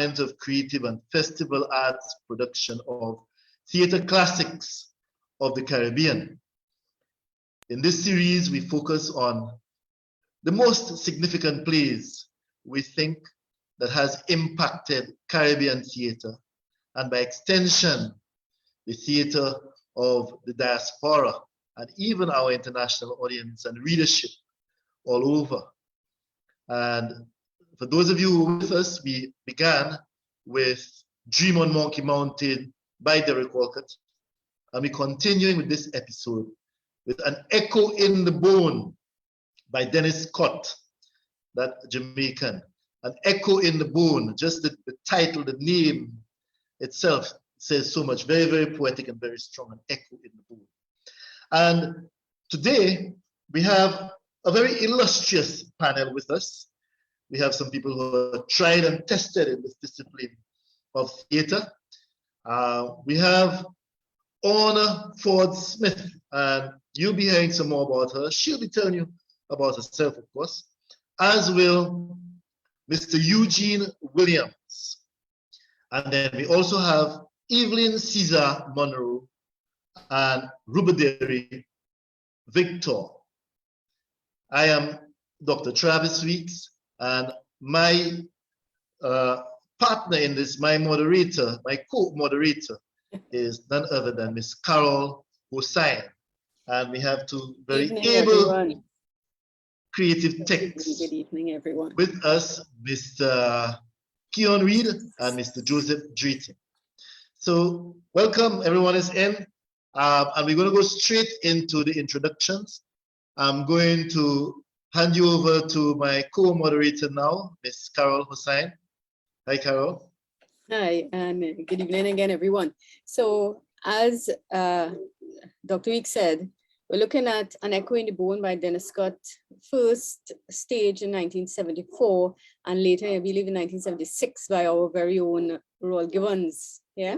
experiment of creative and festival arts production of theater classics of the Caribbean. In this series, we focus on the most significant plays we think that has impacted Caribbean theater, and by extension, the theater of the diaspora, and even our international audience and readership all over. And for those of you who were with us, we began with Dream on Monkey Mountain by Derek Walcott, and we're continuing with this episode with An Echo in the Bone by Dennis Scott, that Jamaican. An Echo in the Bone, just the title, the name itself says so much. Very, very poetic and very strong. An Echo in the Bone. And today we have a very illustrious panel with us. We have some people who are tried and tested in this discipline of theater. We have Orna Ford Smith, and you'll be hearing some more about her. She'll be telling you about herself, of course, as will Mr. Eugene Williams. And then we also have Evelyn Caesar Monroe and Rubaderi Victor. I am Dr. Travis Weeks, and my partner in this, my moderator, my co-moderator, is none other than Miss Carol Hossain. And we have two very able creative techs. Good evening, everyone. With us, Mr. Keon Reed and Mr. Joseph Drayton. So welcome, everyone is in. And we're going to go straight into the introductions. I'm going to hand you over to my co-moderator now, Miss Carol Hossain. Hi, Carol. Hi, and good evening again, everyone. So as Dr. Week said, we're looking at An Echo in the Bone by Dennis Scott, first staged in 1974, and later, I believe, in 1976 by our very own Roald Givens. Yeah.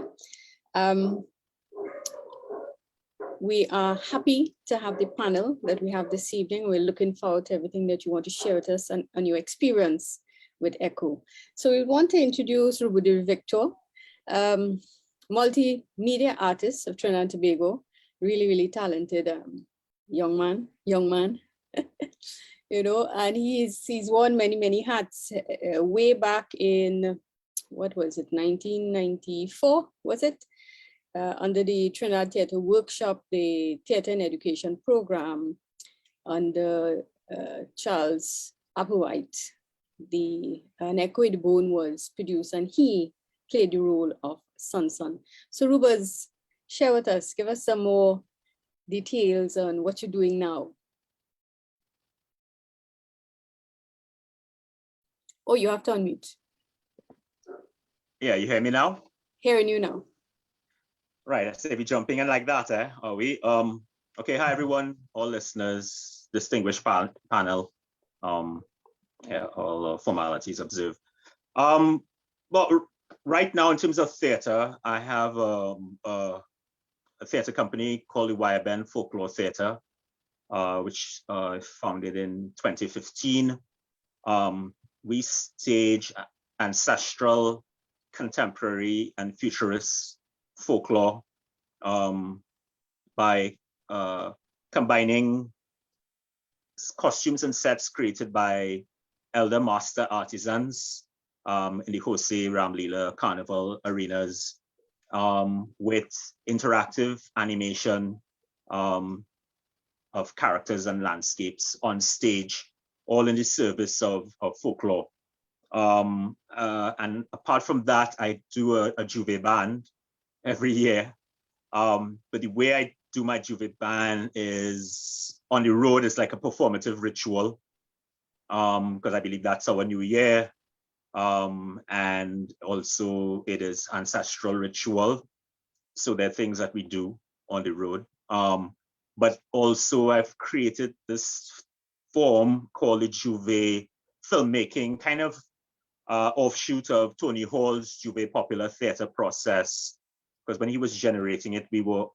We are happy to have the panel that we have this evening. We're looking forward to everything that you want to share with us and your experience with Echo. So we want to introduce Rubaderi Victor, multimedia artist of Trinidad and Tobago, really talented young man, you know, and he's worn many hats. Way back in, what was it, 1994, was it? Under the Trinidad Theatre Workshop, the Theatre and Education Program under Charles Applewhite. An Echo in the Bone was produced, and he played the role of Sun. So Rubas, share with us, give us some more details on what you're doing now. Oh, you have to unmute. Yeah, you hear me now? Hearing you now. Right, I say we jumping in like that, eh? Are we? Okay, hi everyone, all listeners, distinguished panel. Yeah, all formalities observed. But right now, in terms of theater, I have a theater company called the YBN Folklore Theater, which I founded in 2015. We stage ancestral, contemporary, and futurist folklore by combining costumes and sets created by elder master artisans in the Jose Ramlila Carnival arenas with interactive animation of characters and landscapes on stage, all in the service of folklore. And apart from that, I do a Juve band every year. But the way I do my Juve band is on the road. It's like a performative ritual, because I believe that's our new year. And also it is ancestral ritual. So there are things that we do on the road. But also I've created this form called the Juve Filmmaking, kind of offshoot of Tony Hall's Juve Popular Theatre process. Because when he was generating it, we were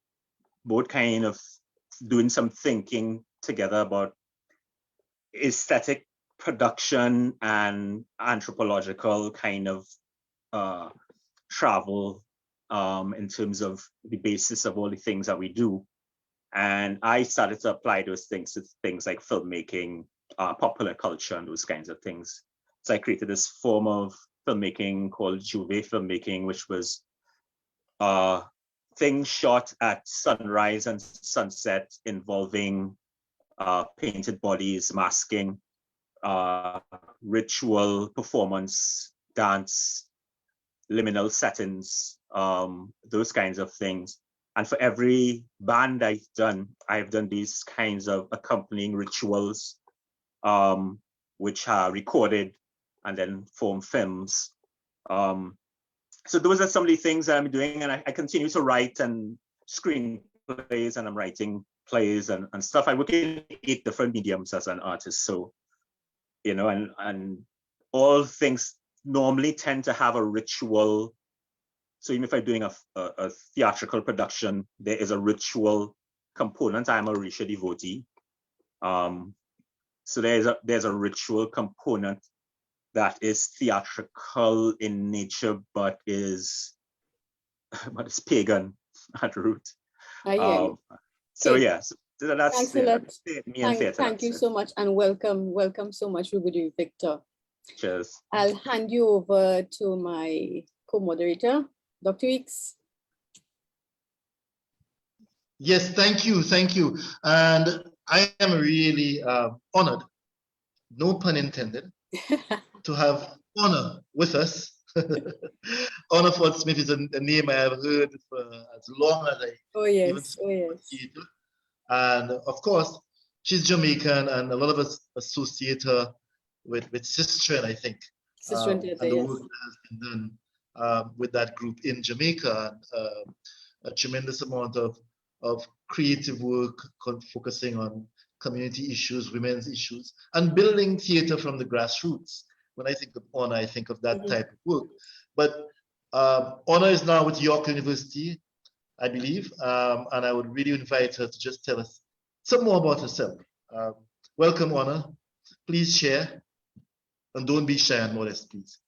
both kind of doing some thinking together about aesthetic production and anthropological kind of travel in terms of the basis of all the things that we do. And I started to apply those things to things like filmmaking, popular culture, and those kinds of things. So I created this form of filmmaking called Juve filmmaking, which was things shot at sunrise and sunset involving painted bodies, masking, ritual performance, dance, liminal settings, those kinds of things. And for every band I've done these kinds of accompanying rituals, which are recorded and then form films. So those are some of the things that I'm doing, and I continue to write and screenplays, and I'm writing plays and stuff. I work in 8 different mediums as an artist, so, you know, and all things normally tend to have a ritual. So even if I'm doing a theatrical production, there is a ritual component. I'm a Orisha devotee. So there's a ritual component that is theatrical in nature, but is pagan at root. So yes, that's Thanks a lot. me and theater. Thank you so much, and welcome so much, Rubudu Victor. Cheers. I'll hand you over to my co-moderator, Dr. Weeks. Yes, thank you. And I am really honored, no pun intended, to have Honor with us. Honor Ford Smith is a name I have heard for as long as I even theater. And of course, she's Jamaican, and a lot of us associate her with Sister, and I think, and the work that has been done with that group in Jamaica. A tremendous amount of creative work focusing on community issues, women's issues, and building theater from the grassroots. When I think of Honor, I think of that type of work. But Honor is now with York University, I believe, and I would really invite her to just tell us some more about herself. Welcome, Honor. Please share, and don't be shy and modest, please.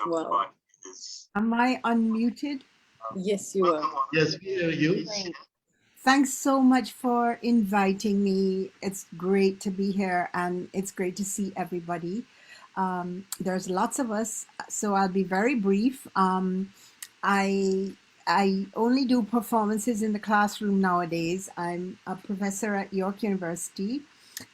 Wow. Am I unmuted? Yes, you are. Yes, we hear you. Thanks so much for inviting me. It's great to be here, and it's great to see everybody. There's lots of us, so I'll be very brief. I only do performances in the classroom nowadays. I'm a professor at York University,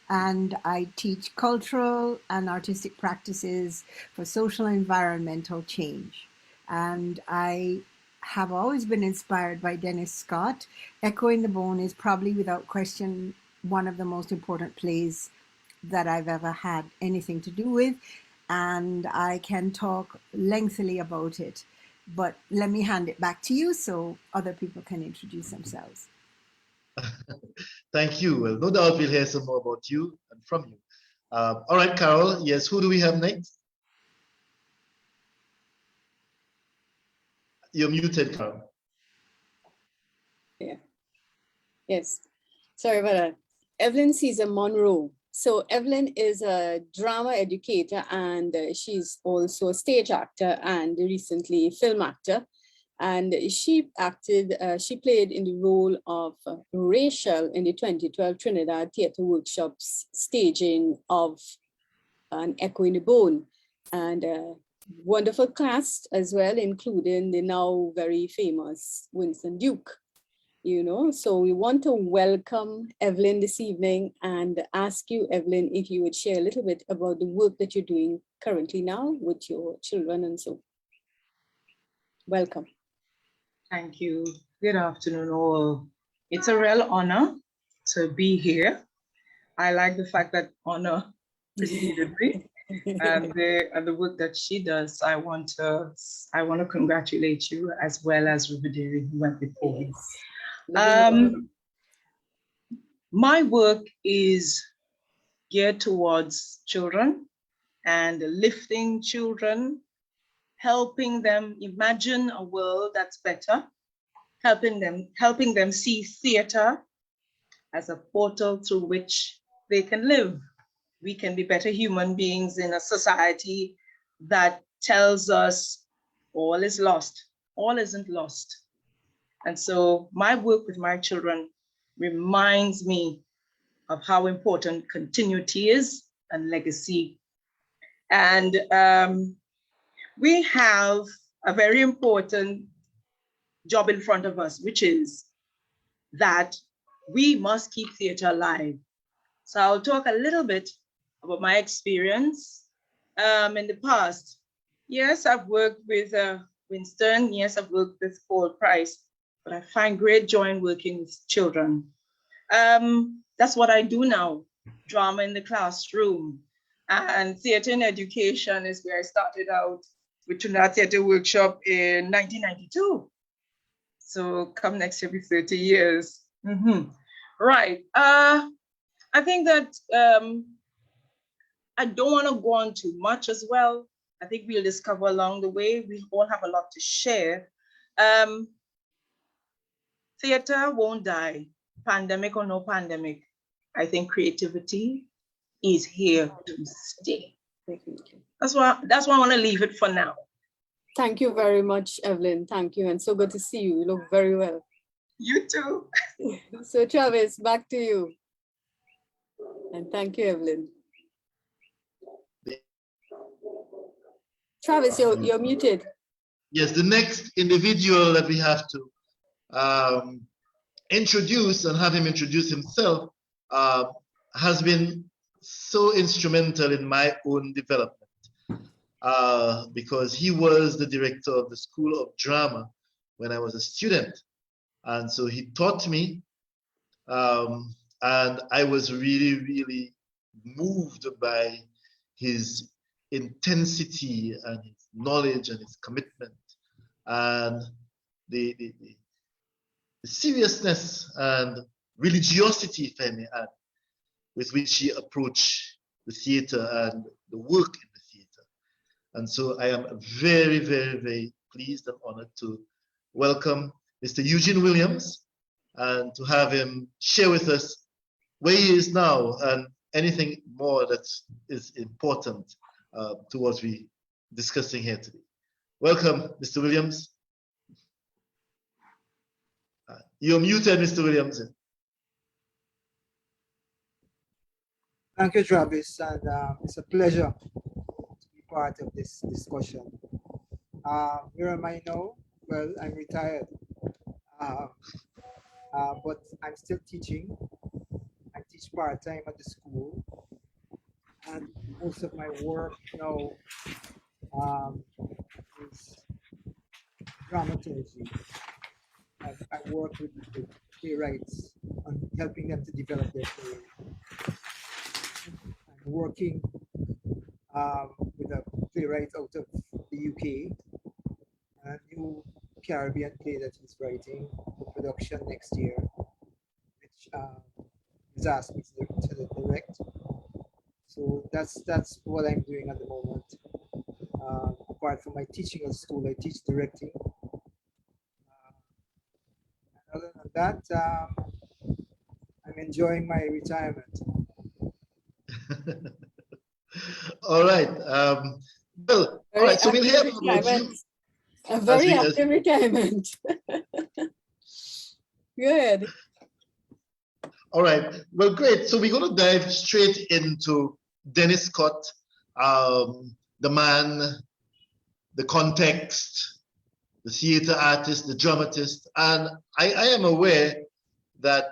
and I teach cultural and artistic practices for social and environmental change. And I have always been inspired by Dennis Scott. Echo in the Bone is probably without question one of the most important plays that I've ever had anything to do with, and I can talk lengthily about it. But let me hand it back to you so other people can introduce themselves. Thank you. Well, no doubt we'll hear some more about you and from you. All right, Carol. Yes, who do we have next? You're muted, Carol. Yeah. Yes. Sorry about that. Evelyn Caesar Monroe. So Evelyn is a drama educator, and she's also a stage actor and recently film actor. And she played in the role of Rachel in the 2012 Trinidad Theatre Workshops staging of An Echo in the Bone. And wonderful cast as well, including the now very famous Winston Duke. You know, so we want to welcome Evelyn this evening and ask you, Evelyn, if you would share a little bit about the work that you're doing currently now with your children and so. Welcome. Thank you. Good afternoon, all. It's a real honor to be here. I like the fact that Honor preceded me and the work that she does. I want to congratulate you as well as Rubidiri, who went before me. My work is geared towards children and lifting children, helping them imagine a world that's better, helping them see theater as a portal through which they can live. We can be better human beings in a society that tells us all is lost. All isn't lost. And so my work with my children reminds me of how important continuity is and legacy. And we have a very important job in front of us, which is that we must keep theater alive. So I'll talk a little bit about my experience in the past. Yes, I've worked with Winston. Yes, I've worked with Paul Price, but I find great joy in working with children. That's what I do now, drama in the classroom. And theater in education is where I started out with Trinidad Theater Workshop in 1992. So come next year, be 30 years. Right. I think that I don't want to go on too much as well. I think we'll discover along the way. We all have a lot to share. Theater won't die, pandemic or no pandemic. I think creativity is here to stay. That's why I want to leave it for now. Thank you very much, Evelyn. Thank you. And so good to see you. You look very well. You too. So Travis, back to you. And thank you, Evelyn. Travis, you're muted. Yes, the next individual that we have to introduce and have him introduce himself has been so instrumental in my own development because he was the director of the School of Drama when I was a student. And so he taught me, and I was really, really moved by his intensity and his knowledge and his commitment and the seriousness and religiosity, if I may add, with which he approached the theater and the work in the theater. And so I am very, very, very pleased and honored to welcome Mr. Eugene Williams and to have him share with us where he is now and anything more that is important to what we're discussing here today. Welcome, Mr. Williams. You're muted, Mr. Williams. Thank you, Travis, and it's a pleasure to be part of this discussion. Where am I now? Well, I'm retired, but I'm still teaching. I teach part-time at the school, and most of my work now is dramaturgy. I work with the playwrights on helping them to develop their play. I'm working with a playwright out of the UK, a new Caribbean play that he's writing for production next year, which he's asked me to direct. So that's what I'm doing at the moment. Apart from my teaching at school, I teach directing. Other than that, I'm enjoying my retirement. All right. Well, all right. So we'll hear about you. A very active retirement. Good. All right. Well, great. So we're going to dive straight into Dennis Scott, the man, the context, the theater artist, the dramatist. And I am aware that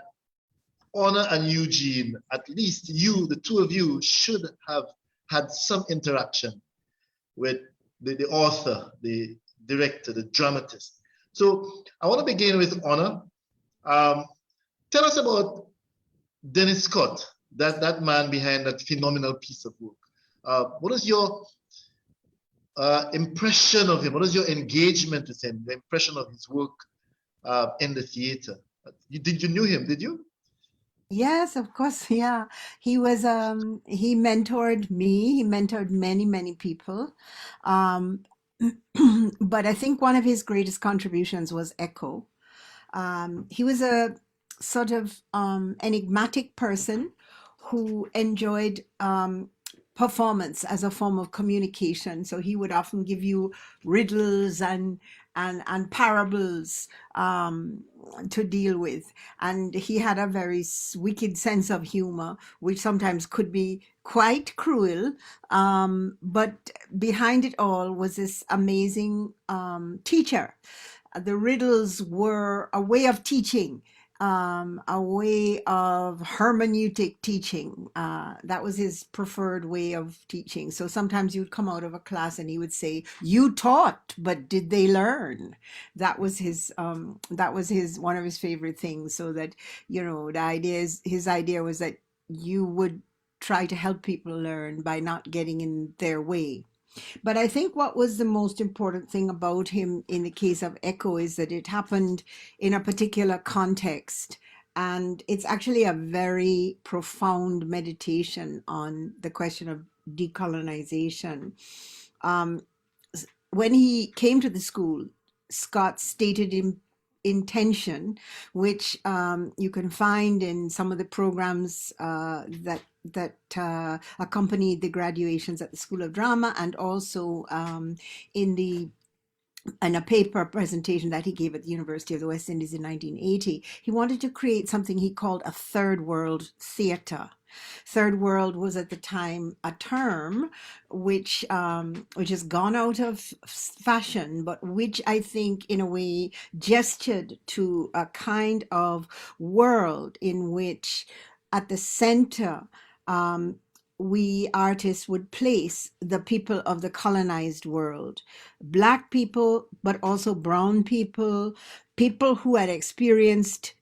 Honor and Eugene, at least you, the two of you, should have had some interaction with the author, the director, the dramatist. So I want to begin with Honor. Tell us about Dennis Scott, that man behind that phenomenal piece of work. What is your impression of him? What is your engagement with him, the impression of his work in the theater? Did you knew him, did you? Yes, of course. Yeah. He was, he mentored me. He mentored many, many people. But I think one of his greatest contributions was Echo. He was a sort of enigmatic person who enjoyed performance as a form of communication. So he would often give you riddles and parables to deal with. And he had a very wicked sense of humor, which sometimes could be quite cruel. But behind it all was this amazing teacher. The riddles were a way of teaching, a way of hermeneutic teaching. That was his preferred way of teaching. So sometimes you'd come out of a class and he would say, "You taught, but did they learn?" That was his. That was his one of his favorite things. So that his idea was that you would try to help people learn by not getting in their way. But I think what was the most important thing about him in the case of Echo is that it happened in a particular context. And it's actually a very profound meditation on the question of decolonization. When he came to the school, Scott stated intention, which you can find in some of the programs that accompanied the graduations at the School of Drama, and also in a paper presentation that he gave at the University of the West Indies in 1980. He wanted to create something he called a third world theater. Third world was at the time a term which has gone out of fashion, but which I think in a way gestured to a kind of world in which at the center we artists would place the people of the colonized world, Black people, but also brown people, people who had experienced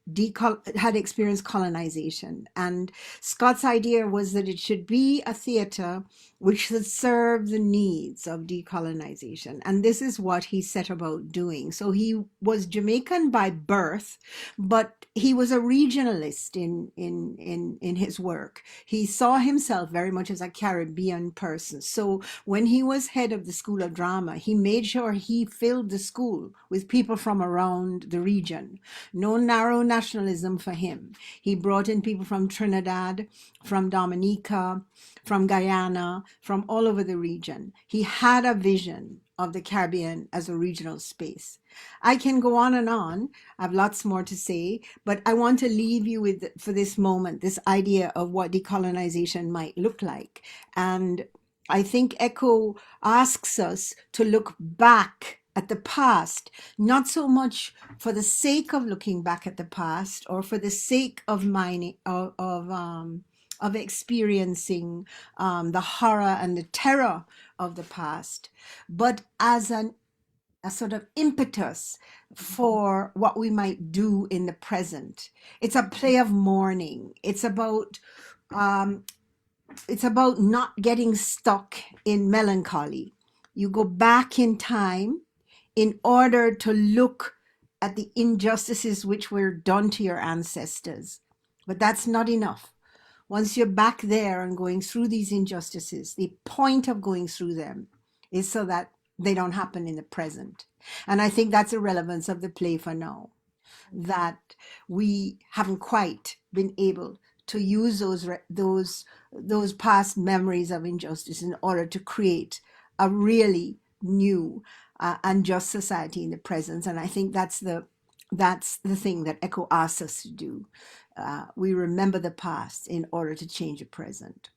colonization. And Scott's idea was that it should be a theater which should serve the needs of decolonization. And this is what he set about doing. So he was Jamaican by birth, but he was a regionalist in his work. He saw himself very much as a Caribbean person. So when he was head of the School of Drama, he made sure he filled the school with people from around the region. No narrow nationalism for him. He brought in people from Trinidad, from Dominica, from Guyana, from all over the region. He had a vision of the Caribbean as a regional space. I can go on and on. I have lots more to say, but I want to leave you with, for this moment, this idea of what decolonization might look like. And I think Echo asks us to look back at the past, not so much for the sake of looking back at the past or for the sake of experiencing the horror and the terror of the past, but as a sort of impetus for what we might do in the present. It's a play of mourning. It's about not getting stuck in melancholy. You go back in time in order to look at the injustices which were done to your ancestors. But that's not enough. Once you're back there and going through these injustices, the point of going through them is so that they don't happen in the present. And I think that's the relevance of the play for now, that we haven't quite been able to use those past memories of injustice in order to create a really new and just society in the present. And I think that's the thing that Echo asks us to do. We remember the past in order to change the present.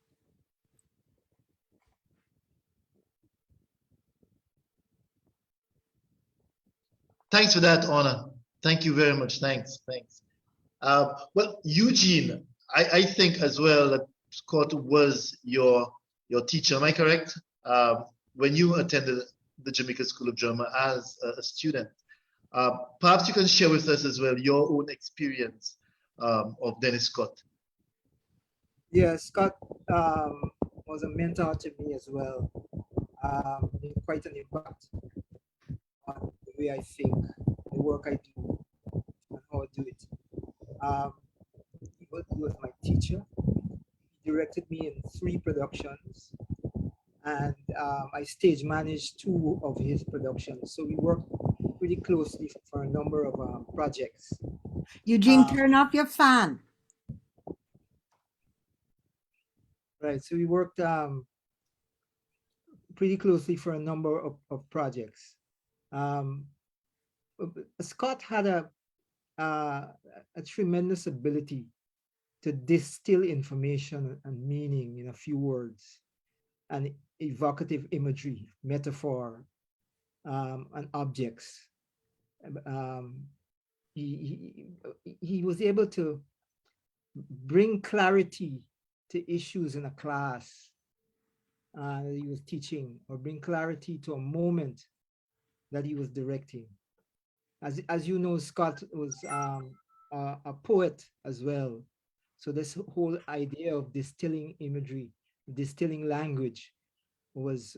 Thanks for that, Anna. Thank you very much. Thanks. Well, Eugene, I think as well that Scott was your teacher. Am I correct? When you attended the Jamaica School of Drama as a student, perhaps you can share with us as well your own experience of Dennis Scott. Yeah, Scott was a mentor to me as well. Quite an impact on the way I think, the work I do, and how I do it. He was my teacher. He directed me in 3 productions, and I stage managed 2 of his productions. So we worked pretty closely for a number of projects. Eugene, turn off your fan. Right. So we worked pretty closely for a number of projects. Scott had a tremendous ability to distill information and meaning in a few words, and evocative imagery, metaphor, and objects. He was able to bring clarity to issues in a class that he was teaching, or bring clarity to a moment that he was directing. As you know, Scott was a poet as well. So this whole idea of distilling imagery, distilling language was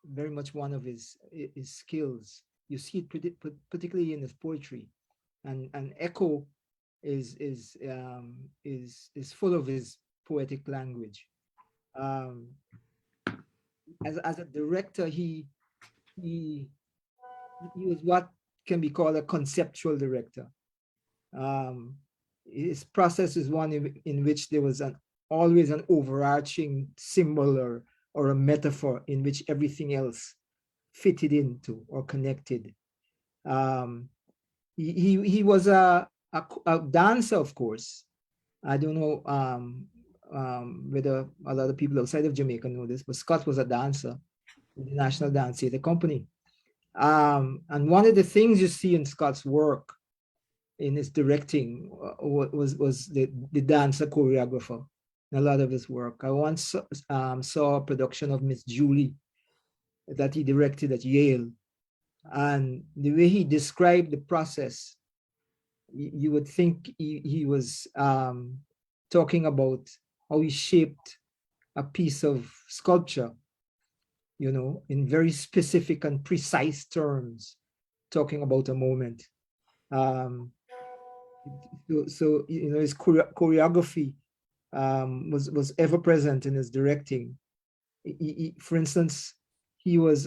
very much one of his skills. You see it particularly in his poetry, and Echo is full of his poetic language. As a director, he was what can be called a conceptual director. His process is one in which there was always an overarching symbol or a metaphor in which everything else fitted into or connected. He was a dancer, of course. I don't know whether a lot of people outside of Jamaica know this, but Scott was a dancer in the National Dance Theatre Company. And one of the things you see in Scott's work, in his directing, was the dancer choreographer in a lot of his work. I once saw a production of Miss Julie that he directed at Yale, and the way he described the process, you would think he was talking about how he shaped a piece of sculpture, you know, in very specific and precise terms, talking about a moment. So you know, his choreography was ever present in his directing. For instance, he was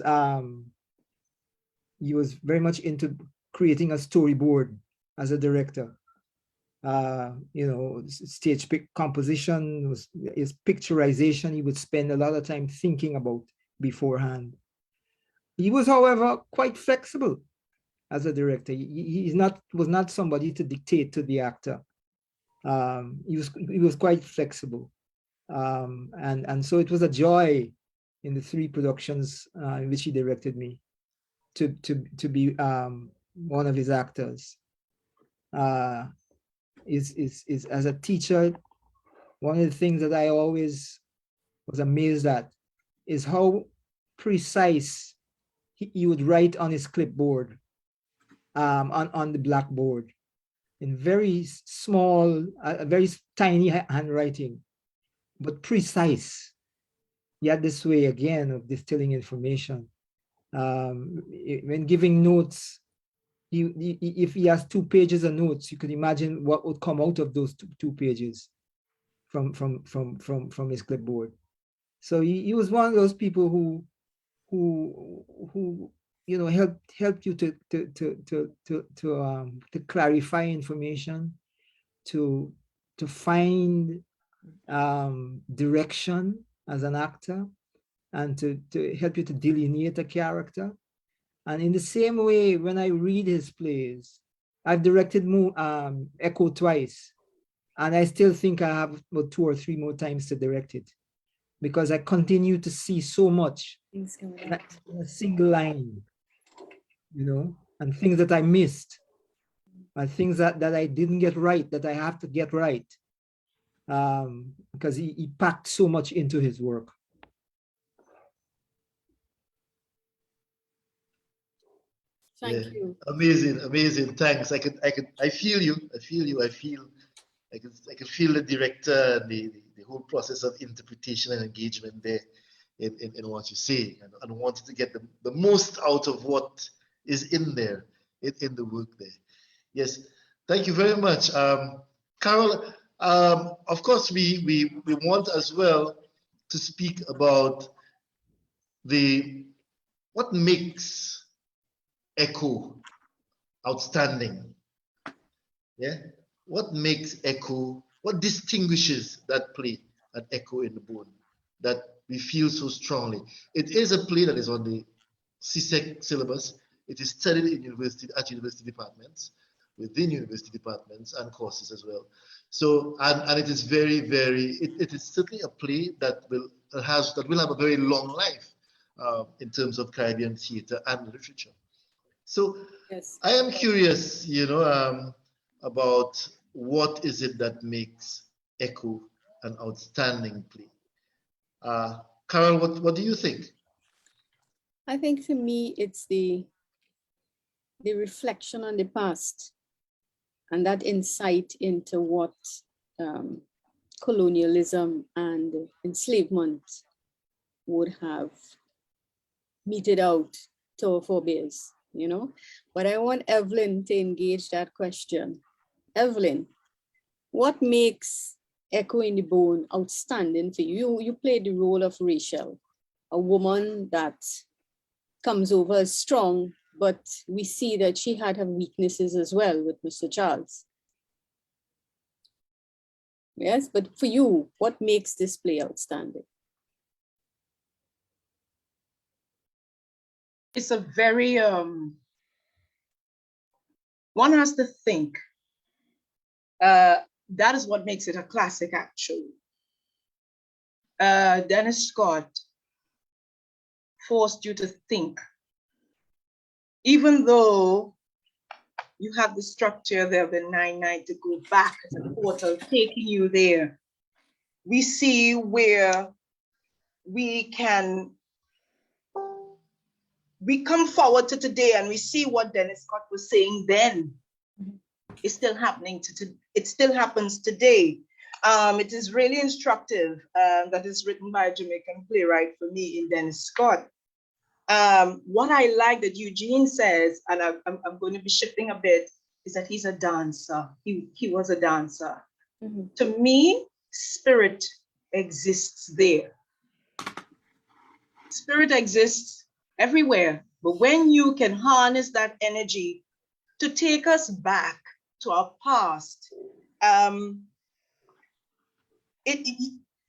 very much into creating a storyboard as a director. You know, stage composition, his picturization, he would spend a lot of time thinking about beforehand. He was, however, quite flexible as a director. He was not somebody to dictate to the actor. He was quite flexible, and so it was a joy in the 3 productions in which he directed me to be one of his actors. Is as a teacher, one of the things that I always was amazed at is how precise he would write on his clipboard, on the blackboard, in very small, very tiny handwriting, but precise. He had this way again of distilling information. When giving notes, if he has 2 pages of notes, you could imagine what would come out of those two pages from his clipboard. So he was one of those people who you know, helped you to clarify information, to find direction as an actor, and to help you to delineate a character. And in the same way, when I read his plays, I've directed Echo twice, and I still think I have about 2 or 3 more times to direct it, because I continue to see so much in a single line, you know, and things that I missed, and things that I didn't get right, that I have to get right, because he packed so much into his work. Thank you. Amazing. Thanks. I feel you. I can feel the director and the whole process of interpretation and engagement there in what you say, and wanting to get the most out of what is in there, in the work there. Yes, thank you very much. Carol, of course, we want as well to speak about what makes Echo outstanding. Yeah, what makes Echo, what distinguishes that play, An Echo in the Bone, that we feel so strongly. It is a play that is on the CSEC syllabus. It is studied in university departments, within university departments and courses as well. So, and it is very, it is certainly a play that will have a very long life in terms of Caribbean theater and literature. So Yes. I am curious, about what is it that makes Echo an outstanding play. Carol, what do you think? I think for me, it's the reflection on the past and that insight into what colonialism and enslavement would have meted out to our forebears, But I want Evelyn to engage that question. Evelyn, what makes Echo in the Bone outstanding for you? You played the role of Rachel, a woman that comes over as strong, but we see that she had her weaknesses as well with Mr. Charles. Yes, but for you, what makes this play outstanding? It's a very, one has to think. That is what makes it a classic, actually. Dennis Scott forced you to think. Even though you have the structure there of the 9-9 to go back as a portal, taking you there, we see where we come forward to today and we see what Dennis Scott was saying then. It's still happening, it still happens today. It is really instructive. That is written by a Jamaican playwright for me in Dennis Scott. What I like that Eugene says, and I'm going to be shifting a bit, is that he's a dancer. He was a dancer. Mm-hmm. To me, spirit exists there. Spirit exists everywhere. But when you can harness that energy to take us back to our past,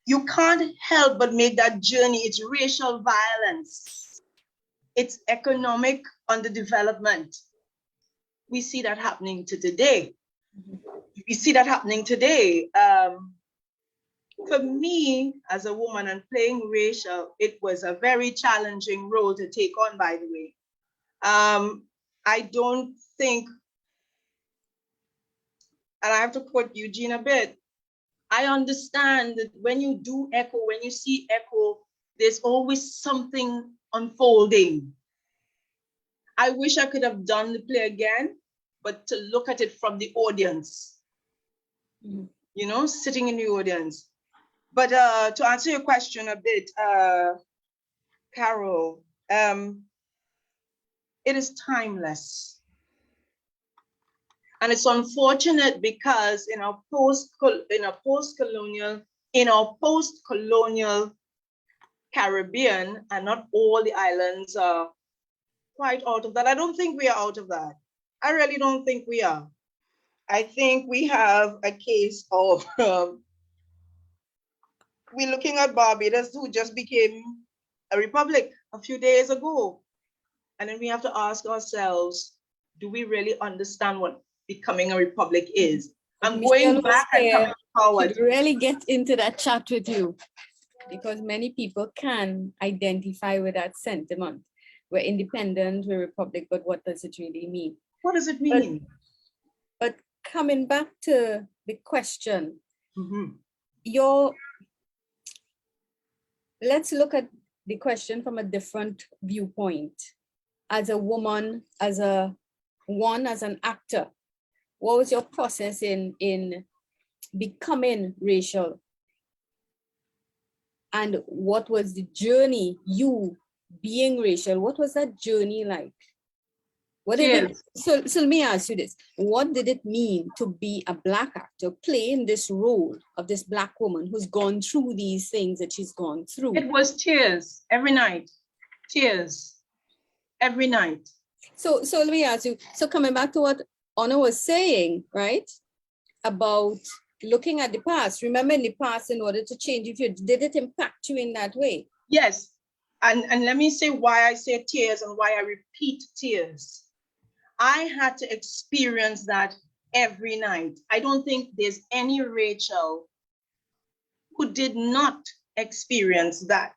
you can't help but make that journey. It's racial violence. It's economic underdevelopment. We see that happening today. We see that happening today. For me, as a woman and playing Rachel, it was a very challenging role to take on, by the way. I don't think, and I have to quote Eugene a bit, I understand that when you do Echo, when you see Echo, there's always something unfolding. I wish I could have done the play again, but to look at it from the audience, sitting in the audience. But to answer your question a bit, Carol, it is timeless. And it's unfortunate because in our post-colonial Caribbean, and not all the islands are quite out of that. I don't think we are out of that. I really don't think we are. I think we have a case of, we're looking at Barbados, who just became a republic a few days ago. And then we have to ask ourselves, do we really understand what becoming a republic is? I'm going back and coming forward. To really get into that chat with you, because many people can identify with that sentiment. We're independent, we're a republic, but what does it really mean? What does it mean? But coming back to the question, let's look at the question from a different viewpoint. As a woman, as an actor, what was your process in becoming Rachel? And what was the journey, you being Rachel, what was that journey like? What did it, so let me ask you this. What did it mean to be a Black actor playing this role of this Black woman who's gone through these things that she's gone through? It was tears every night, tears every night. So let me ask you, so coming back to what Honor was saying, right? About looking at the past, remember in the past, in order to change, if you did it impact you in that way? Yes. And let me say why I say tears and why I repeat tears. I had to experience that every night. I don't think there's any Rachel who did not experience that.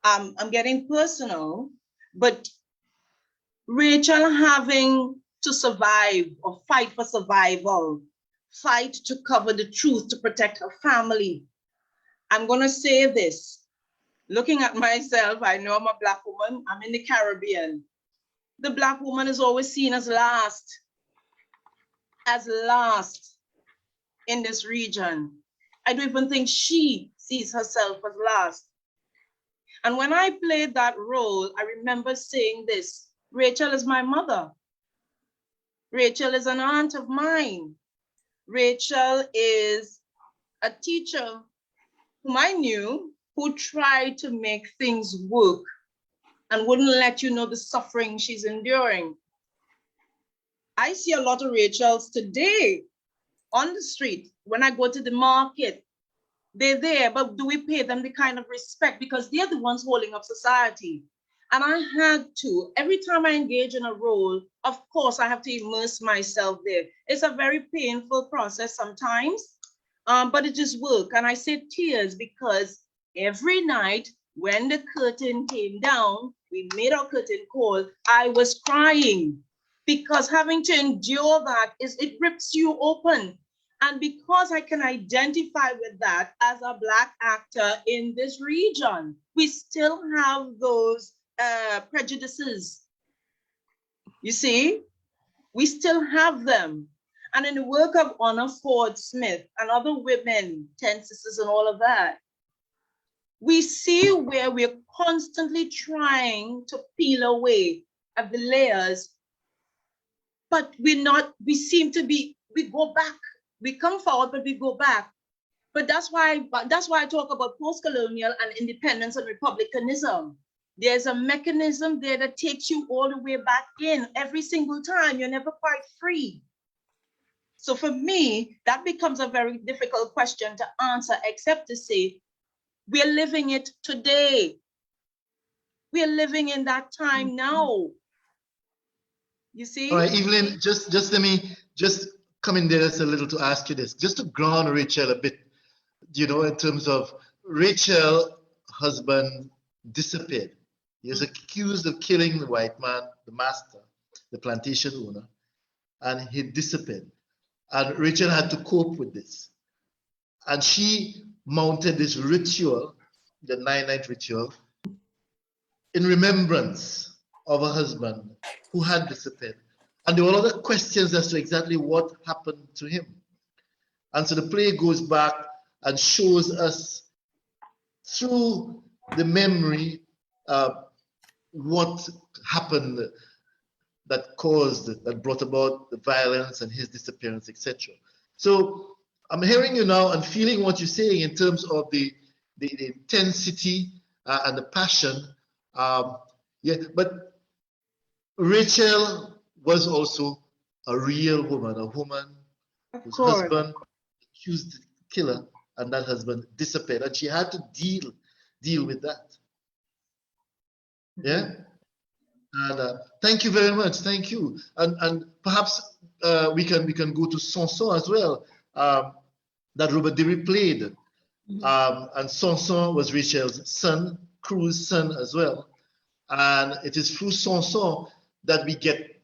I'm getting personal, but Rachel having to survive or fight for survival, fight to cover the truth, to protect her family. I'm going to say this. Looking at myself, I know I'm a Black woman. I'm in the Caribbean. The Black woman is always seen as last in this region. I don't even think she sees herself as last. And when I played that role, I remember saying this: Rachel is my mother. Rachel is an aunt of mine. Rachel is a teacher whom I knew, who tried to make things work and wouldn't let you know the suffering she's enduring. I see a lot of Rachels today on the street. When I go to the market, they're there, but do we pay them the kind of respect? Because they're the ones holding up society. And I had to, every time I engage in a role, of course, I have to immerse myself there. It's a very painful process sometimes, but it just works. And I say tears because every night when the curtain came down, we made our curtain call, I was crying because having to endure that it rips you open. And because I can identify with that as a Black actor in this region, we still have those prejudices. You see, we still have them. And in the work of Honor Ford Smith and other women, 10 Sisters and all of that, we see where we're constantly trying to peel away at the layers, but we go back. We come forward, but we go back. But that's why I talk about post-colonial and independence and republicanism. There's a mechanism there that takes you all the way back in every single time. You're never quite free. So for me, that becomes a very difficult question to answer, except to say, we're living it today. We're living in that time now. You see? All right, Evelyn, just let me just come in there just a little to ask you this, just to ground Rachel a bit, you know, in terms of Rachel's husband disappeared. He was accused of killing the white man, the master, the plantation owner, and he disappeared. And Rachel had to cope with this. And she mounted this ritual, the 9-night ritual, in remembrance of her husband who had disappeared. And there were other questions as to exactly what happened to him. And so the play goes back and shows us through the memory what happened that brought about the violence and his disappearance, etc. So I'm hearing you now and feeling what you're saying in terms of the intensity and the passion. Yeah, but Rachel was also a real woman, a woman whose husband accused the killer, and that husband disappeared, and she had to deal with that. Yeah. And thank you very much. Thank you. And perhaps we can go to Sanson as well. That Robert Deary played, and Sanson was Rachel's son, Cru's son as well. And it is through Sanson that we get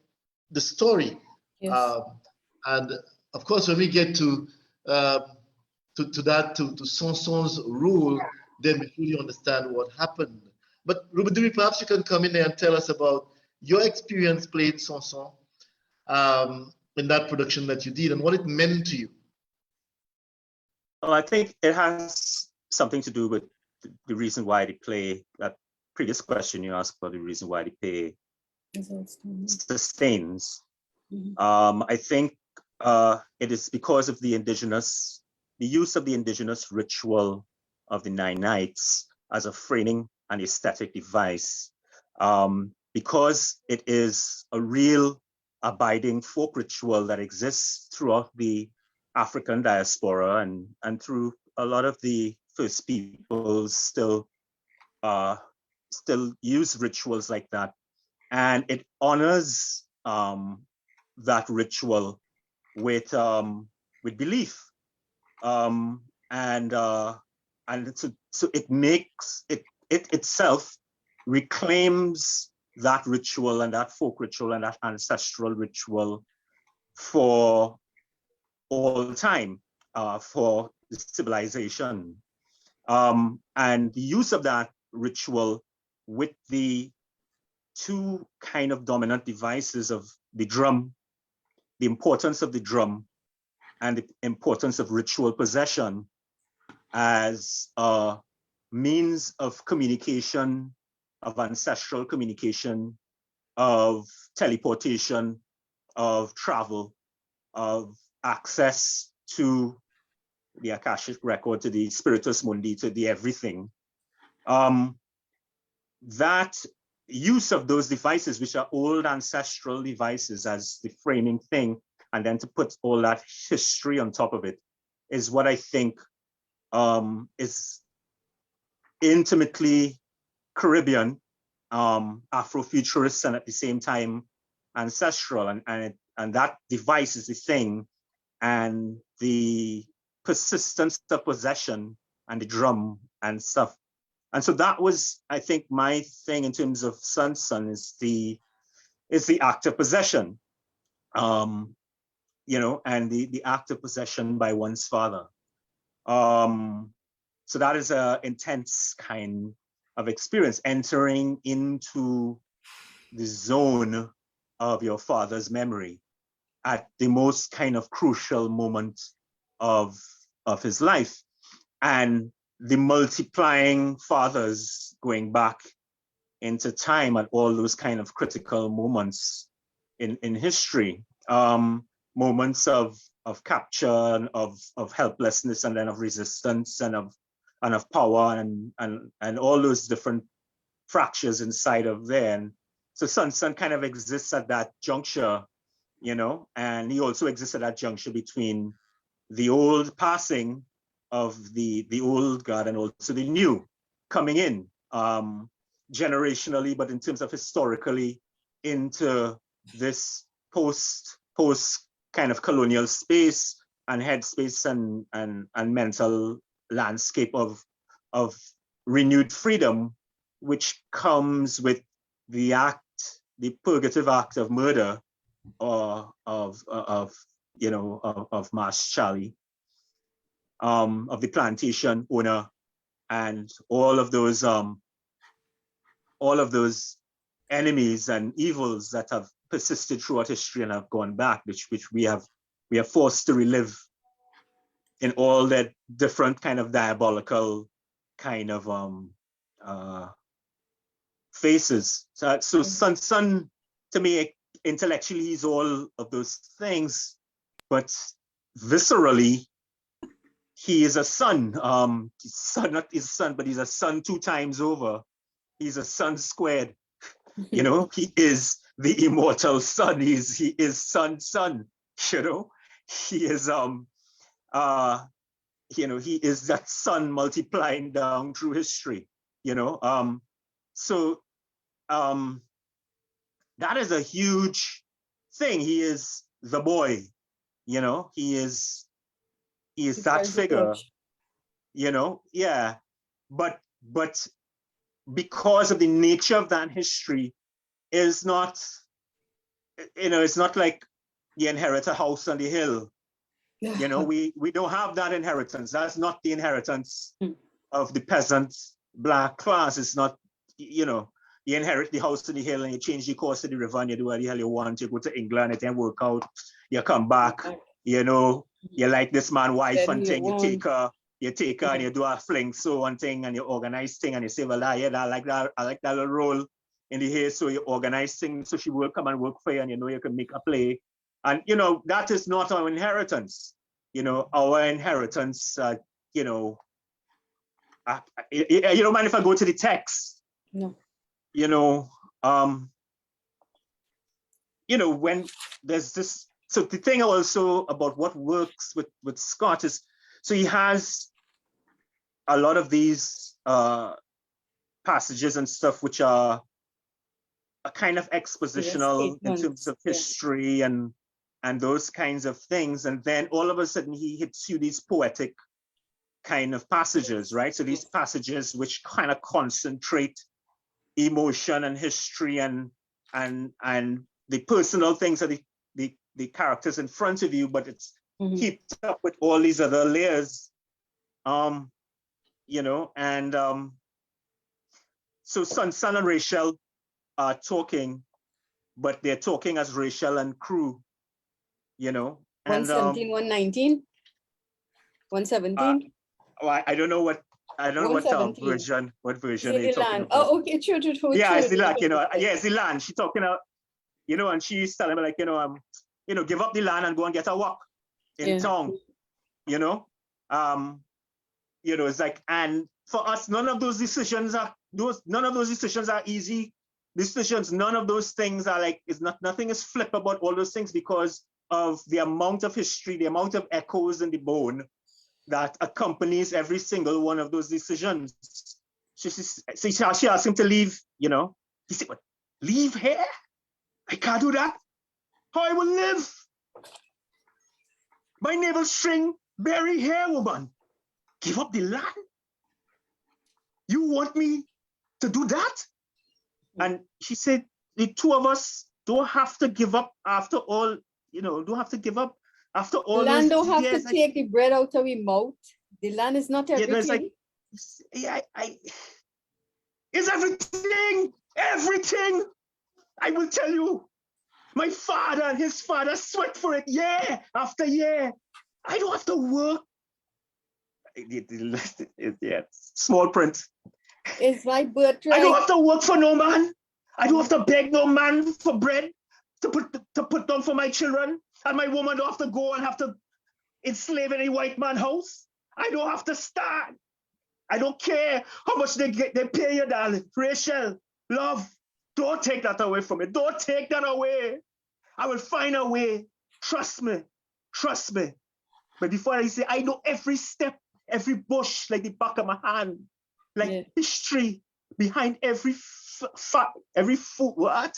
the story. Yes. And of course, when we get to Sanson's role, then we fully understand what happened. But Robert Deary, perhaps you can come in there and tell us about your experience playing Sanson in that production that you did and what it meant to you. Well, I think it has something to do with the reason why the play, that previous question you asked about the reason why the play sustains. I think it is because of the use of the indigenous ritual of the 9 nights as a framing and aesthetic device, because it is a real abiding folk ritual that exists throughout the African diaspora and through a lot of the first peoples still use rituals like that, and it honors that ritual with belief, and so it makes it itself reclaims that ritual and that folk ritual and that ancestral ritual for all time, for the civilization, and the use of that ritual with the two kind of dominant devices of the drum, the importance of the drum and the importance of ritual possession as a means of communication, of ancestral communication, of teleportation, of travel, of access to the Akashic record, to the spiritus mundi, to the everything. That use of those devices, which are old ancestral devices, as the framing thing, and then to put all that history on top of it, is what I think is intimately Caribbean, Afrofuturist, and at the same time ancestral, and that device is the thing, and the persistence of possession and the drum and stuff. And so that was, I think, my thing in terms of Sun Sun is the act of possession, and the act of possession by one's father. So that is an intense kind of experience, entering into the zone of your father's memory at the most kind of crucial moment of his life, and the multiplying fathers going back into time at all those kind of critical moments in history, moments of capture and of helplessness, and then of resistance and of power and all those different fractures inside of there. And so Sun Sun kind of exists at that juncture, and he also exists at that juncture between the old passing of the old God and also the new coming in, generationally, but in terms of historically, into this post kind of colonial space and headspace and mental landscape of renewed freedom, which comes with the purgative act of murder, or of Mas Charlie, of the plantation owner, and all of those enemies and evils that have persisted throughout history and have gone back, which we are forced to relive in all their different kind of diabolical kind of faces. So Sun Sun, to me, intellectually is all of those things, but viscerally, he is a son. Not his son, but he's a son 2 times over. He's a son squared. He is the immortal sun. He is Sun Sun. He is he is that sun multiplying down through history. So that is a huge thing. He is the boy. He is that figure. Yeah, but because of the nature of that history, is not, it's not like you inherit a house on the hill. We don't have that inheritance. That's not the inheritance of the peasant Black class. It's not, you inherit the house on the hill and you change the course of the river and you do what the hell you want. You go to England, it didn't work out. You come back, you like this man wife and thing, you take her and you do a fling so and thing and you organize thing and you say, well, I like that little role in the hair, so you organize things so she will come and work for you and you can make a play. And that is not our inheritance. Our inheritance, you don't mind if I go to the text? No. When there's this so the thing also about what works with Scott is, so he has a lot of these passages and stuff which are a kind of expositional in terms of history and those kinds of things. And then all of a sudden he hits you these poetic kind of passages, right? So these passages which kind of concentrate emotion and history and the personal things of the characters in front of you, but it's heaped up with all these other layers. You know, and so Sun and Rachel are talking, but they're talking as Rachel and crew, you know. And 117, 119, 117. I don't know what version they're talking about. Oh, okay, true. Yeah, it's the land, you know. Yeah, it's the land. She's talking about, you know, and she's telling me like, you know, give up the land and go and get a walk in town, you know. You know, it's like, and for us, none of those decisions are easy decisions. None of those things are like, nothing is flip about all those things because of the amount of history, the amount of echoes in the bone that accompanies every single one of those decisions. She asked him to leave, you know. He said, what, leave here? I can't do that. How I will live? My navel string, bury here, woman. Give up the land? You want me to do that? And she said, the two of us don't have to give up after all, you know, don't have to give up after all. The land don't have years. to take the bread out of your mouth. The land is not everything. It's like, it's everything, everything. I will tell you, my father and his father sweat for it year after year. I don't have to work. Yeah, small print. It's my birthright. I don't have to work for no man. I don't have to beg no man for bread to put down for my children. And my woman don't have to go and have to enslave in a white man house. I don't have to start. I don't care how much they pay you, darling. Rachel, love, don't take that away from me. Don't take that away. I will find a way. Trust me. Trust me. But before I say, I know every step, every bush like the back of my hand, like history behind every foot, what?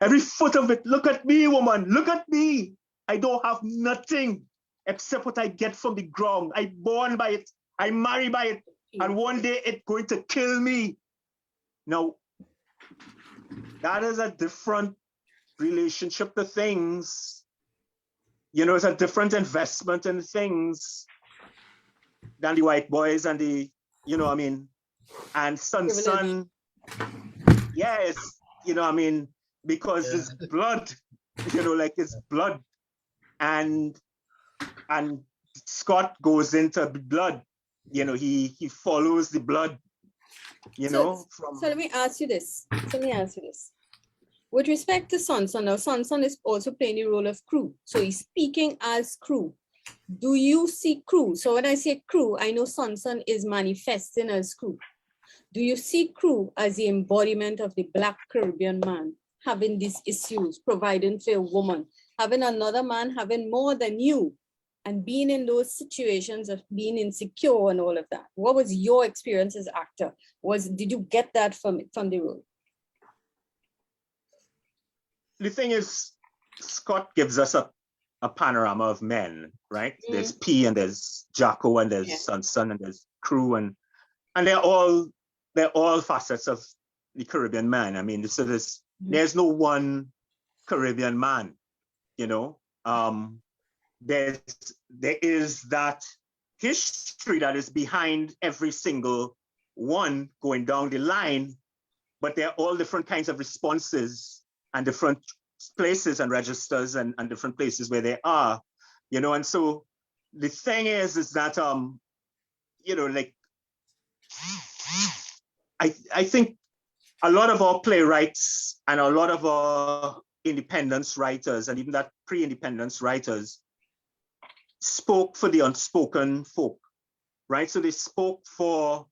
Every foot of it. Look at me, woman. Look at me. I don't have nothing except what I get from the ground. I born by it. I marry by it. And one day it's going to kill me. Now, that is a different relationship to things. You know, it's a different investment in things than the white boys and the, you know what I mean? And son, yes, you know what I mean? Because it's blood, you know, like it's blood. And Scott goes into blood, you know, he follows the blood, you know. So let me ask you this. With respect to Sonson, now Sonson is also playing the role of crew. So he's speaking as crew. Do you see crew? So when I say crew, I know Sonson is manifesting as crew. Do you see crew as the embodiment of the Black Caribbean man, having these issues, providing for a woman, having another man having more than you, and being in those situations of being insecure and all of that? What was your experience as actor? Did you get that from the role? The thing is, Scott gives us a panorama of men, right? There's P and there's Jacko and there's Sonson and there's crew and they're all facets of the Caribbean man. I mean, so there's no one Caribbean man, you know. There is that history that is behind every single one going down the line, but they're all different kinds of responses and different places and registers and different places where they are, you know. And so the thing is that, you know, like, I think a lot of our playwrights and a lot of our independence writers and even that pre-independence writers spoke for the unspoken folk, right? So they spoke for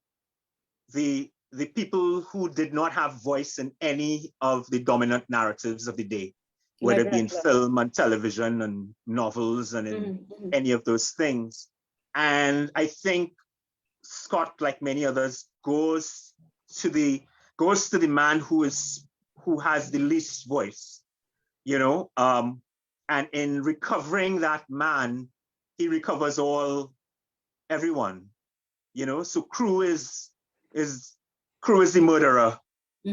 the people who did not have voice in any of the dominant narratives of the day. whether My it be in grandmother. film and television and novels and in any of those things. And I think Scott, like many others, goes to the man who has the least voice, and in recovering that man, he recovers everyone, So Crew is the murderer.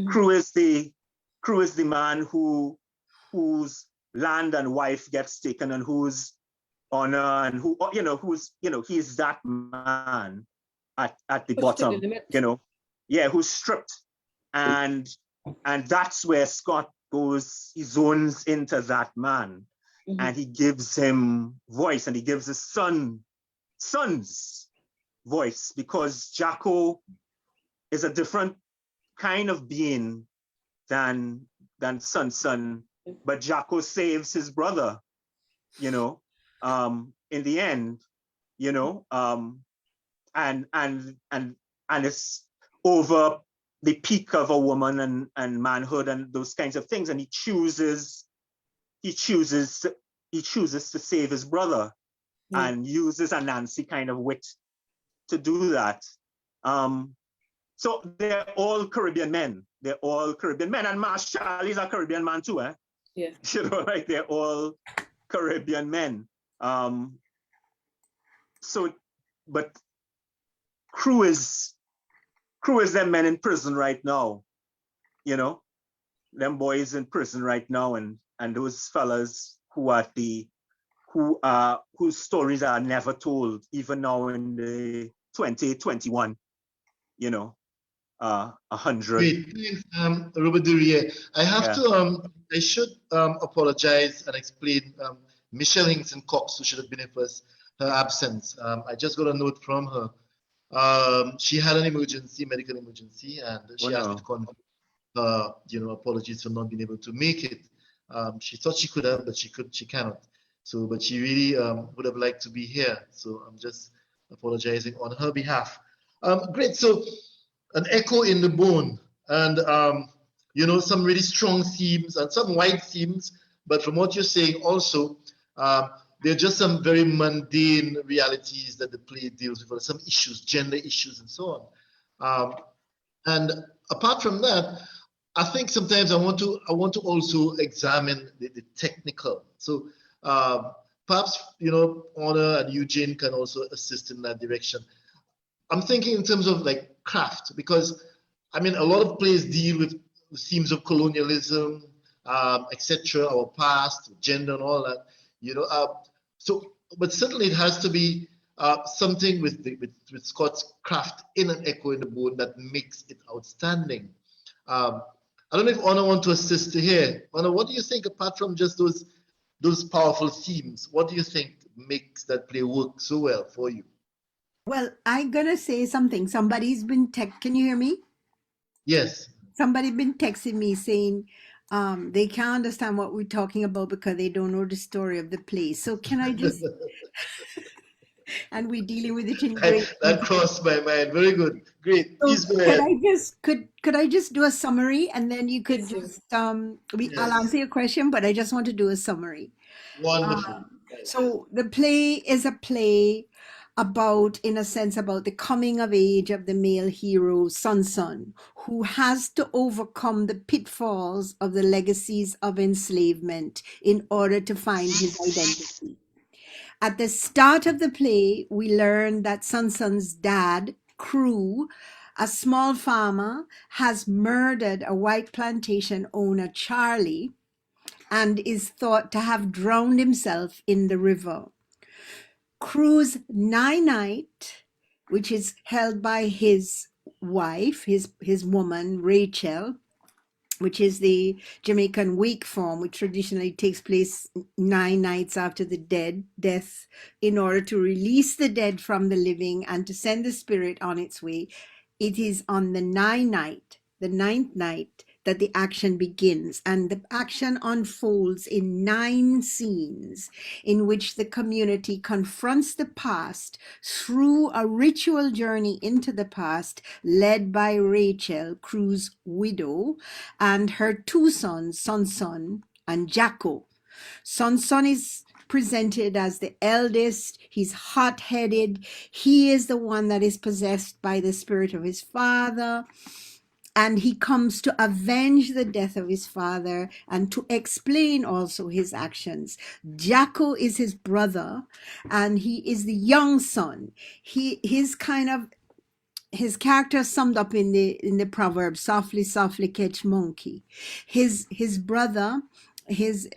Crew is the man whose land and wife gets taken, and whose honor, and he's that man at the Pushed to the bottom, limit. who's stripped. And that's where Scott goes, he zones into that man, and he gives him voice, and he gives his son's voice, because Jacko is a different kind of being than Son, but Jacko saves his brother, in the end, and it's over the peak of a woman and manhood and those kinds of things, and he chooses to save his brother, and uses a Nancy kind of wit to do that. So they're all Caribbean men. And Marshall is a Caribbean man too, eh? Yeah. Like they're all Caribbean men. But Crew is them men in prison right now, them boys in prison right now, and those fellas whose stories are never told, even now in the 2021, 100. Great, thanks, Robert Duryea. I should apologize and explain Michelle Hinkson Cox, who should have been here first, her absence. I just got a note from her. She had an medical emergency, and she asked me to convey apologies for not being able to make it. She thought she could have, but she cannot. So, but she really would have liked to be here. So I'm just apologizing on her behalf. Great. So an echo in the bone, and some really strong themes and some wide themes. But from what you're saying, also there are just some very mundane realities that the play deals with, some issues, gender issues, and so on. And apart from that, I think sometimes I want to also examine the technical. So perhaps Honor and Eugene can also assist in that direction. I'm thinking in terms of like craft, because a lot of plays deal with the themes of colonialism, etc., our past, gender, and all that. But certainly it has to be something with Scott's craft in an echo in the bone that makes it outstanding. I don't know if Honor want to assist here. Honor, what do you think, apart from just those powerful themes? What do you think makes that play work so well for you? Well, I'm gonna say something. Somebody's been can you hear me? Yes. Somebody been texting me saying they can't understand what we're talking about because they don't know the story of the play. So can I just and we're dealing with it in great that crossed my mind. Very good. Great. So Please go ahead. could I just do a summary, and then you could Yes, just I'll answer your question, but I just want to do a summary. Wonderful. So the play is a play about the coming of age of the male hero, Son, who has to overcome the pitfalls of the legacies of enslavement in order to find his identity. At the start of the play, we learn that Son's dad, Crew, a small farmer, has murdered a white plantation owner, Charlie, and is thought to have drowned himself in the river. Crew's night, which is held by his wife, his woman, Rachel, which is the Jamaican wake form, which traditionally takes place 9 nights after the death, in order to release the dead from the living and to send the spirit on its way. It is on the ninth night, that the action begins, and the action unfolds in 9 scenes in which the community confronts the past through a ritual journey into the past led by Rachel, Crew's widow, and her 2 sons, Son and Jacko. Son is presented as the eldest. He's hot-headed. He is the one that is possessed by the spirit of his father. And he comes to avenge the death of his father and to explain also his actions. Jacko is his brother, and he is the young son. His character summed up in the proverb, softly, softly catch monkey. His brother,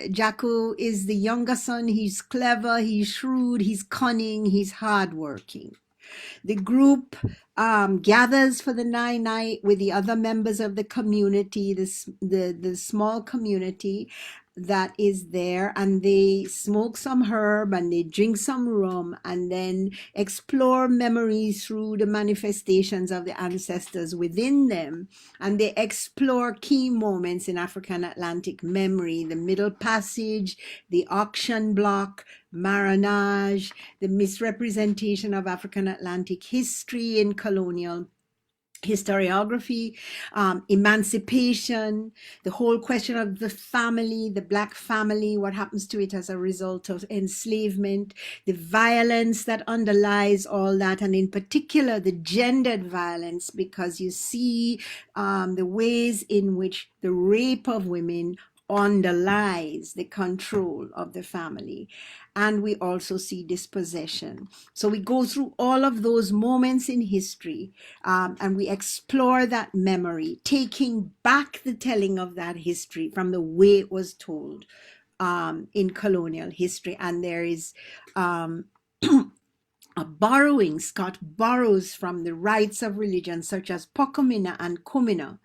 Jacko is the younger son. He's clever, he's shrewd, he's cunning, he's hardworking. The group gathers for the night with the other members of the community, the small community that is there, and they smoke some herb and they drink some rum and then explore memories through the manifestations of the ancestors within them, and they explore key moments in African Atlantic memory, the Middle Passage, the auction block, marronage, the misrepresentation of African Atlantic history in colonial historiography, emancipation, the whole question of the family, the Black family, what happens to it as a result of enslavement, the violence that underlies all that, and in particular the gendered violence, because you see the ways in which the rape of women underlies the control of the family. And we also see dispossession. So we go through all of those moments in history, and we explore that memory, taking back the telling of that history from the way it was told in colonial history. And there is a borrowing. Scott borrows from the rites of religion such as Pokomina and Komina,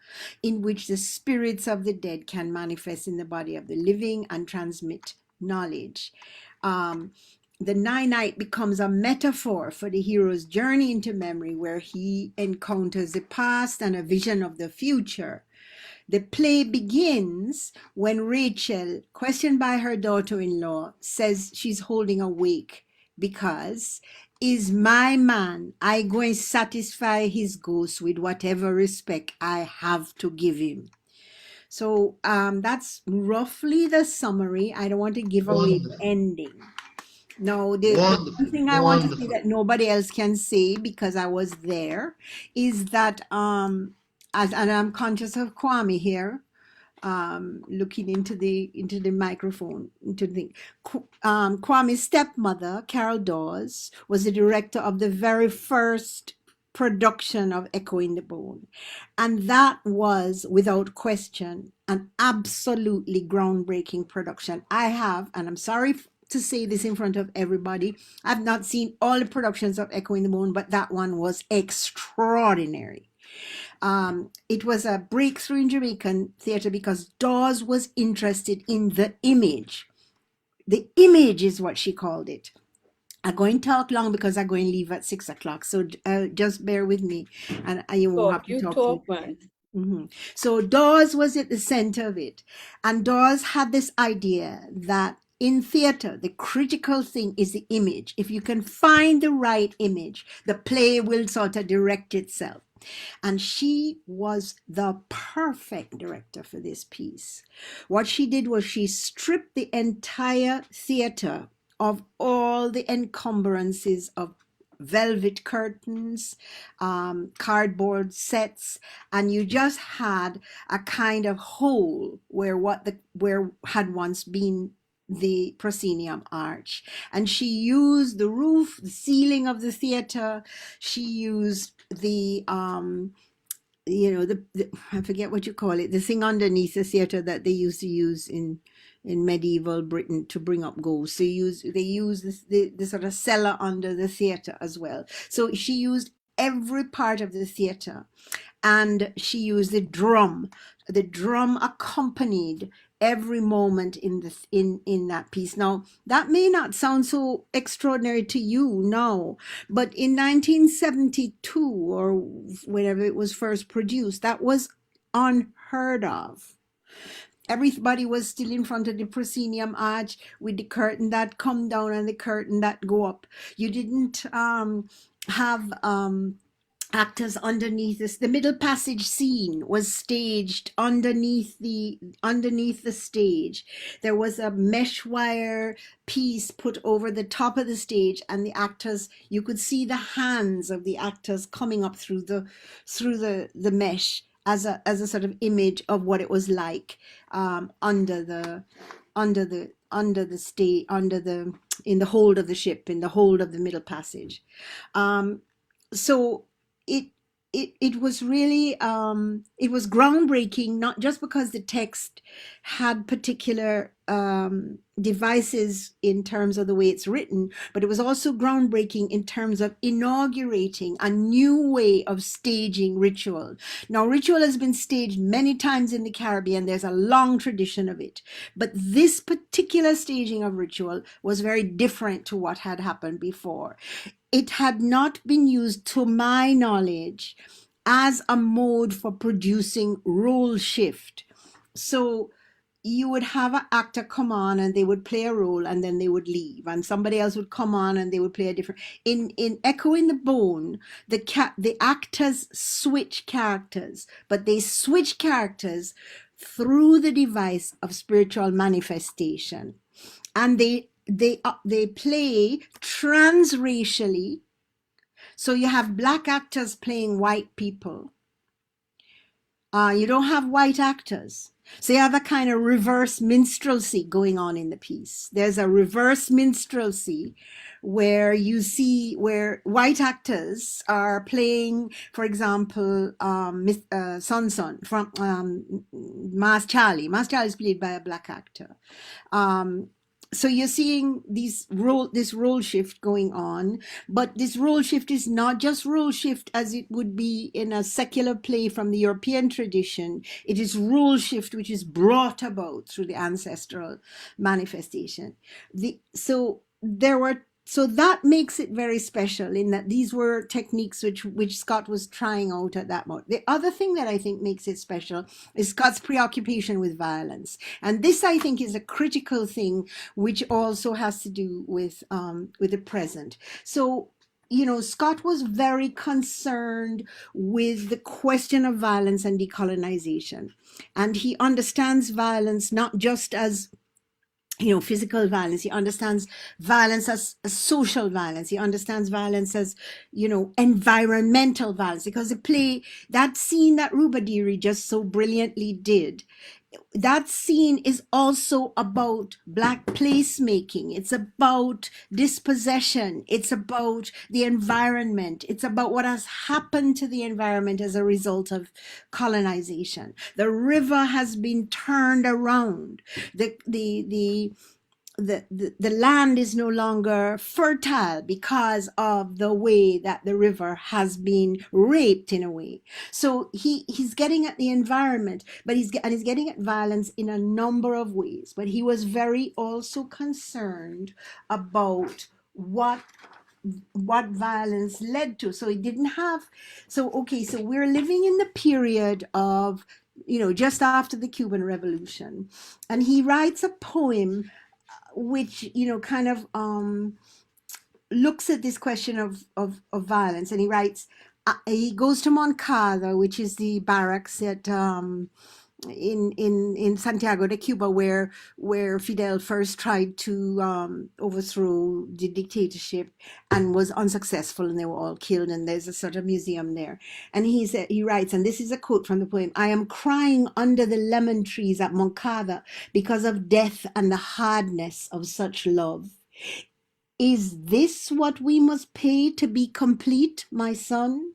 in which the spirits of the dead can manifest in the body of the living and transmit knowledge. The Ninite becomes a metaphor for the hero's journey into memory, where he encounters the past and a vision of the future. The play begins when Rachel, questioned by her daughter-in-law, says she's holding a wake because, is my man, I going to satisfy his ghost with whatever respect I have to give him. So that's roughly the summary. I don't want to give away the ending. Now, the one thing I want to say that nobody else can say, because I was there, is that, and I'm conscious of Kwame here, looking into the microphone, Kwame's stepmother, Carol Dawes, was the director of the very first production of Echo in the Bone. And that was, without question, an absolutely groundbreaking production. I have, and I'm sorry to say this in front of everybody, I've not seen all the productions of Echo in the Bone, but that one was extraordinary. It was a breakthrough in Jamaican theater because Dawes was interested in the image. The image is what she called it. I'm going to talk long because I'm going to leave at 6 o'clock. So just bear with me, and you won't have to talk. Man. Mm-hmm. So Dawes was at the center of it. And Dawes had this idea that in theater, the critical thing is the image. If you can find the right image, the play will sort of direct itself. And she was the perfect director for this piece. What she did was she stripped the entire theater of all the encumbrances of velvet curtains, cardboard sets, and you just had a kind of hole where had once been the proscenium arch. And she used the roof, the ceiling of the theater. She used the I forget what you call it, the thing underneath the theater that they used to use in medieval Britain to bring up ghosts. So they use the sort of cellar under the theater as well. So she used every part of the theater, and she used the drum. The drum accompanied every moment in that piece. Now, that may not sound so extraordinary to you now, but in 1972 or whenever it was first produced, that was unheard of. Everybody was still in front of the proscenium arch with the curtain that come down and the curtain that go up. You didn't have actors underneath this. The middle passage scene was staged underneath the stage. There was a mesh wire piece put over the top of the stage, and the actors, you could see the hands of the actors coming up through the mesh as a sort of image of what it was like under the stage, in the hold of the ship, in the hold of the middle passage. So it was really it was groundbreaking, not just because the text had particular devices in terms of the way it's written, but it was also groundbreaking in terms of inaugurating a new way of staging ritual. Now, ritual has been staged many times in the Caribbean. There's a long tradition of it, but this particular staging of ritual was very different to what had happened before. It had not been used, to my knowledge, as a mode for producing role shift. So you would have an actor come on and they would play a role and then they would leave, and somebody else would come on and they would play a different. In Echo in the Bone, the actors switch characters, but they switch characters through the device of spiritual manifestation, and they play transracially. So you have black actors playing white people. You don't have white actors. So you have a kind of reverse minstrelsy going on in the piece. There's a reverse minstrelsy where you see where white actors are playing, for example, Son Son from Mas Charlie. Mas Charlie is played by a black actor. So you're seeing this role shift going on, but this role shift is not just role shift as it would be in a secular play from the European tradition. It is role shift which is brought about through the ancestral manifestation. So that makes it very special, in that these were techniques which Scott was trying out at that moment. The other thing that I think makes it special is Scott's preoccupation with violence. And this, I think, is a critical thing which also has to do with the present. So, Scott was very concerned with the question of violence and decolonization. And he understands violence not just as physical violence. He understands violence as social violence. He understands violence as, environmental violence, because the play, that scene that Rubadiri just so brilliantly did, that scene is also about Black placemaking. It's about dispossession. It's about the environment. It's about what has happened to the environment as a result of colonization. The river has been turned around. The land is no longer fertile because of the way that the river has been raped, in a way. So he's getting at the environment, but he's getting at violence in a number of ways. But he was very also concerned about what violence led to. So he didn't have, so we're living in the period of, just after the Cuban Revolution, and he writes a poem which kind of looks at this question of violence. And he writes, he goes to Moncada, which is the barracks at in Santiago de Cuba, where Fidel first tried to overthrow the dictatorship and was unsuccessful, and they were all killed, and there's a sort of museum there. And he writes, and this is a quote from the poem: "I am crying under the lemon trees at Moncada because of death and the hardness of such love. Is this what we must pay to be complete, my son?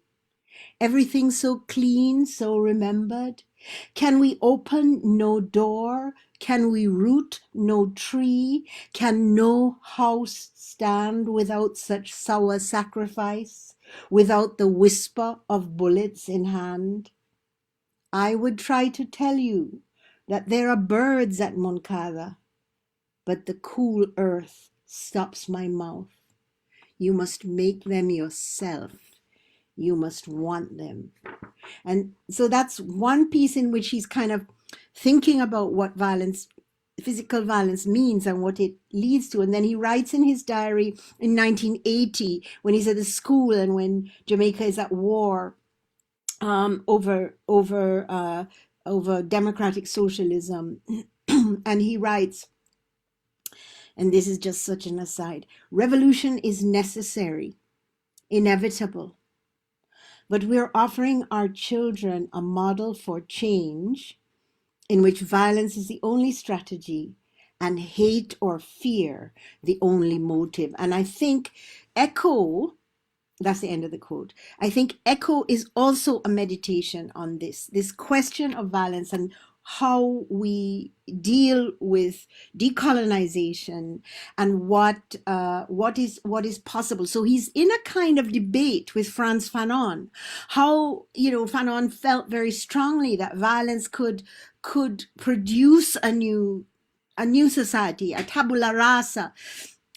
Everything so clean, so remembered. Can we open no door? Can we root no tree? Can no house stand without such sour sacrifice, without the whisper of bullets in hand? I would try to tell you that there are birds at Moncada, but the cool earth stops my mouth. You must make them yourself. You must want them." And so that's one piece in which he's kind of thinking about what violence physical violence means and what it leads to. And then he writes in his diary in 1980 when he's at the school and when Jamaica is at war over democratic socialism. And he writes, and this is just such an aside, revolution is necessary, inevitable, but we're offering our children a model for change in which violence is the only strategy and hate or fear the only motive. And I think Echo, that's the end of the quote. I think Echo is also a meditation on this question of violence and how we deal with decolonization and what is possible. So he's in a kind of debate with Frantz Fanon, how Fanon felt very strongly that violence could produce a new society, a tabula rasa,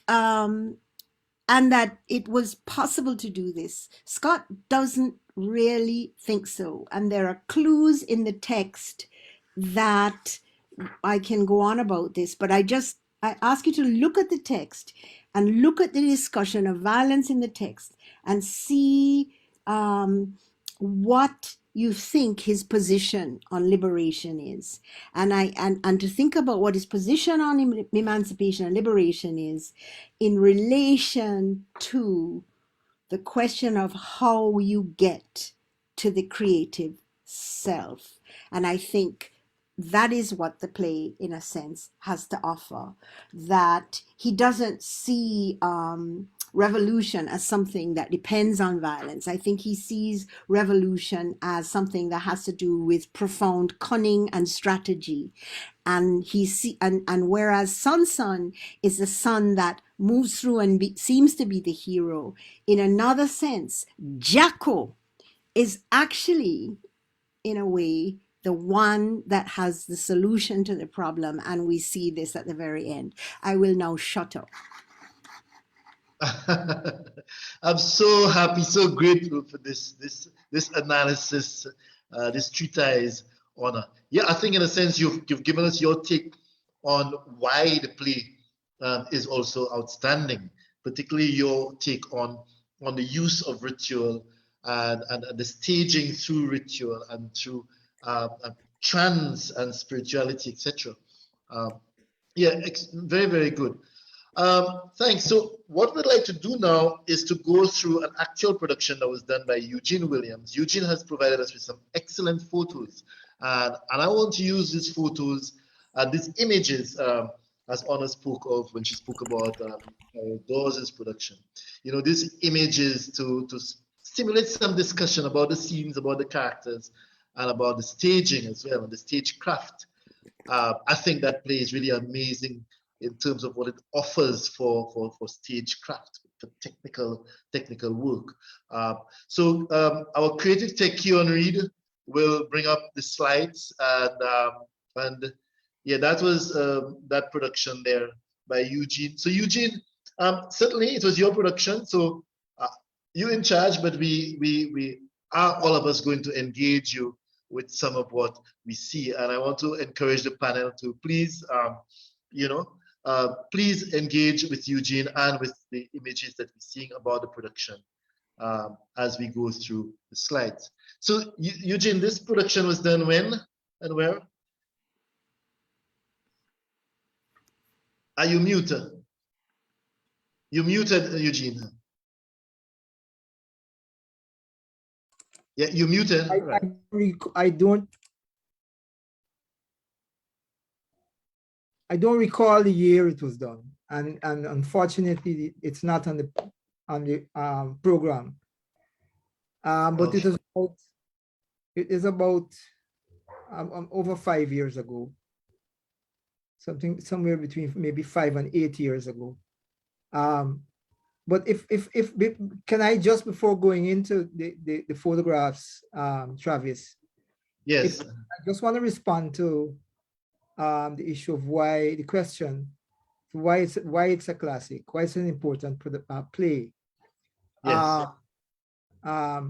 and that it was possible to do this. Scott doesn't really think so, and there are clues in the text that I can go on about this, but I ask you to look at the text and look at the discussion of violence in the text and see what you think his position on liberation is, and to think about what his position on emancipation and liberation is in relation to the question of how you get to the creative self. And I think that is what the play, in a sense, has to offer, that he doesn't see revolution as something that depends on violence. I think he sees revolution as something that has to do with profound cunning and strategy. And and whereas Sun is the son that moves through and seems to be the hero, in another sense, Jacko is actually, in a way, the one that has the solution to the problem. And we see this at the very end. I will now shut up. I'm so happy, so grateful for this analysis, this treatise, Honor. Yeah, I think in a sense you've given us your take on why the play is also outstanding, particularly your take on the use of ritual and the staging through ritual and through trance and spirituality, etc. Yeah, very, very good. Thanks. So what we'd like to do now is to go through an actual production that was done by Eugene Williams. Eugene has provided us with some excellent photos, and I want to use these photos and these images as Honor spoke of when she spoke about Dawes' production. These images to stimulate some discussion about the scenes, about the characters, and about the staging as well, and the stagecraft. I think that play is really amazing in terms of what it offers for stagecraft, for technical work. So our creative tech, Keon Reed, will bring up the slides, and yeah, that was that production there by Eugene. So Eugene, certainly it was your production, so you're in charge, but we are all of us going to engage you with some of what we see, and I want to encourage the panel to please, please engage with Eugene and with the images that we're seeing about the production as we go through the slides. So Eugene, this production was done when and where? Are you muted? You muted, Eugene. Yeah, you muted. I don't recall the year it was done, and unfortunately, it's not on the program. But it is about over 5 years ago. Somewhere between maybe 5 and 8 years ago. But if can I, just before going into the photographs, Travis? Yes. I just want to respond to the issue of why it's a classic, why it's an important play. Yes. I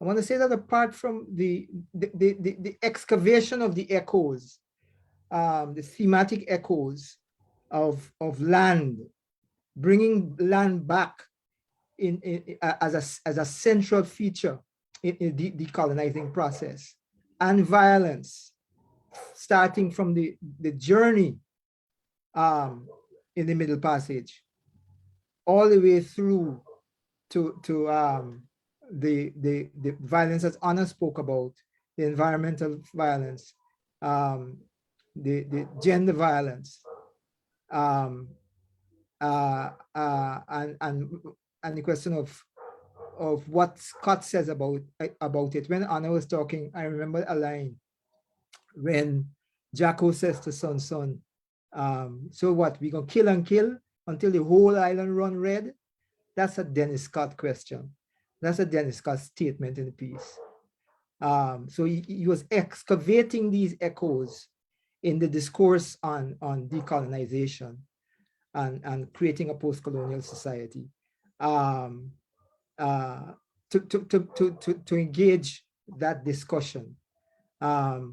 want to say that apart from the excavation of the echoes the thematic echoes of land, bringing land back as a central feature in the decolonizing process, and violence, starting from the journey in the Middle Passage, all the way through to the violence that Anna spoke about, the environmental violence, the gender violence, and the question of what Scott says about it. When Anna was talking, I remember a line when Jacko says to Son, so what, we gonna kill and kill until the whole island run red? That's a Dennis Scott question. That's a Dennis Scott statement in the piece. So he was excavating these echoes in the discourse on decolonization and creating a post-colonial society, to engage that discussion. The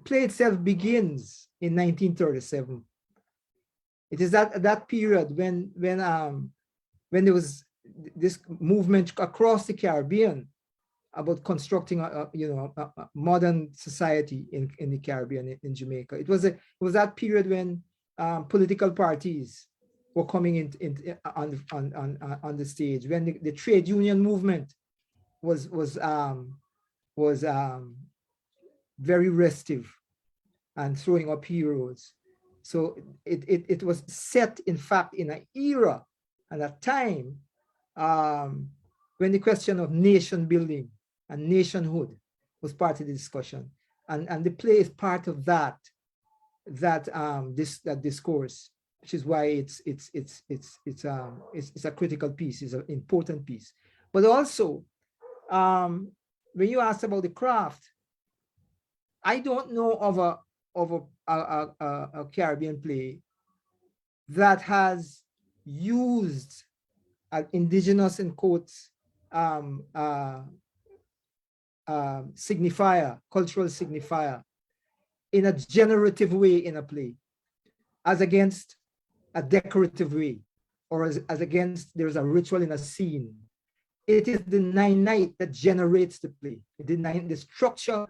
play itself begins in 1937. It is that period when there was this movement across the Caribbean about constructing a modern society in the Caribbean, in Jamaica. It was that period when political parties were coming on the stage, when the trade union movement was very restive and throwing up heroes. So it was set, in fact, in an era and a time when the question of nation building and nationhood was part of the discussion, and the play is part of that discourse, which is why it's a critical piece, it's an important piece. But also, when you asked about the craft, I don't know of a Caribbean play that has used an indigenous, in quotes, signifier, cultural signifier, in a generative way in a play, as against a decorative way, or as against there's a ritual in a scene. It is the nine night that generates the play. The structure,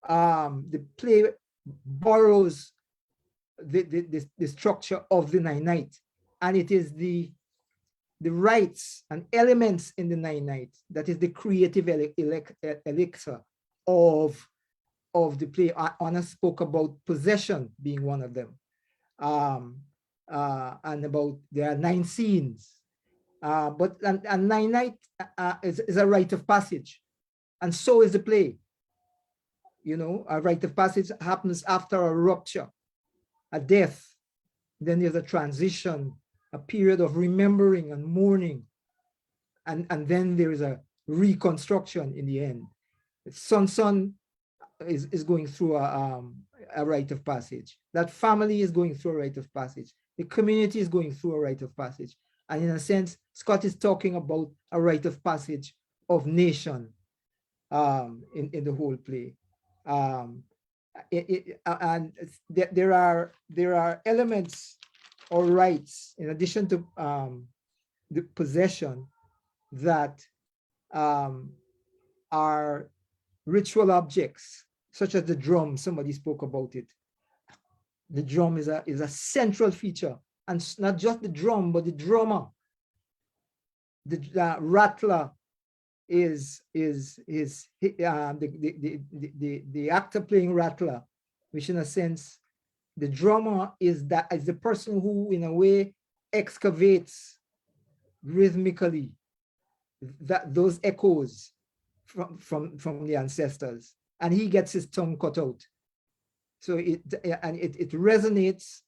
the play borrows the structure of the nine night, and it is the rites and elements in the nine night that is the creative elixir of the play. Anna spoke about possession being one of them, and about there are 9 scenes, but nine night is a rite of passage, and so is the play. A rite of passage happens after a rupture, a death. Then there's a transition, a period of remembering and mourning, and then there is a reconstruction in the end. Son is going through a rite of passage. That family is going through a rite of passage. The community is going through a rite of passage. And in a sense, Scott is talking about a rite of passage of nation in the whole play. And there are elements or rights, in addition to the possession, that are ritual objects, such as the drum. Somebody spoke about it. The drum is a central feature, and not just the drum, but the drummer. The rattler is the actor playing rattler, which in a sense, the drummer is the person who in a way excavates rhythmically those echoes from the ancestors, and he gets his tongue cut out. So it resonates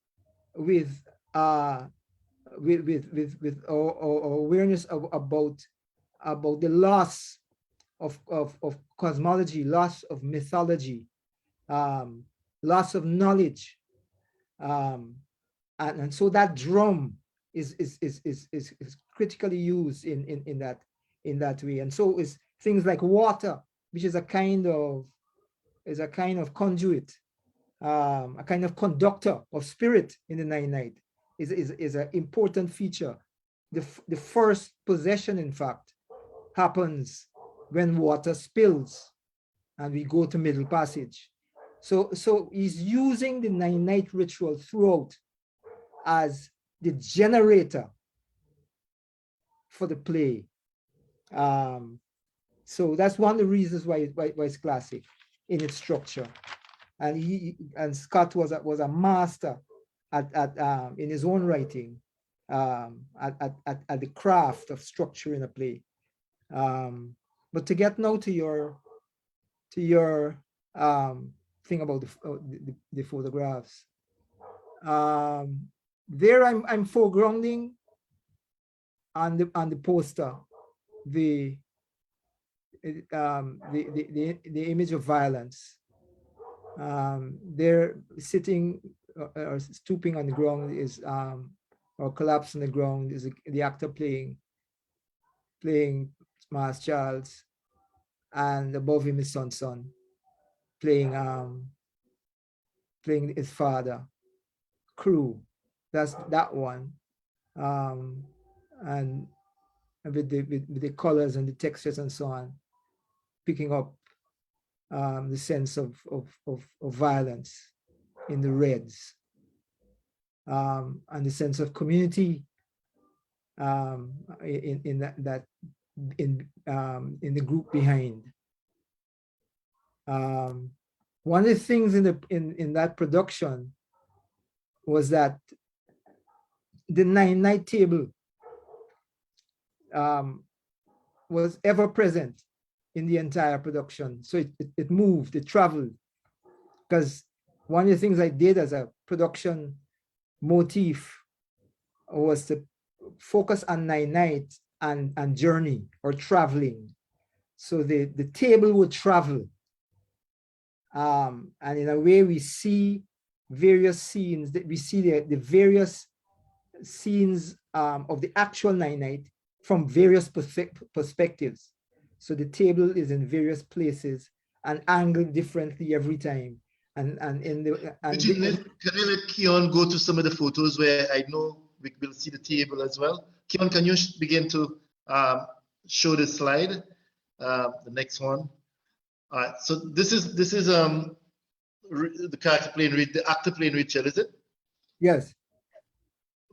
with our awareness about the loss of cosmology, loss of mythology, loss of knowledge, and so that drum is critically used in that way. And so is things like water, which is a kind of is a kind of conduit, a kind of conductor of spirit in the night is an important feature. The first possession, in fact, happens when water spills and we go to middle passage. So he's using the night ritual throughout as the generator for the play. So that's one of the reasons why it's classic in its structure. And Scott was a master at in his own writing at the craft of structuring a play. But to get now to your thing about the photographs, there I'm foregrounding on the poster the image of violence. They're sitting or stooping on the ground is or collapsed on the ground is the actor playing Mars Charles, and above him is Son playing his father, Crew. That's that one. And with the colors and the textures and so on, picking up the sense of violence in the reds, and the sense of community in the group behind. One of the things in that production was that the night table was ever present in the entire production. So it moved, it traveled. Because one of the things I did as a production motif was to focus on night and journey or traveling. So the table would travel. And in a way we see various scenes, that we see the various scenes of the actual night from various perspectives. So the table is in various places and angled differently every time. And in the Can you let Keon go to some of the photos where I know we will see the table as well? Keon, can you begin to show the slide, the next one? All right. So this is the character playing the actor playing Richard, is it? Yes.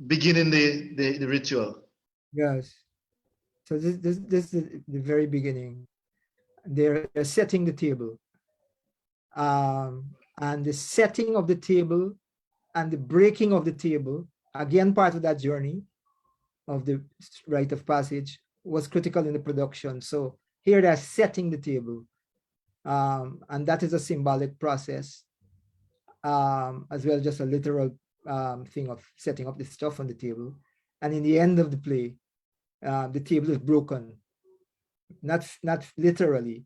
Beginning the ritual. Yes. So this is the very beginning. They're setting the table. And the setting of the table and the breaking of the table, again, part of that journey of the rite of passage, was critical in the production. So here they're setting the table. And that is a symbolic process, as well, just a literal thing of setting up the stuff on the table. And in the end of the play, the table is broken, not literally,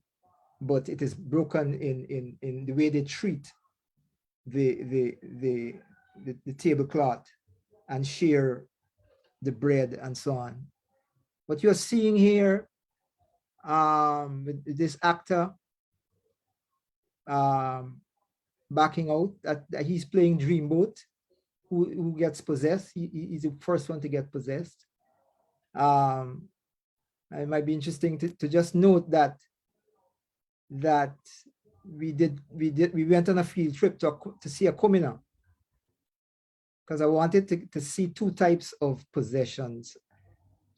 but it is broken in the way they treat the tablecloth and share the bread and so on. What you're seeing here, with this actor backing out, that he's playing Dreamboat, who gets possessed. He's the first one to get possessed. It might be interesting to just note that we went on a field trip to see a Kumina, because I wanted to see two types of possessions.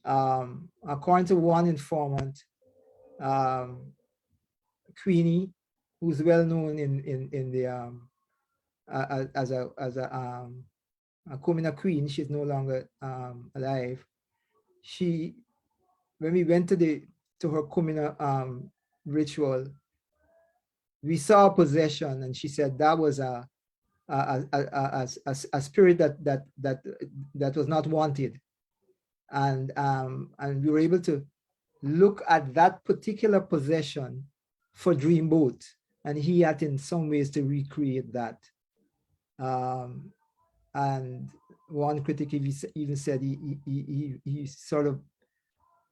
According to one informant, Queenie, who's well known in the as a Kumina queen, she's no longer alive. When we went to her Kumina ritual, we saw a possession, and she said that was a spirit that was not wanted, and we were able to look at that particular possession for Dreamboat, and he had in some ways to recreate that. And one critic even said he sort of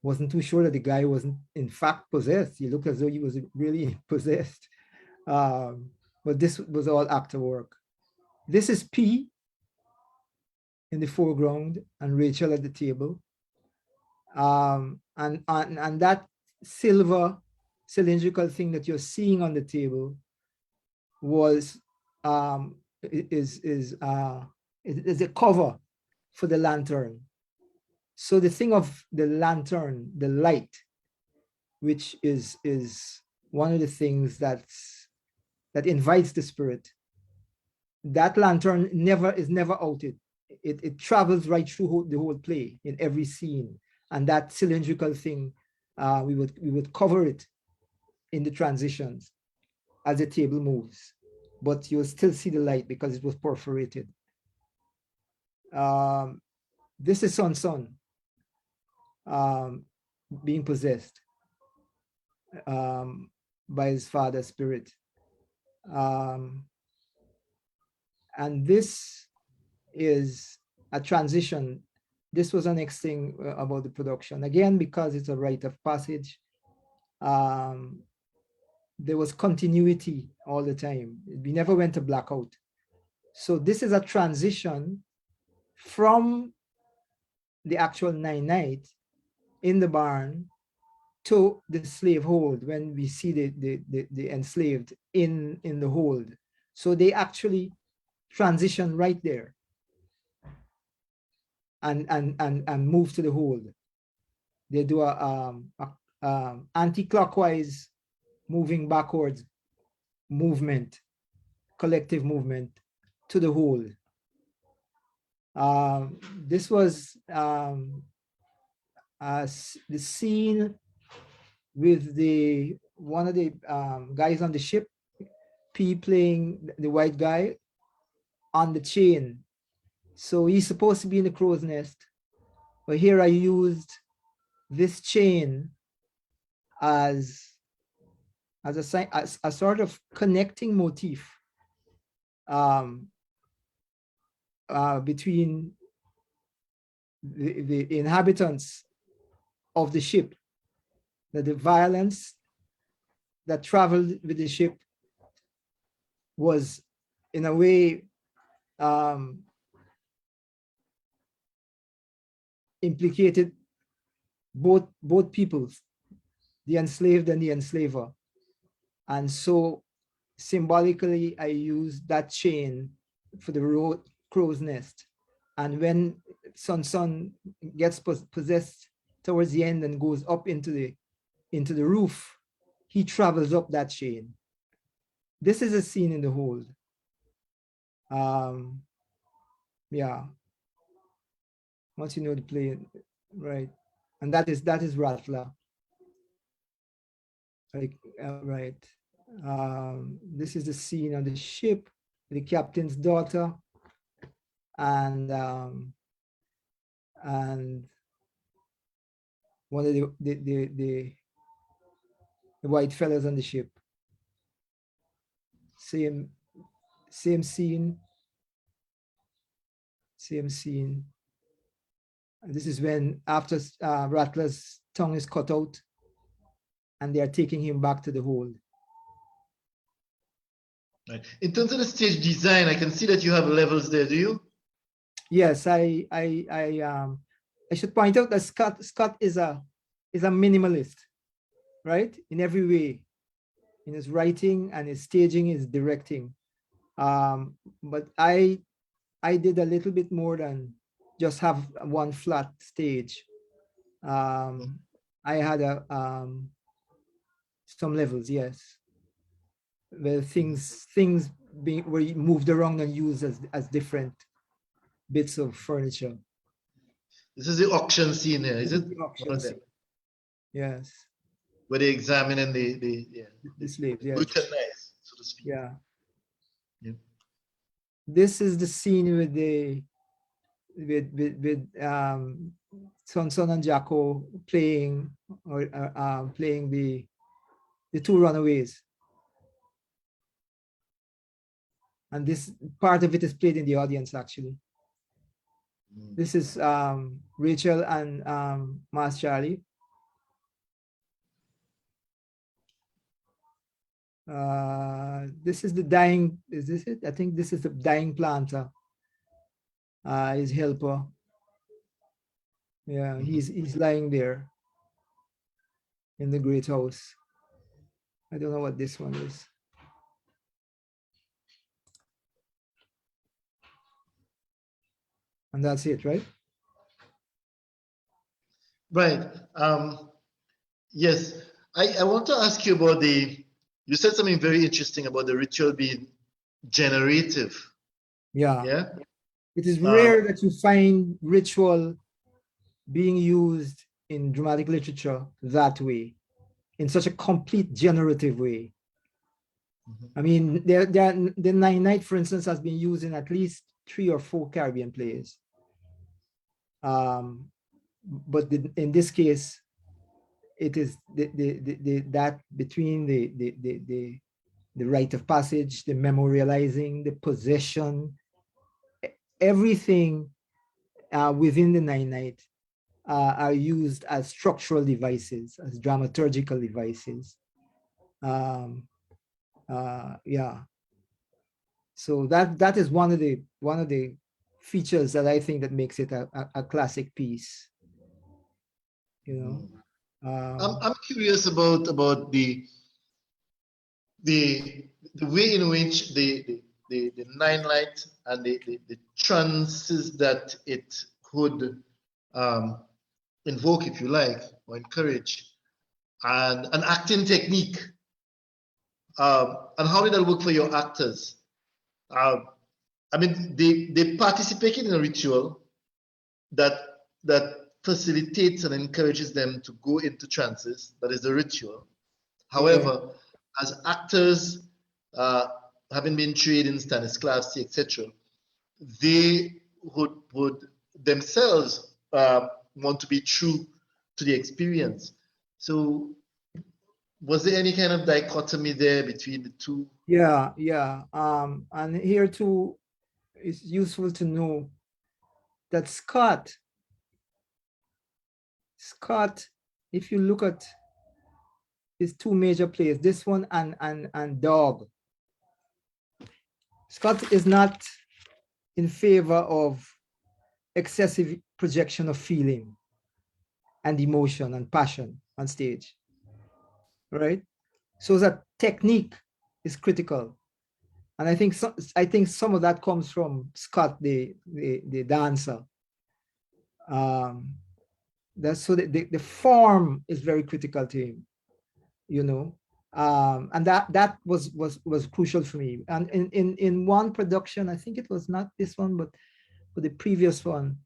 wasn't too sure that the guy wasn't in fact possessed. He looked as though he was really possessed. But this was all actor work. This is P in the foreground and Rachel at the table. And that silver cylindrical thing that you're seeing on the table was is a cover for the lantern. So the thing of the lantern, the light, which is one of the things that invites the spirit. That lantern is never outed. It travels right through the whole play in every scene. And that cylindrical thing, we would cover it in the transitions as the table moves, but you'll still see the light because it was perforated. This is Son being possessed by his father's spirit. And this is a transition. This was the next thing about the production. Again, because it's a rite of passage, there was continuity all the time. We never went to blackout. So this is a transition from the actual 9 night in the barn to the slave hold when we see the enslaved in the hold. So they actually transition right there and move to the hold. They do a anti-clockwise moving backwards movement, collective movement to the hold. This was the scene with one of the guys on the ship, P playing the white guy on the chain. So he's supposed to be in the crow's nest, but here I used this chain as a sort of connecting motif between the inhabitants of the ship, that the violence that traveled with the ship was in a way implicated both peoples, the enslaved and the enslaver. And so symbolically, I used that chain for the crow's nest. And when Son gets possessed towards the end and goes up into the roof, he travels up that chain. This is a scene in the hold. Yeah. Once you know the play, right? And that is Rattler. Like, right. This is the scene on the ship, the captain's daughter, and one of the white fellows on the ship. Same scene. Same scene. And this is when after Rattler's tongue is cut out, and they are taking him back to the hold. Right. In terms of the stage design, I can see that you have levels there. Do you? Yes, I should point out that Scott is a minimalist, right? In every way, in his writing and his staging, his directing. But I did a little bit more than just have one flat stage. I had some levels, yes, where things were moved around and used as different bits of furniture. This is the auction scene here, is it? The auction scene. Yes. Where they examine and the slaves, yes. brutalize, so to speak. Yeah. Yeah. This is the scene with Son and Jacko playing the two runaways. And this part of it is played in the audience, actually. This is Rachel and Mas Charlie. This is the dying, is this it? I think this is the dying planter. His helper. Yeah, he's lying there in the great house. I don't know what this one is. And that's it, right? Right. Yes. I want to ask you about you said something very interesting about the ritual being generative. Yeah. Yeah. It is rare that you find ritual being used in dramatic literature that way, in such a complete generative way. I mean, the Nine Night, for instance, has been used in at least 3 or 4 Caribbean plays. But in this case, it is that between the rite of passage, the memorializing, the possession, everything within the Nine Night are used as structural devices, as dramaturgical devices. Yeah. So that is one of the features that I think that makes it a classic piece. You know. I'm curious about the way in which the Nine Light and the trances that it could invoke, if you like, or encourage, and an acting technique. And how did that work for your actors? I mean, they participated in a ritual that facilitates and encourages them to go into trances. That is the ritual. However, as actors, having been trained in Stanislavski, etc., they would themselves want to be true to the experience. So, was there any kind of dichotomy there between the two? Yeah. And here too, it's useful to know that Scott, if you look at his 2 major plays, this one and Dog, Scott is not in favor of excessive projection of feeling and emotion and passion on stage, right? So that technique is critical, and I think some of that comes from Scott, the dancer. That's so the form is very critical to him, you know, and that was crucial for me. And in one production, I think it was not this one, but the previous one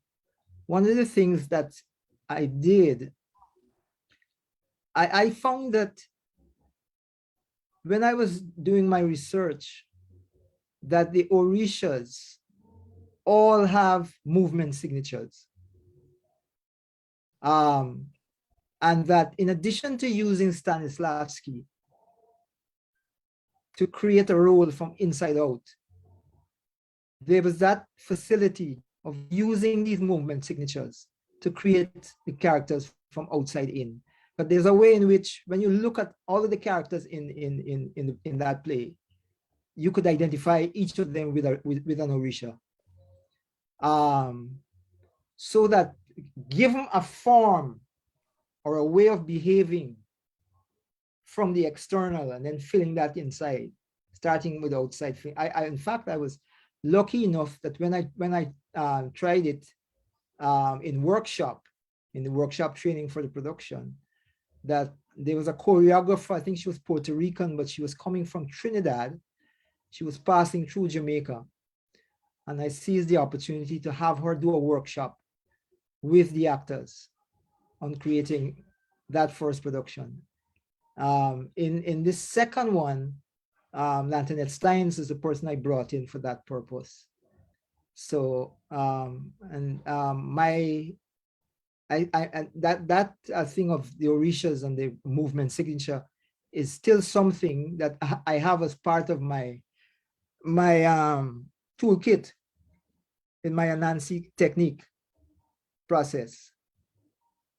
of the things that I did, I found that when I was doing my research, that the Orishas all have movement signatures. And that in addition to using Stanislavski to create a role from inside out, there was that facility of using these movement signatures to create the characters from outside in. But there's a way in which, when you look at all of the characters in that play, you could identify each of them with an Orisha. So that give them a form or a way of behaving from the external and then filling that inside, starting with outside. In fact, I was lucky enough that when I tried it in the workshop training for the production, that there was a choreographer, I think she was Puerto Rican, but she was coming from Trinidad. She was passing through Jamaica. And I seized the opportunity to have her do a workshop with the actors on creating that first production. In this second one, Lantinette Steins is the person I brought in for that purpose. So that thing of the Orishas and the movement signature is still something that I have as part of my toolkit in my Anansi technique process,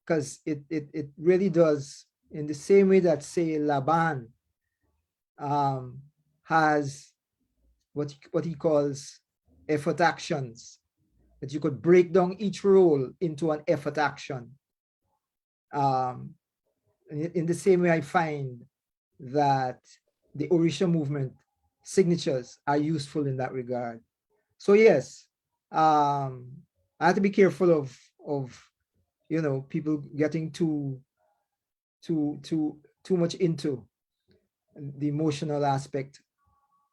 because it really does, in the same way that, say, Laban has what he calls effort actions, that you could break down each role into an effort action. In the same way, I find that the Orisha movement signatures are useful in that regard. So yes, I have to be careful of people getting too much into the emotional aspect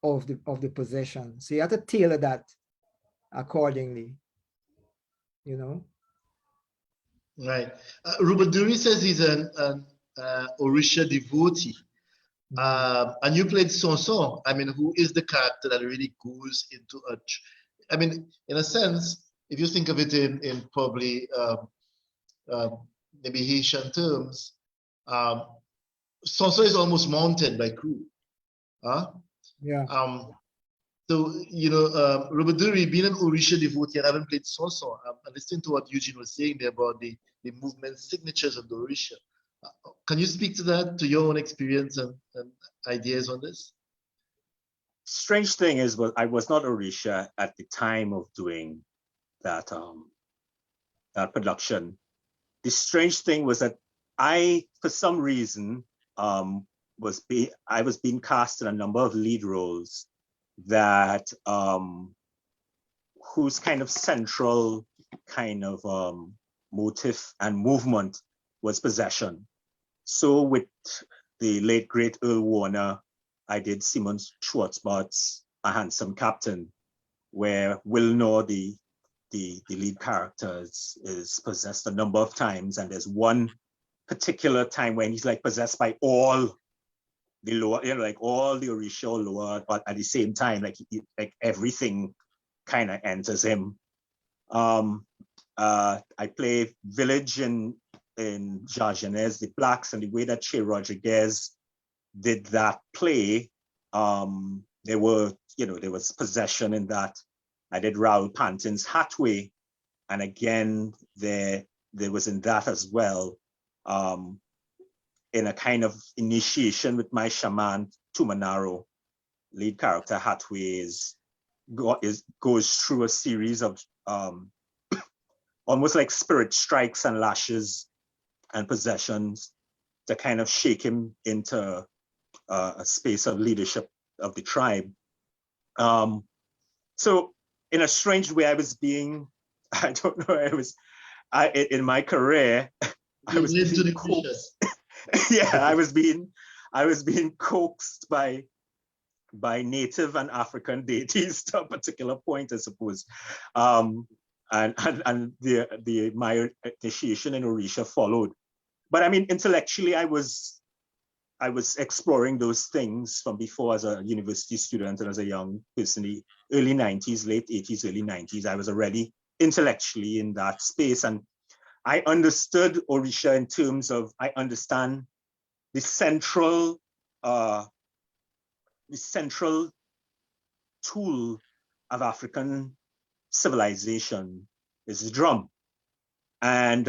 of the possession. So you have to tailor that accordingly, Right. Rubaduri says he's an Orisha devotee. And you played Sonson. I mean, who is the character that really goes into I mean, in a sense, if you think of it in probably maybe Haitian terms, Sonson is almost mounted by crew. Huh? Yeah. So, Rubaduri, being an Orisha devotee and having played Sonson, and listening to what Eugene was saying there about the movement signatures of the Orisha. Can you speak to that, to your own experience and ideas on this? Strange thing is, I was not Orisha at the time of doing that that production. The strange thing was that I, for some reason, I was being cast in a number of lead roles that whose kind of central kind of motive and movement was possession. So with the late great Earl Warner, I did Simon Schwartzbart's A Handsome Captain, where Will Knorr, the lead character, is possessed a number of times, and there's one particular time when he's like possessed by all the lower, like all the Orisha lower, but at the same time, like everything kind of enters him. I play Village in Jargenez, The Blacks, and the way that Che Rodriguez did that play, there was possession in that. I did Raoul Pantin's Hatway, and again, there was in that as well, in a kind of initiation with my shaman, Tumanaro. Lead character Hatway goes through a series of almost like spirit strikes and lashes and possessions to kind of shake him into a space of leadership of the tribe. So in a strange way, I don't know, in my career, I was being coaxed. Yeah, I was being coaxed by native and African deities to a particular point, I suppose. And my initiation in Orisha followed. But I mean, intellectually, I was exploring those things from before as a university student and as a young person, the early 90s, late 80s, early 90s. I was already intellectually in that space. And I understood Orisha in terms of, I understand the central tool of African civilization is the drum. And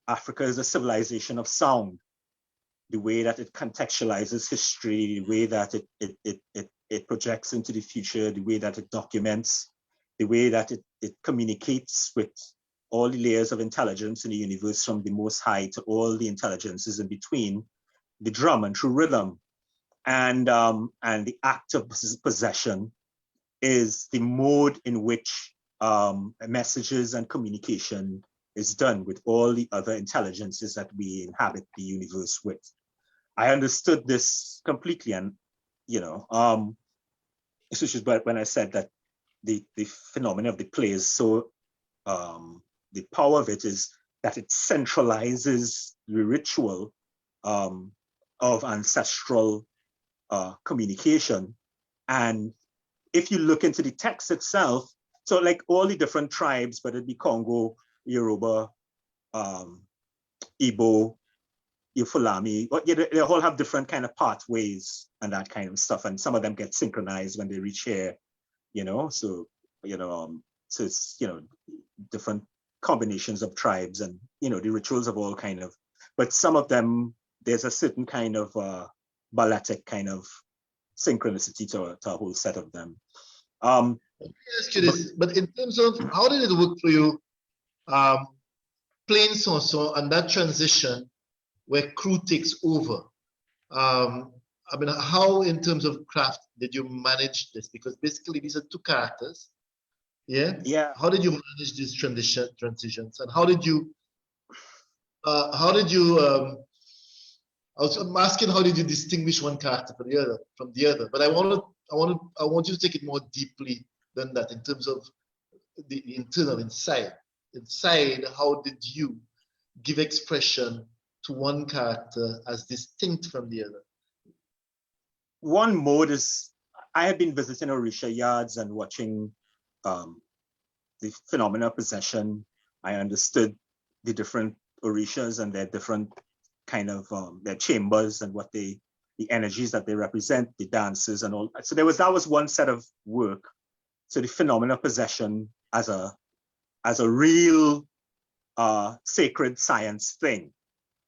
Africa is a civilization of sound. The way that it contextualizes history, the way that it projects into the future, the way that it documents, the way that it communicates with all the layers of intelligence in the universe, from the most high to all the intelligences in between, the drum and through rhythm. And the act of possession is the mode in which messages and communication is done with all the other intelligences that we inhabit the universe with. I understood this completely, and this is when I said that the phenomenon of the play is so, the power of it is that it centralizes the ritual of ancestral communication. And if you look into the text itself, so like all the different tribes, whether it be Congo, Yoruba, Igbo, Fulani, they all have different kind of pathways and that kind of stuff. And some of them get synchronized when they reach here, so it's, different combinations of tribes and, the rituals of all kind of, but some of them, there's a certain kind of balletic kind of synchronicity to a whole set of them. Let me ask you this, but in terms of how did it work for you playing so and that transition where crew takes over? I mean, how in terms of craft did you manage this? Because basically these are two characters. Yeah. Yeah. How did you manage these transitions, and how did you I'm asking how did you distinguish one character from the other? But I want you to take it more deeply than that in terms of the internal inside. Inside, how did you give expression to one character as distinct from the other? One mode is, I have been visiting Orisha yards and watching the phenomena of possession. I understood the different Orishas and their different kind of their chambers and what the energies that they represent, the dances and all. So that was one set of work. So the phenomena of possession as a real sacred science thing,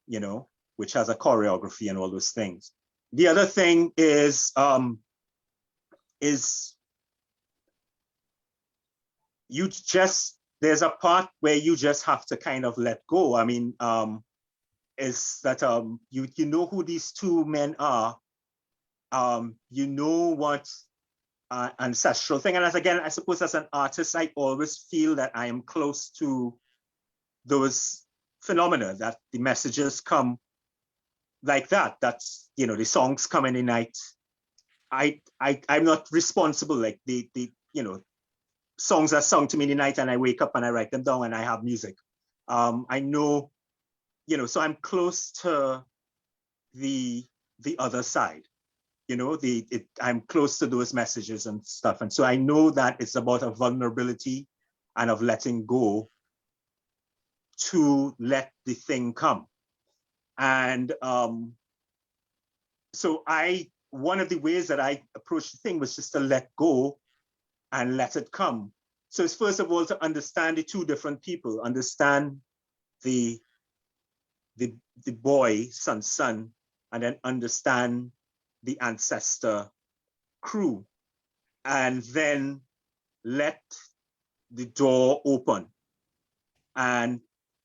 you know, which has a choreography and all those things. The other thing is there's a part where you just have to kind of let go. I mean, is that you know who these two men are, you know what ancestral thing. And I suppose as an artist, I always feel that I am close to those phenomena, that the messages come like that. That's, you know, the songs come in the night. I'm not responsible, like the you know, songs are sung to me in the night and I wake up and I write them down and I have music. I know, you know, so I'm close to the other side, you know, I'm close to those messages and stuff. And so I know that it's about a vulnerability and of letting go to let the thing come. And so one of the ways that I approached the thing was just to let go and let it come. So it's first of all to understand the two different people, understand the boy, son, and then understand the ancestor crew, and then let the door open and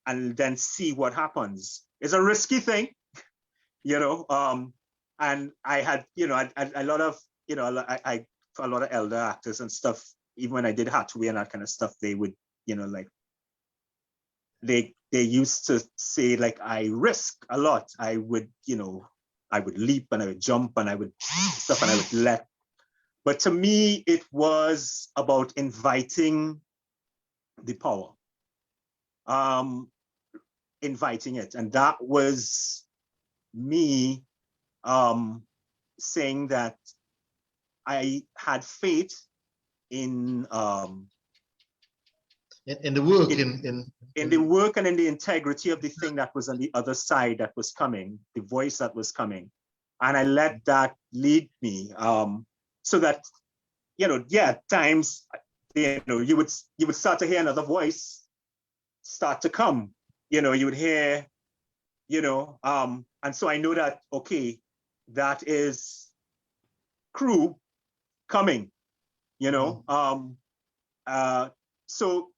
then see what happens. It's a risky thing, you know, and I had, you know, a lot of, you know, a lot of elder actors and stuff, even when I did Hathaway and that kind of stuff, they would, you know, like, they used to say, like, I risk a lot. I would, you know, I would leap and I would jump and I would stuff and I would let. But to me, it was about inviting the power, inviting it. And that was me saying that I had faith in the work, in the work and in the integrity of the thing that was on the other side that was coming, the voice that was coming. And I let that lead me, so that, you know, yeah, at times, you know, you would start to hear another voice start to come, you know, you would hear, you know, and so I know that, okay, that is crew coming, you know. So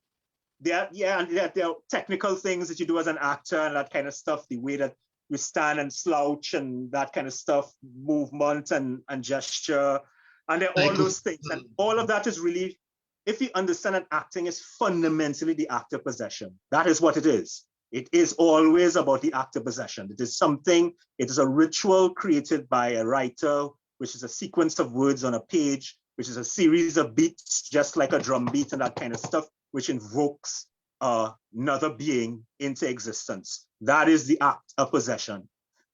there are technical things that you do as an actor and that kind of stuff, the way that you stand and slouch and that kind of stuff, movement and gesture, and there are all those things. And all of that is really, if you understand that acting is fundamentally the actor possession, that is what it is. It is always about the actor possession. It is something, it is a ritual created by a writer, which is a sequence of words on a page, which is a series of beats, just like a drum beat and that kind of stuff, which invokes another being into existence. That is the act of possession.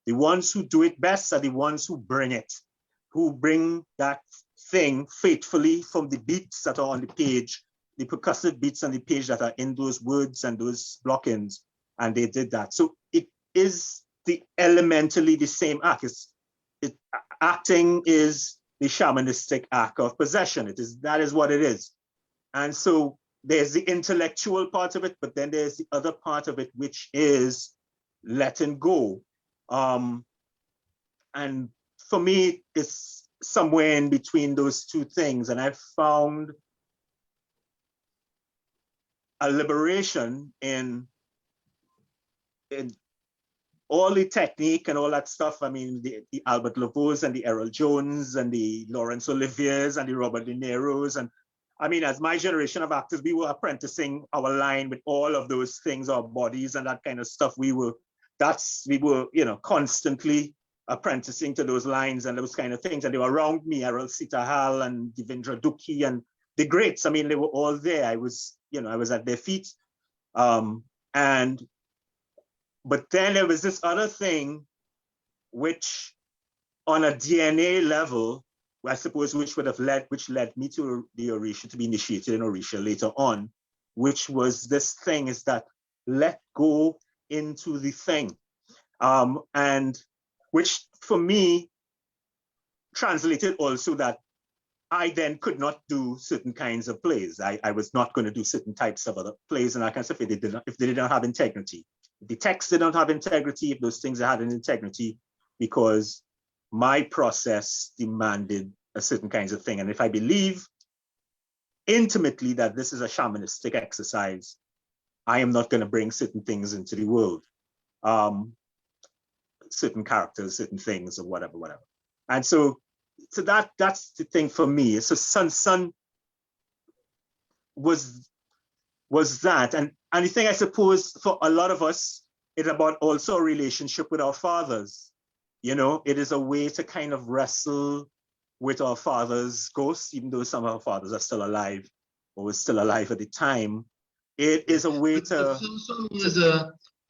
The ones who do it best are the ones who bring it, who bring that thing faithfully from the beats that are on the page, the percussive beats on the page that are in those words and those block-ins, and they did that. So it is elementally the same act. Acting is the shamanistic act of possession. That is what it is. And so there's the intellectual part of it, but then there's the other part of it, which is letting go. And for me, it's somewhere in between those two things, and I found a liberation in all the technique and all that stuff. I mean, the Albert Lavos and the Errol Jones and the Laurence Oliviers and the Robert De Niro's. And I mean, as my generation of actors, we were apprenticing our line with all of those things, our bodies and that kind of stuff. We were, you know, constantly apprenticing to those lines and those kind of things. And they were around me, Errol Sitahal and Devendra Dukhi and the greats. I mean, they were all there. I was at their feet. But then there was this other thing, which on a DNA level, I suppose, which led me to the Orisha, to be initiated in Orisha later on, which was this thing is that let go into the thing. And which for me translated also that I then could not do certain kinds of plays. I was not going to do certain types of other plays, and I can say if they did not have integrity. If the text did not have integrity, if those things had an integrity, because my process demanded a certain kinds of thing. And if I believe intimately that this is a shamanistic exercise, I am not going to bring certain things into the world, certain characters, certain things, or whatever. And so that's the thing for me. So Sun was that. And the thing, I suppose, for a lot of us, it's about also a relationship with our fathers. You know, it is a way to kind of wrestle with our fathers' ghosts, even though some of our fathers are still alive or were still alive at the time. It is a way to... Son was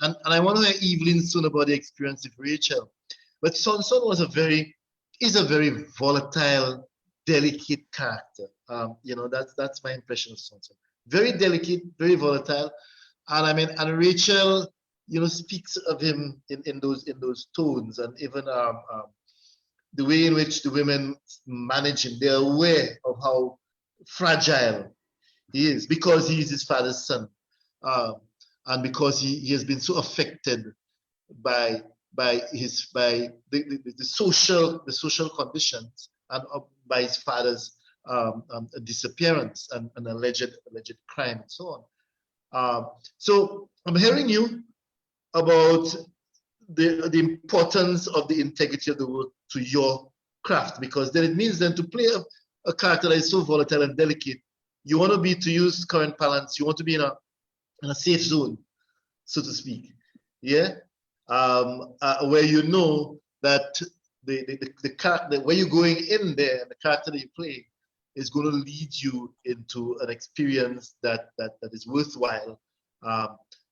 and I want to hear Evelyn soon about the experience with Rachel. But Son was a very volatile, delicate character. You know, that's my impression of Son. Very delicate, very volatile. And I mean, and Rachel, you know, speaks of him in those tones, and even the way in which the women manage him. They're aware of how fragile he is because he is his father's son, and because he has been so affected by the social conditions and by his father's disappearance and alleged crime and so on. So I'm hearing you about the importance of the integrity of the work to your craft, because then it means then to play a character that is so volatile and delicate, you want to be, to use current parlance, you want to be in a safe zone, so to speak, yeah, where you know that the character, where you're going in there, and the character that you play is going to lead you into an experience that is worthwhile,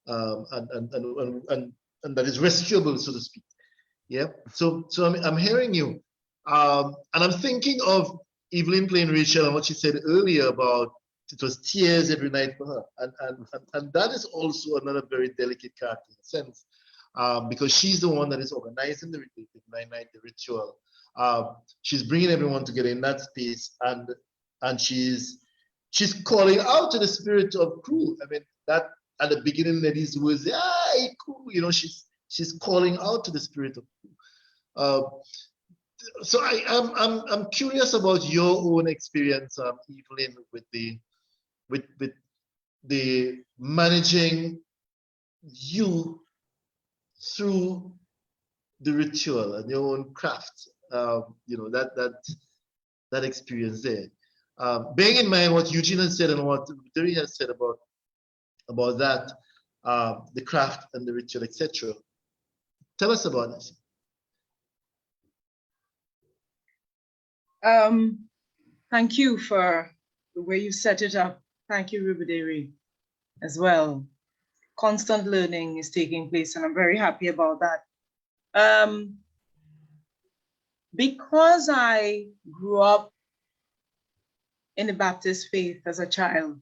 and that is rescuable, so to speak. Yeah. So I'm hearing you, and I'm thinking of Evelyn playing Rachel and what she said earlier about it was tears every night for her, and that is also another very delicate character in a sense, because she's the one that is organizing the ritual. She's bringing everyone together in that space, and she's calling out to the spirit of crew. I mean, that at the beginning, ladies was crew. You know, she's calling out to the spirit of crew. So I'm curious about your own experience, Evelyn, with the managing you through the ritual and your own craft. You know, that experience there. Bearing in mind what Eugene has said and what Terry has said about that, the craft and the ritual, etc. Tell us about this. Thank you for the way you set it up. Thank you, Rubaderi, as well. Constant learning is taking place, and I'm very happy about that. Because I grew up in the Baptist faith as a child,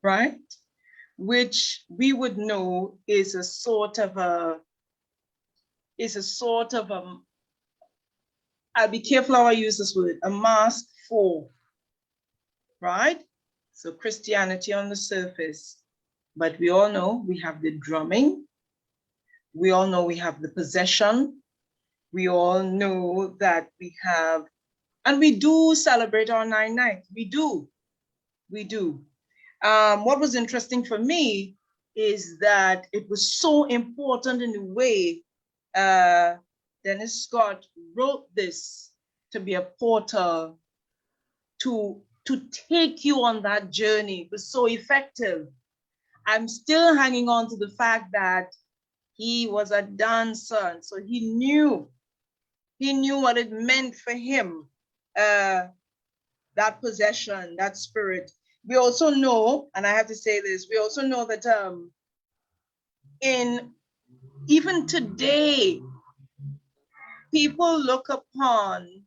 right? Which we would know is a sort of I'll be careful how I use this word, a mask for, right? So Christianity on the surface, but we all know we have the drumming. We all know we have the possession. We all know that we have, and we do celebrate our 9/9. We do. What was interesting for me is that it was so important in the way Dennis Scott wrote this to be a portal to take you on that journey. It was so effective. I'm still hanging on to the fact that he was a dancer, and so he knew what it meant for him, that possession, that spirit. We also know, and I have to say this, we also know that even today, people look upon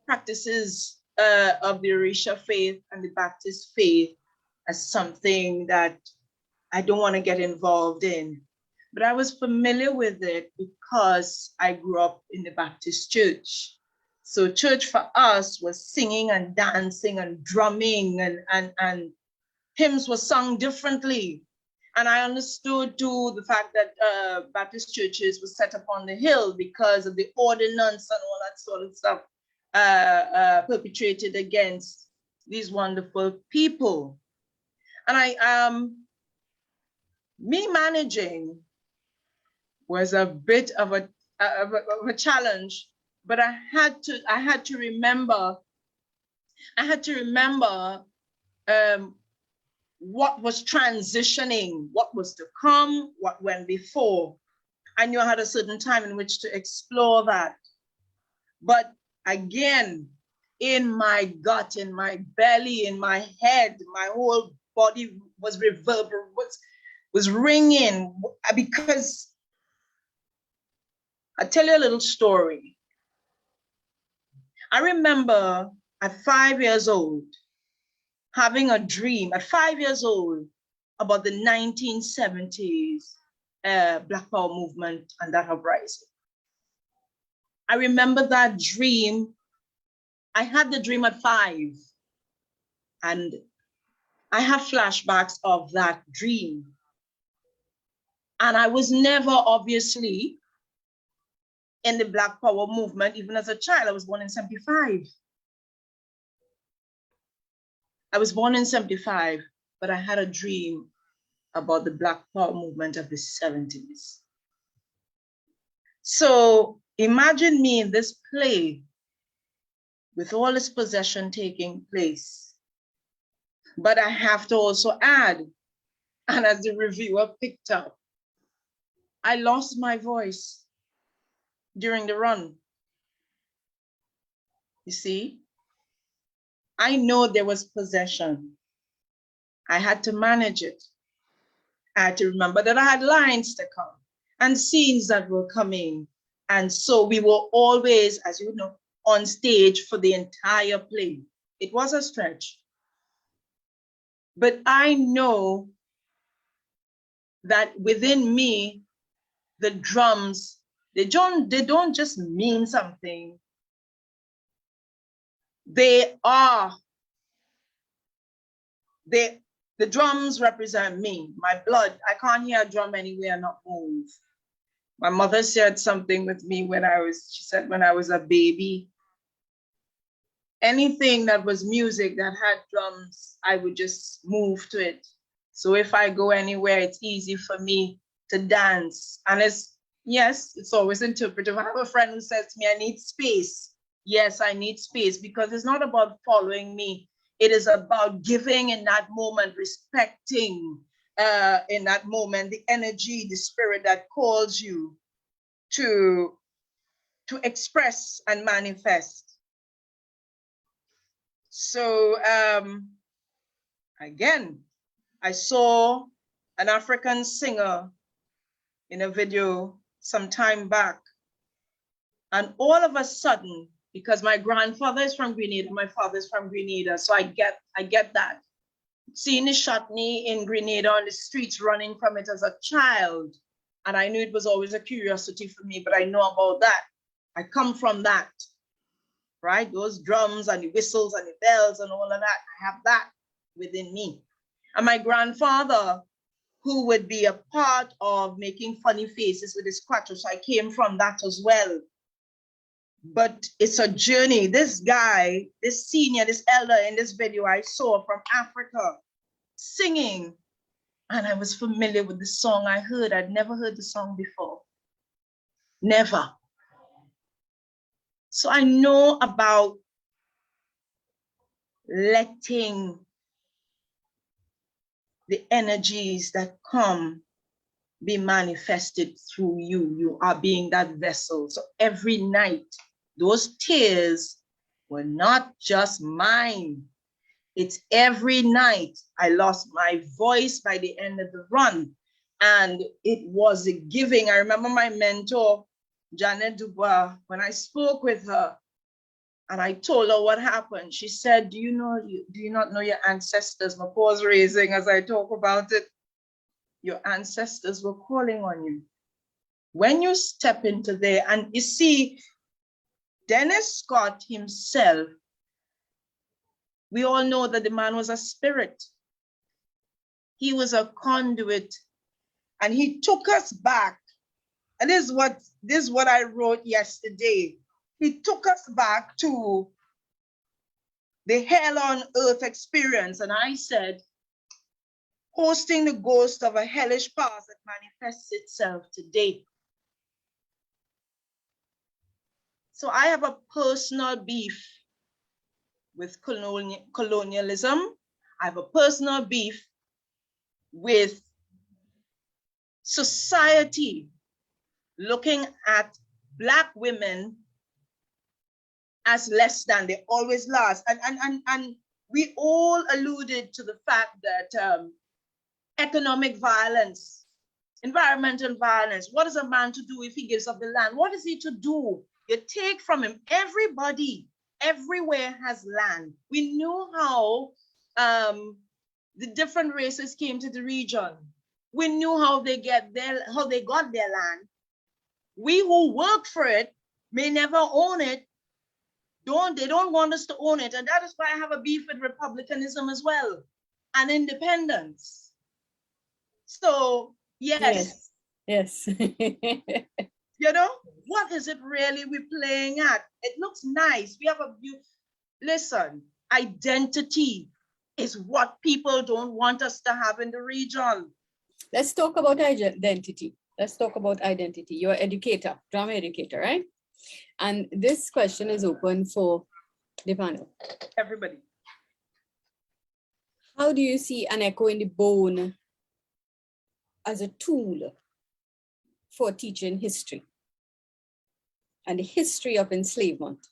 practices of the Orisha faith and the Baptist faith as something that I don't want to get involved in. But I was familiar with it because I grew up in the Baptist church. So church for us was singing and dancing and drumming, and hymns were sung differently. And I understood too the fact that Baptist churches were set up on the hill because of the ordinance and all that sort of stuff perpetrated against these wonderful people. And me managing was a bit of a challenge, but I had to remember what was transitioning, what was to come, what went before. I knew I had a certain time in which to explore that. But again, in my gut, in my belly, in my head, my whole body was was ringing, because I'll tell you a little story. I remember at 5 years old, having a dream at 5 years old about the 1970s Black Power movement and that uprising. I remember that dream. I had the dream at 5, and I have flashbacks of that dream. And I was never, obviously, in the Black Power movement, even as a child. I was born in 75. I was born in 75, but I had a dream about the Black Power movement of the 70s. So imagine me in this play with all this possession taking place. But I have to also add, and as the reviewer picked up, I lost my voice during the run. You see, I know there was possession. I had to manage it. I had to remember that I had lines to come and scenes that were coming. And so we were always, as you know, on stage for the entire play. It was a stretch. But I know that within me, the drums, they don't just mean something. The drums represent me, my blood. I can't hear a drum anywhere and not move. My mother shared something with me she said when I was a baby, anything that was music that had drums, I would just move to it. So if I go anywhere, it's easy for me to dance. And it's always interpretive. I have a friend who says to me, I need space. Yes, I need space, because it's not about following me. It is about giving in that moment, respecting in that moment, the energy, the spirit that calls you to express and manifest. So again, I saw an African singer in a video some time back. And all of a sudden, because my grandfather is from Grenada, my father is from Grenada, so I get that. Seeing the chutney in Grenada on the streets, running from it as a child, and I knew it was always a curiosity for me, but I know about that. I come from that, right? Those drums and the whistles and the bells and all of that, I have that within me. And my grandfather who would be a part of making funny faces with his quattro. So I came from that as well. But it's a journey. This guy, this senior, this elder in this video I saw from Africa singing, and I was familiar with the song I heard. I'd never heard the song before. Never. So I know about letting the energies that come be manifested through you. You are being that vessel. So every night, those tears were not just mine. It's every night. I lost my voice by the end of the run. And it was a giving. I remember my mentor, Janet Dubois, when I spoke with her and I told her what happened, she said, do you not know your ancestors? My paws raising as I talk about it. Your ancestors were calling on you. When you step into there, and you see, Dennis Scott himself, we all know that the man was a spirit. He was a conduit, and he took us back. And this is what I wrote yesterday. He took us back to the hell on earth experience. And I said, hosting the ghost of a hellish past that manifests itself today. So I have a personal beef with colonialism. I have a personal beef with society looking at Black women as less than. They always last. And we all alluded to the fact that economic violence, environmental violence, what is a man to do if he gives up the land? What is he to do? You take from him. Everybody, everywhere has land. We knew how the different races came to the region. We knew how they got their land. We who work for it may never own it. They don't want us to own it. And that is why I have a beef with republicanism as well, and independence. So yes. You know, what is it really we're playing at? It looks nice. We have a beautiful, listen, identity is what people don't want us to have in the region. Let's talk about identity. You're an educator, drama educator, right? And this question is open for the panel. Everybody. How do you see an echo in the bone as a tool for teaching history and the history of enslavement?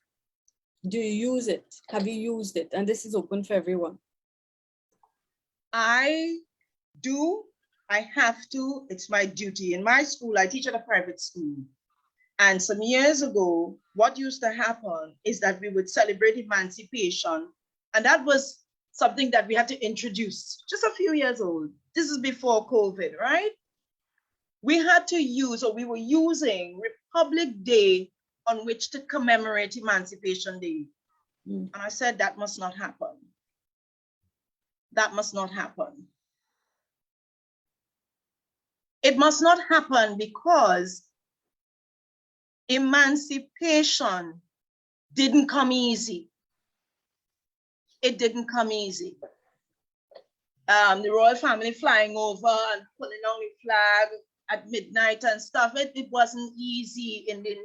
Do you use it? Have you used it? And this is open for everyone. I do. I have to. It's my duty. In my school, I teach at a private school. And some years ago, what used to happen is that we would celebrate emancipation. And that was something that we had to introduce, just a few years old. This is before COVID, right? We had to use, or we were using Republic Day on which to commemorate Emancipation Day. And I said, that must not happen. That must not happen. It must not happen because emancipation didn't come easy. It didn't come easy. The royal family flying over and pulling down the flag at midnight and stuff, it wasn't easy in the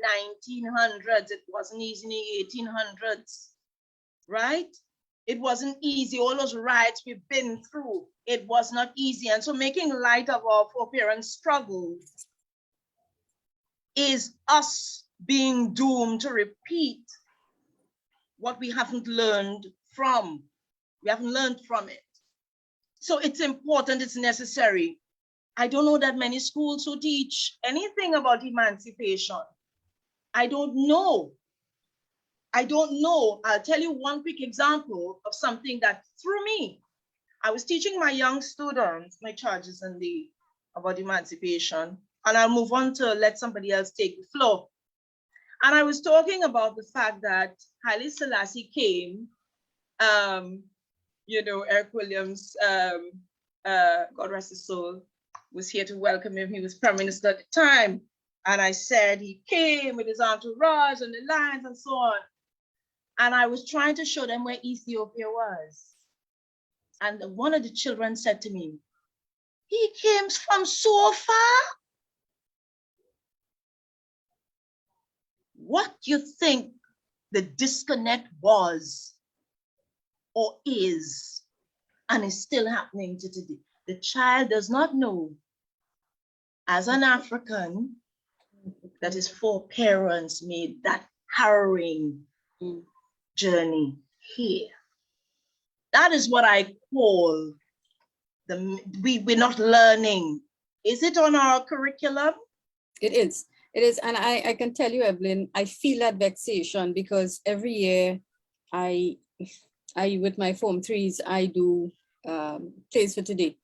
1900s. It wasn't easy in the 1800s, right? It wasn't easy. All those riots we've been through, it was not easy. And so making light of our foreparents' struggle is us being doomed to repeat what we haven't learned from. We haven't learned from it. So it's important, it's necessary. I don't know that many schools who teach anything about emancipation. I don't know. I'll tell you one quick example of something that through me. I was teaching my young students, my charges about emancipation, and I'll move on to let somebody else take the floor. And I was talking about the fact that Haile Selassie came, Eric Williams, God rest his soul, was here to welcome him. He was Prime Minister at the time. And I said he came with his entourage and the lions and so on. And I was trying to show them where Ethiopia was. And one of the children said to me, he came from so far. What do you think the disconnect was or is, and is still happening to today? The child does not know, as an African, that his four parents made that harrowing journey here. That is what I call we're not learning. Is it on our curriculum? It is. It is. And I can tell you, Evelyn, I feel that vexation because every year I with my Form 3s, I do Plays for Today,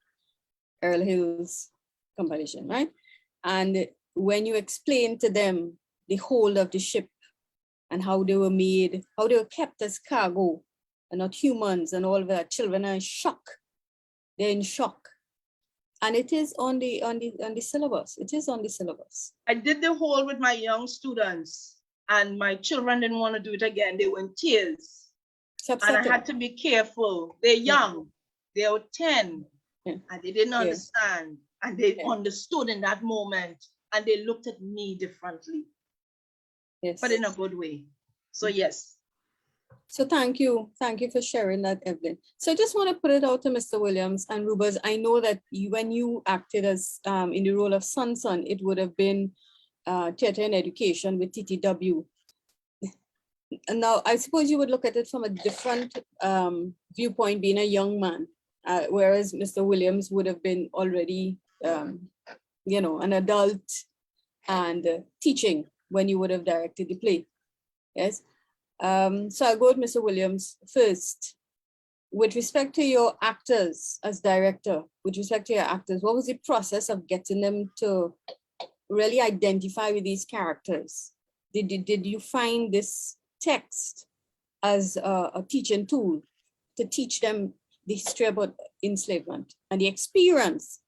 Earl Hill's compilation, right? And when you explain to them the whole of the ship and how they were made, how they were kept as cargo and not humans and all of that, children are in shock. They're in shock. And it is on the syllabus. It is on the syllabus. I did the whole with my young students and my children didn't want to do it again. They were in tears. And I had to be careful. They're young. They were 10 and they didn't understand. And they understood in that moment and they looked at me differently. Yes. But in a good way. So yes. So thank you. Thank you for sharing that, Evelyn. So I just want to put it out to Mr. Williams and Rubers. I know that when you acted as in the role of Sun, it would have been Theatre and Education with TTW. And now I suppose you would look at it from a different viewpoint, being a young man, whereas Mr. Williams would have been already, an adult and teaching when you would have directed the play. Yes. So I'll go with Mr. Williams first. With respect to your actors as director, what was the process of getting them to really identify with these characters? Did you find this text as a teaching tool to teach them the history about enslavement and the experience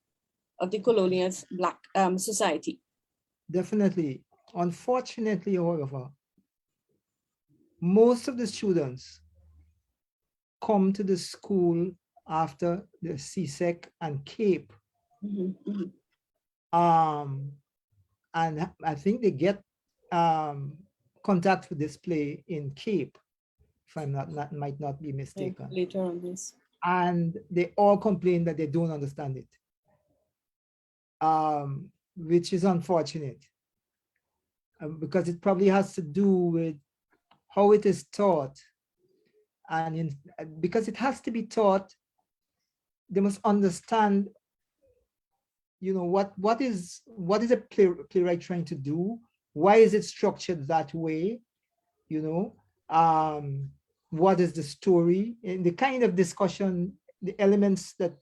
of the colonial Black society? Definitely. Unfortunately, however, most of the students come to the school after the CSEC and CAPE. And I think they get contact with this play in CAPE, if I'm might not be mistaken. Later on this. And they all complain that they don't understand it, which is unfortunate because it probably has to do with how it is taught. And because it has to be taught, they must understand, what is a playwright trying to do? Why is it structured that way? What is the story? And the kind of discussion, the elements that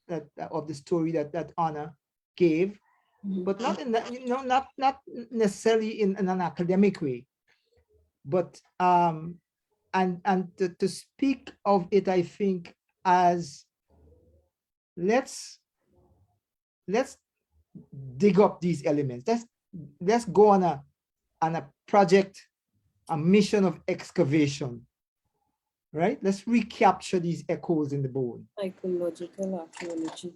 of the story that Anna gave, but not in that, not necessarily in an academic way. But and to speak of it, I think, as let's dig up these elements. Let's go on a project, a mission of excavation, right? Let's recapture these echoes in the bone. Psychological archaeology.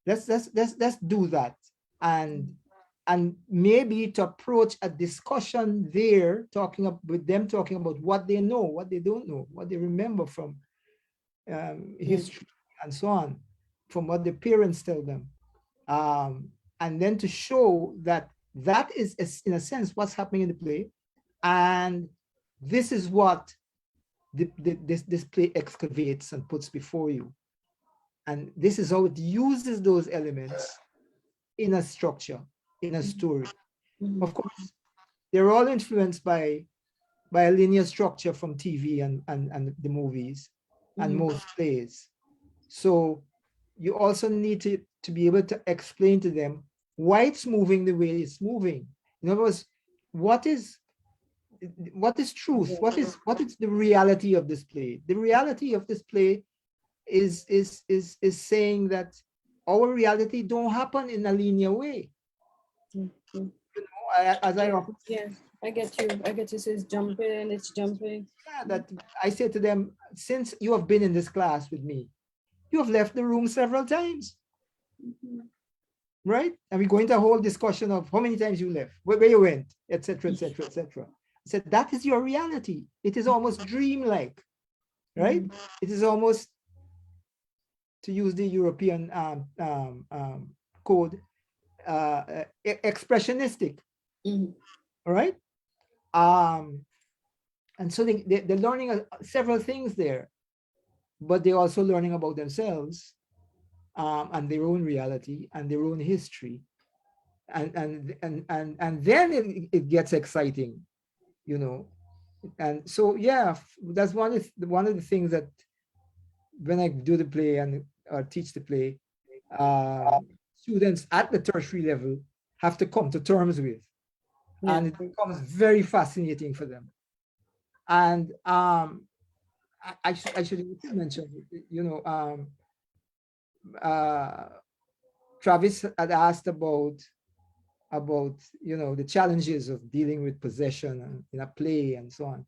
Let's do that, and maybe to approach a discussion there, talking about what they know, what they don't know, what they remember from history and so on, from what their parents tell them, and then to show that is, in a sense, what's happening in the play, and this is what this play excavates and puts before you, and this is how it uses those elements in a structure, in a story. Of course, they're all influenced by a linear structure from TV and the movies and most plays. So you also need to be able to explain to them why it's moving the way it's moving. In other words, what is truth? What is the reality of this play? The reality of this play is saying that our reality don't happen in a linear way. Mhm. You know, as I often Yeah, I get you. I get you. So it's jumping, it's jumping. yeah, that I say to them, since you have been in this class with me, you have left the room several times, Mhm. right? And we go into a whole discussion of how many times you left, where you went, etc., etc., etc. I said, that is your reality. It is almost dreamlike, right? It is almost, to use the European code, expressionistic, Mhm. all right? And so they're learning several things there, but they're also learning about themselves, and their own reality and their own history. And then it gets exciting, you know. And so, yeah, that's one of the things that when I do the play and or teach the play, students at the tertiary level have to come to terms with, Yeah. and it becomes very fascinating for them. And I should mention, you know, uh, Travis had asked about you know the challenges of dealing with possession in a play and so on.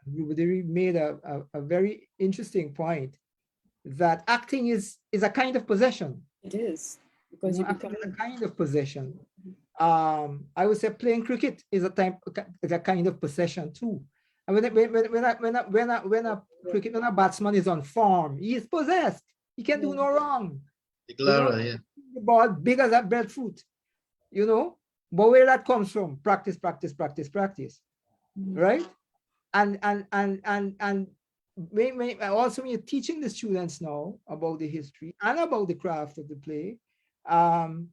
They made a very interesting point that acting is a kind of possession. It is You because know, you acting become. is a kind of possession. I would say playing cricket is a kind of possession too. And when a batsman is on form, he is possessed. He can do no wrong. You know, Clara, yeah. the ball big as a breadfruit. You know, but where that comes from? Practice, practice, practice, practice. Right? And also when you're teaching the students now about the history and about the craft of the play, um,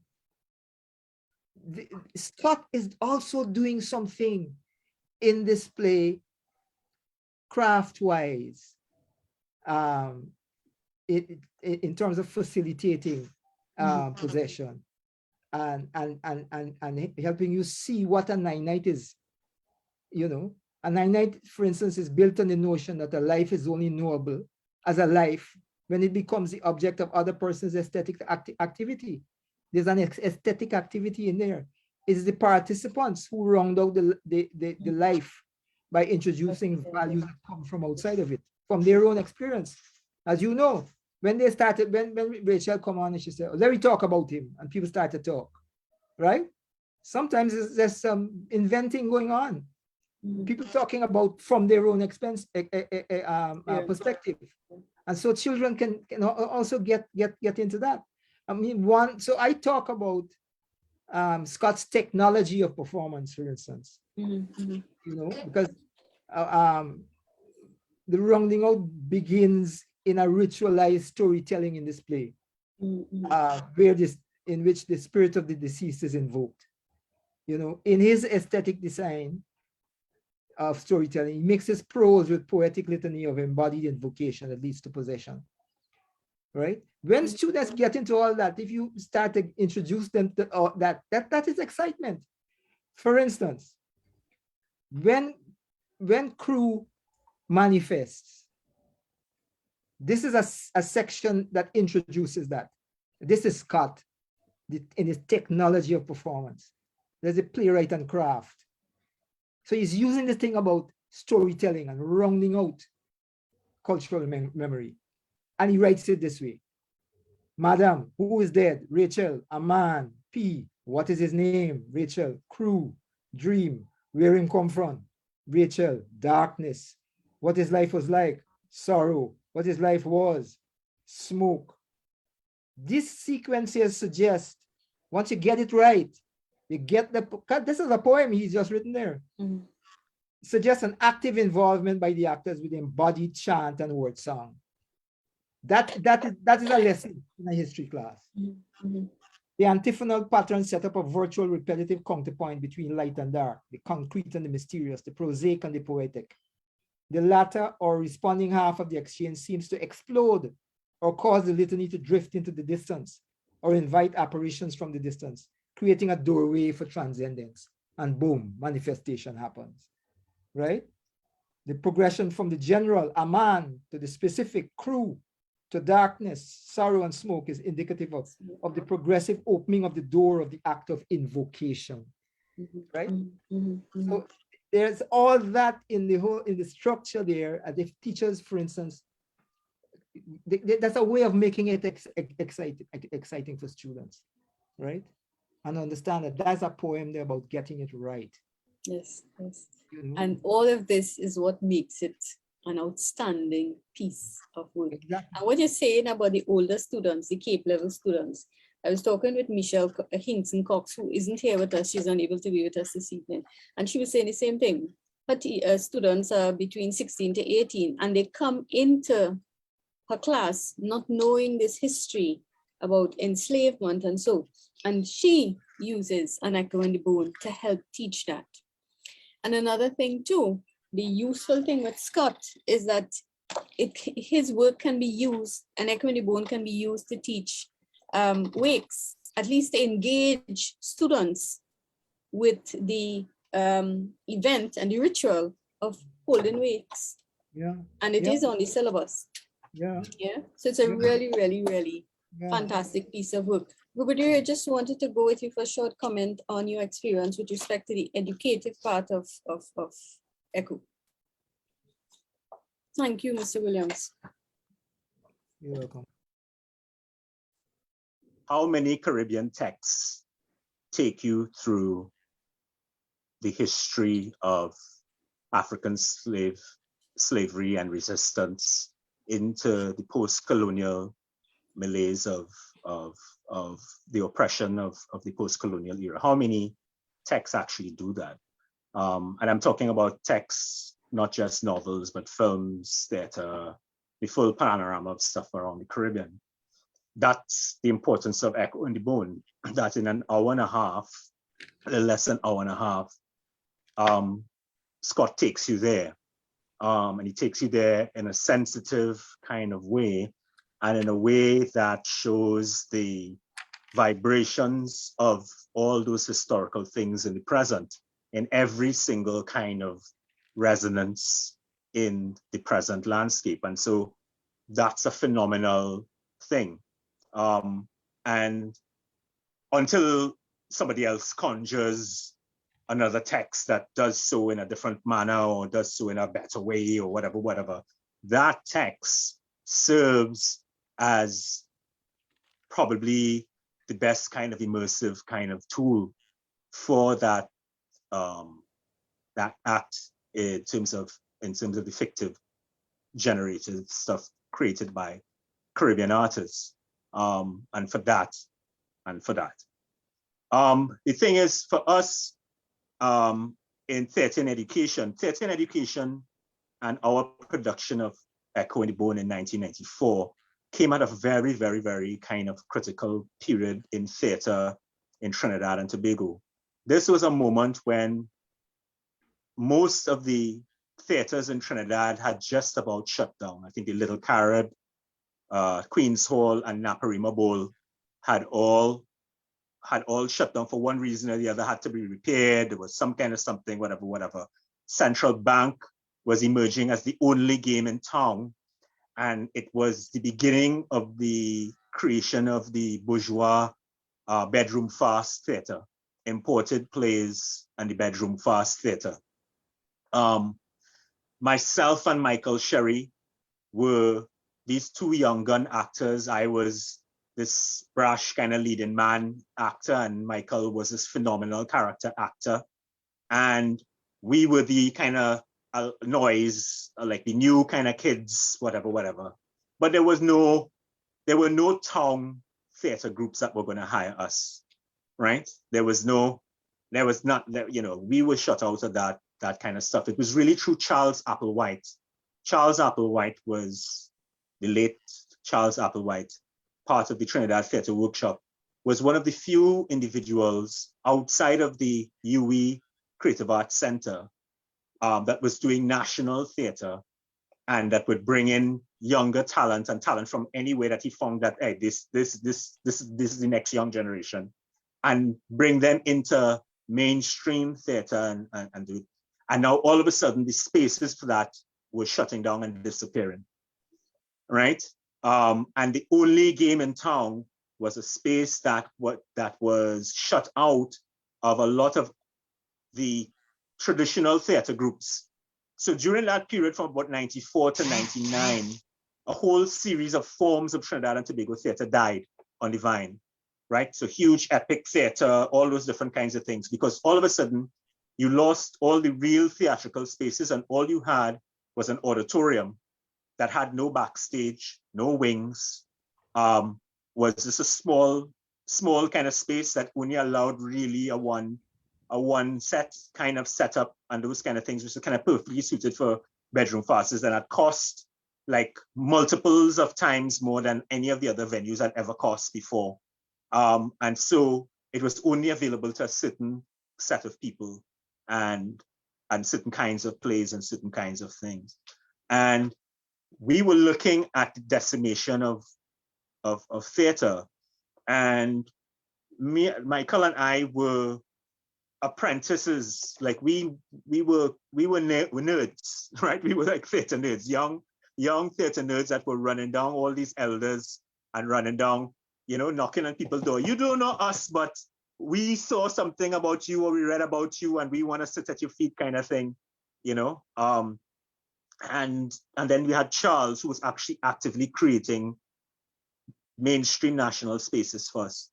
Scott is also doing something in this play craft-wise, um, in terms of facilitating possession and helping you see what a nine-night is. You know, a nine-night, for instance, is built on the notion that a life is only knowable as a life when it becomes the object of other person's aesthetic activity. There's an aesthetic activity in there. It's the participants who round out the life by introducing values that come from outside of it, from their own experience. As you know, when they started, when Rachel come on and she said, oh, let me talk about him, and people start to talk, right? Sometimes there's some inventing going on. People talking about from their own perspective, and so children can also get into that. I mean, so I talk about Scott's technology of performance, for instance. You know, because the rounding out begins in a ritualized storytelling in this play, in which the spirit of the deceased is invoked. You know, in his aesthetic design of storytelling, he mixes prose with poetic litany of embodied invocation that leads to possession. Right? When students get into all that, if you start to introduce them to that is excitement. For instance, when crew manifests, this is a section that introduces that. This is Scott in his technology of performance. There's a playwright and craft. So he's using this thing about storytelling and rounding out cultural memory. And he writes it this way. Madam, who is dead? Rachel. A man. P. What is his name? Rachel. Crew. Dream. Where him come from? Rachel. Darkness. What his life was like? Sorrow. What his life was? Smoke. These sequences suggest, once you get it right, you get this is a poem he's just written there. Suggests an active involvement by the actors with embodied chant and word song. That is a lesson in a history class. The antiphonal pattern set up a virtual repetitive counterpoint between light and dark, the concrete and the mysterious, the prosaic and the poetic. The latter or responding half of the exchange seems to explode or cause the litany to drift into the distance or invite apparitions from the distance, creating a doorway for transcendence. And boom, manifestation happens, right? The progression from the general, a man, to the specific crew, to darkness, sorrow, and smoke is indicative of the progressive opening of the door of the act of invocation, right? So there's all that in the structure there, as if teachers, for instance, that's a way of making it exciting for students, right? And understand that that's a poem there about getting it right. Yes, yes. You know? And all of this is what makes it an outstanding piece of work. Exactly. And what you're saying about the older students, the Cape level students, I was talking with Michelle Hinkson Cox, who isn't here with us. She's unable to be with us this evening. And she was saying the same thing. Her students are between 16 to 18, and they come into her class not knowing this history about enslavement and so. And she uses an echo in the bone to help teach that. And another thing too, the useful thing with Scott is that his work can be used, an echo in the bone can be used to teach wakes, at least to engage students with the event and the ritual of holding wakes. Yeah. And it is on the syllabus. Yeah. Yeah. So it's a really, really, really fantastic piece of work. Rubidoux, I just wanted to go with you for a short comment on your experience with respect to the educative part of ECHO. Thank you, Mr. Williams. You're welcome. How many Caribbean texts take you through the history of African slavery and resistance into the post-colonial malaise of the oppression of the post-colonial era? How many texts actually do that? And I'm talking about texts, not just novels, but films, theater, the full panorama of stuff around the Caribbean. That's the importance of Echo in the Bone, that in an hour and a half, a little less than an hour and a half, Scott takes you there. And he takes you there in a sensitive kind of way, and in a way that shows the vibrations of all those historical things in the present, in every single kind of resonance in the present landscape. And so that's a phenomenal thing. And until somebody else conjures another text that does so in a different manner or does so in a better way or whatever, that text serves as probably the best kind of immersive kind of tool for that that act in terms of the fictive generated stuff created by Caribbean artists. And for that. The thing is, for us, in theater and education and our production of Echo in the Bone in 1994 came at a very, very, very kind of critical period in theater in Trinidad and Tobago. This was a moment when most of the theaters in Trinidad had just about shut down. I think the Little Carib, Queen's Hall, and Naparima Bowl had all shut down for one reason or the other, had to be repaired. There was some kind of something, whatever. Central Bank was emerging as the only game in town. And it was the beginning of the creation of the bourgeois bedroom fast theater, imported plays and the bedroom fast theater. Myself and Michael Sherry were these two young gun actors. I was this brash kind of leading man actor, and Michael was this phenomenal character actor. And we were the kind of noise, like the new kind of kids, whatever. But there were no town theater groups that were going to hire us, right? We were shut out of that kind of stuff. It was really through Charles Applewhite. Charles Applewhite was the late Charles Applewhite, part of the Trinidad Theatre Workshop, was one of the few individuals outside of the UWI Creative Arts Center that was doing national theater and that would bring in younger talent and talent from anywhere that he found that, hey, this is the next young generation, and bring them into mainstream theater and do it. And now all of a sudden the spaces for that were shutting down and disappearing, right? And the only game in town was a space that was shut out of a lot of the traditional theater groups. So during that period from about 94 to 99, a whole series of forms of Trinidad and Tobago theater died on the vine, right? So huge epic theater, all those different kinds of things, because all of a sudden you lost all the real theatrical spaces and all you had was an auditorium that had no backstage, no wings, was just a small kind of space that only allowed really a one set kind of setup and those kind of things, which are kind of perfectly suited for bedroom farces, and at cost like multiples of times more than any of the other venues had ever cost before. And so it was only available to a certain set of people and certain kinds of plays and certain kinds of things. And we were looking at the decimation of theater, and Michael and I were apprentices. Like we were nerds, right? We were like theater nerds, young theater nerds that were running down all these elders and running down, knocking on people's door. You don't know us, but we saw something about you or we read about you and we want to sit at your feet, kind of thing, and then we had Charles, who was actually actively creating mainstream national spaces for us.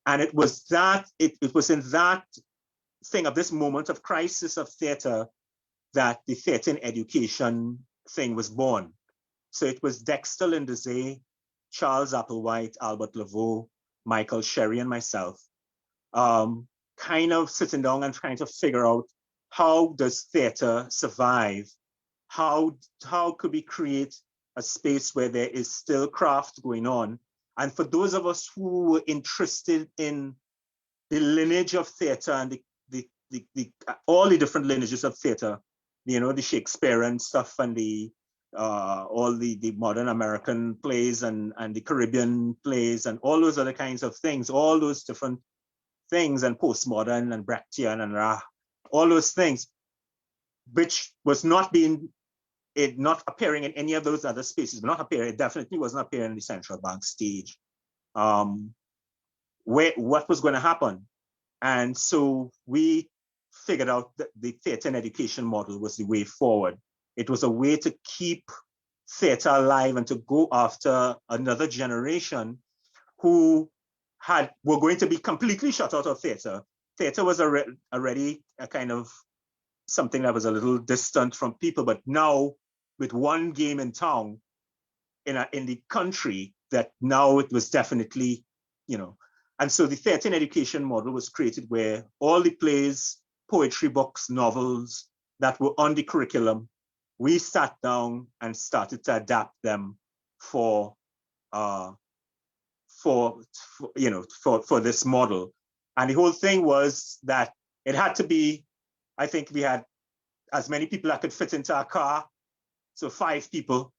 And it was in that thing of this moment of crisis of theater that the theater in education thing was born. So it was Dexter Lindsay, Charles Applewhite, Albert Laveau, Michael Sherry, and myself, kind of sitting down and trying to figure out, how does theater survive? How could we create a space where there is still craft going on? And for those of us who were interested in the lineage of theater and all the different lineages of theater, the Shakespearean stuff and all the modern American plays and the Caribbean plays and all those other kinds of things, all those different things, and postmodern and Brechtian and all those things, which was not appearing in any of those other spaces, it definitely wasn't appearing in the Central Bank stage. What was going to happen? And so we figured out that the theater and education model was the way forward. It was a way to keep theater alive and to go after another generation who were going to be completely shut out of theater. Theater was already a kind of something that was a little distant from people, but now with one game in town in the country, that now it was definitely, and so the theater and education model was created where all the plays, poetry books, novels that were on the curriculum, we sat down and started to adapt them for this model. And the whole thing was that it had to be, I think we had as many people that could fit into a car. So 5 people,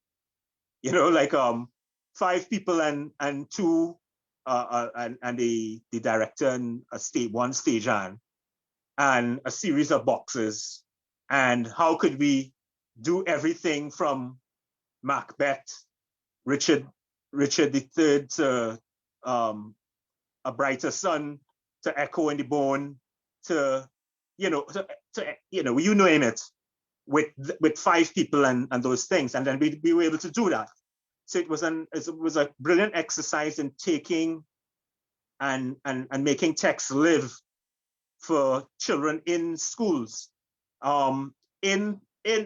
5 people and 2 and the director and one stage hand and a series of boxes. And how could we do everything from Macbeth, Richard III to A Brighter Sun, to Echo in the Bone, to you name it, with 5 people and those things, and then we were able to do that. So it was a brilliant exercise in taking and making text live for children in schools, in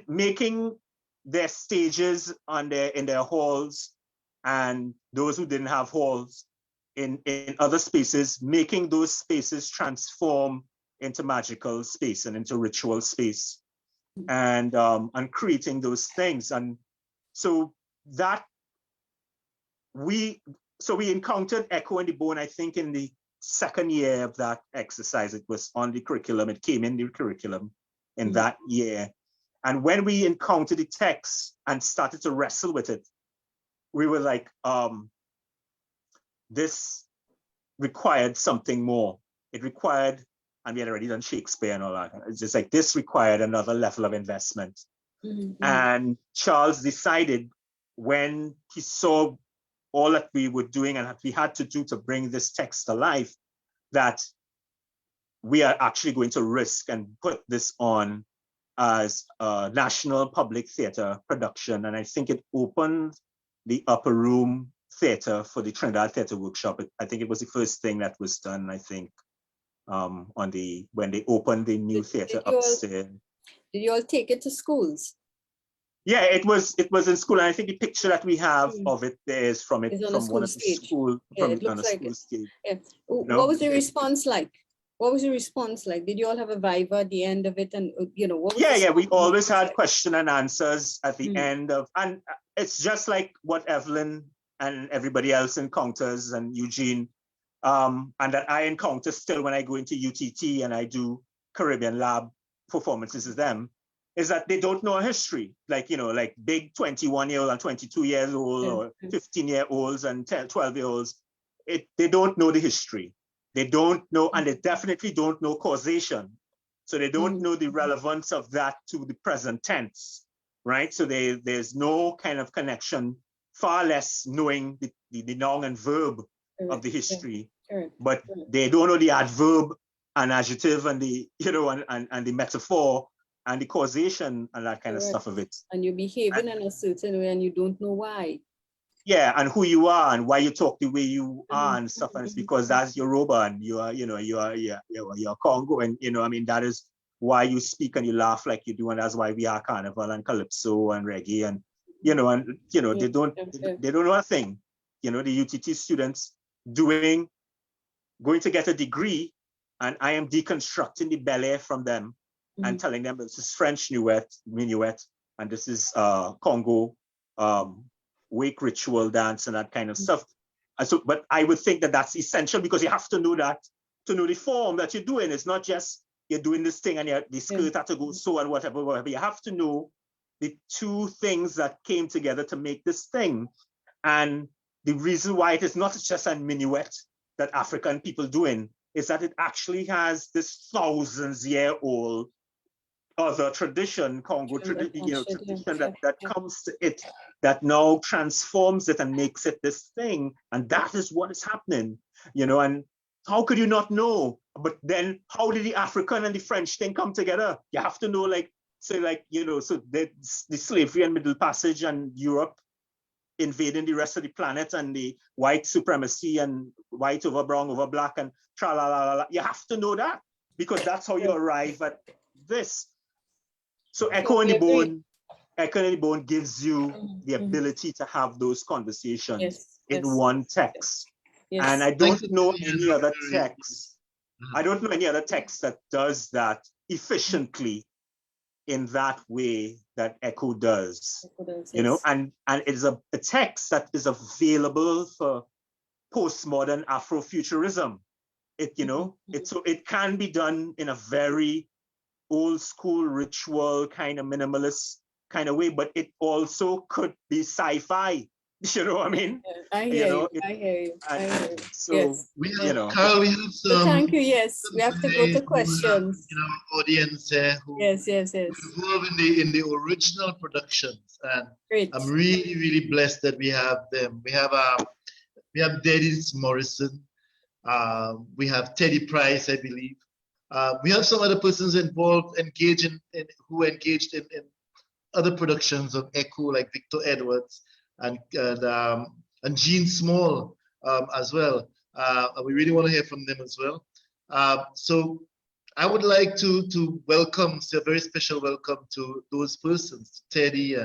making their stages in their halls, and those who didn't have halls in other spaces, making those spaces transform into magical space and into ritual space, and creating those things. And so that we encountered Echo in the Bone, I think, in the second year of that exercise. It was on the curriculum. It came in the curriculum in that year. And when we encountered the text and started to wrestle with it, we were like, this required something more. It required, and we had already done Shakespeare and all that. It's just like, this required another level of investment. Mm-hmm. And Charles decided, when he saw all that we were doing and that we had to do to bring this text to life, that we are actually going to risk and put this on as a national public theater production. And I think it opened the upper room theater for the Trinidad Theater Workshop. I think it was the first thing that was done, I think, when they opened the new theater upstairs. Did you all take it to schools? Yeah, it was in school, and I think the picture that we have of it there is from It's on a one school of the stage. school, Yeah, from it looks on a like school it. stage. Yeah. No, What was the response like? What was the response like? Did you all have a viva at the end of it? And what was Yeah, we always had like? question and answers at the end of, and it's just like what Evelyn and everybody else encounters, and Eugene, and that I encounter still when I go into UTT and I do Caribbean Lab performances with them, is that they don't know a history. Like big 21-year-old and 22-year-old or 15-year-olds and 12-year-olds, they don't know the history. They don't know, and they definitely don't know causation. So they don't know the relevance of that to the present tense, right? So there's no kind of connection, far less knowing the noun and verb of the history, but they don't know the adverb and adjective and the, and the metaphor and the causation and that kind of stuff of it. And you're behaving in a certain way and you don't know why. Yeah, and who you are and why you talk the way you are and stuff, and it's because that's Yoruba and you're Congo, and that is why you speak and you laugh like you do, and that's why we are carnival and calypso and reggae, and they don't know a thing. The UTT students going to get a degree, and I am deconstructing the ballet from them and telling them this is French minuet, and this is Congo wake ritual dance and that kind of stuff. And so, but I would think that that's essential, because you have to know that to know the form that you're doing. It's not just you're doing this thing and the skirt had to go so and whatever. You have to know the two things that came together to make this thing. And the reason why it is not just a minuet that African people doing is that it actually has this thousands-year-old other tradition, Congo tradition that comes to it, that now transforms it and makes it this thing. And that is what is happening, and how could you not know? But then how did the African and the French thing come together? You have to know, so the slavery and Middle Passage and Europe invading the rest of the planet and the white supremacy and white over brown over black and tra-la-la-la-la. You have to know that, because that's how you arrive at this. So Echo in the Bone gives you the ability to have those conversations in one text. Yes. And I don't know any other text. I don't know any other text that does that efficiently in that way that Echo does. And it's a text that is available for postmodern Afrofuturism. It can be done in a very old school ritual kind of minimalist kind of way, but it also could be sci-fi. You know what I mean? I hear you. So yes. Carl, we have some. Thank you. Yes, we have to go to questions. Audience who yes. involved in the original productions, and great. I'm really, really blessed that we have them. We have Dennis Morrison. We have Teddy Price, I believe. We have some other persons engaged in other productions of Echo, like Victor Edwards and Gene Small as well. We really want to hear from them as well. So I would like to say a very special welcome to those persons, Teddy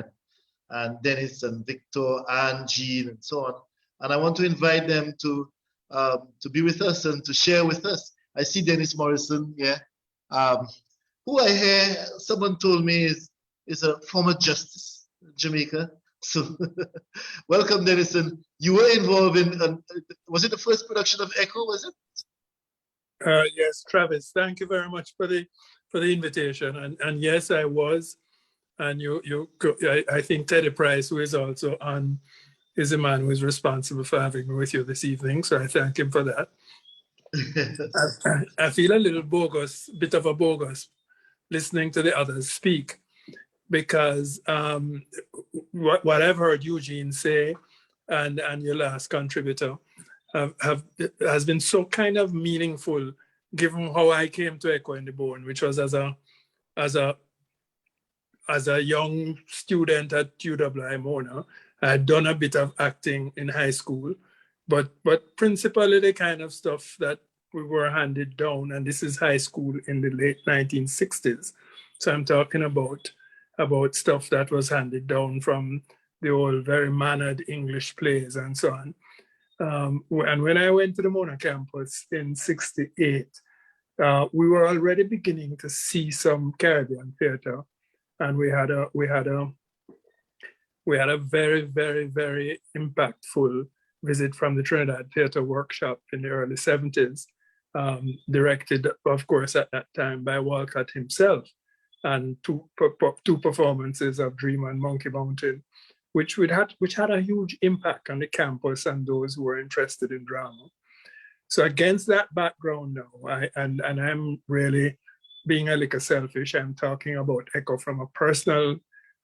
and Dennis and Victor and Gene and so on. And I want to invite them to be with us and to share with us. I see Dennis Morrison, who I hear someone told me is a former justice in Jamaica. So welcome, Dennis. And you were involved in, was it the first production of Echo, was it? Yes, Travis, thank you very much for the invitation. And yes, I was. And I think Teddy Price, who is also on, is the man who is responsible for having me with you this evening. So I thank him for that. I feel a little bit of a bogus listening to the others speak, because what I've heard Eugene say and your last contributor has been so kind of meaningful, given how I came to Echo in the Bone, which was as a young student at UWI Mona. I had done a bit of acting in high school, but principally the kind of stuff that we were handed down, and this is high school in the late 1960s. So I'm talking about stuff that was handed down from the old very mannered English plays and so on. And when I went to the Mona campus in '68, we were already beginning to see some Caribbean theater, and we had a very, very, very impactful visit from the Trinidad Theater Workshop in the early '70s, directed, of course, at that time by Walcott himself, and two performances of Dream and Monkey Mountain, which had a huge impact on the campus and those who were interested in drama. So against that background now, I'm really being a little selfish. I'm talking about Echo from a personal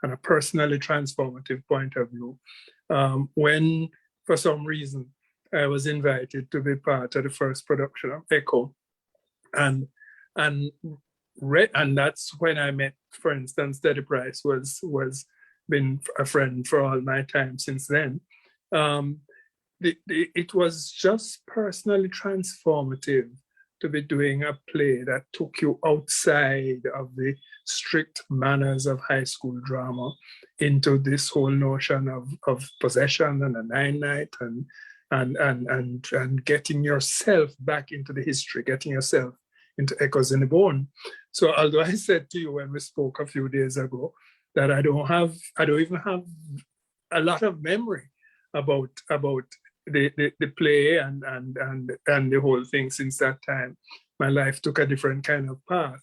and a personally transformative point of view. When, for some reason, I was invited to be part of the first production of Echo, and that's when I met, for instance, Teddy Price was been a friend for all my time since then. It was just personally transformative to be doing a play that took you outside of the strict manners of high school drama into this whole notion of possession and a nine night and getting yourself back into the history, getting yourself into Echoes in the Bone. So although I said to you when we spoke a few days ago that I don't even have a lot of memory about the play and the whole thing since that time. My life took a different kind of path.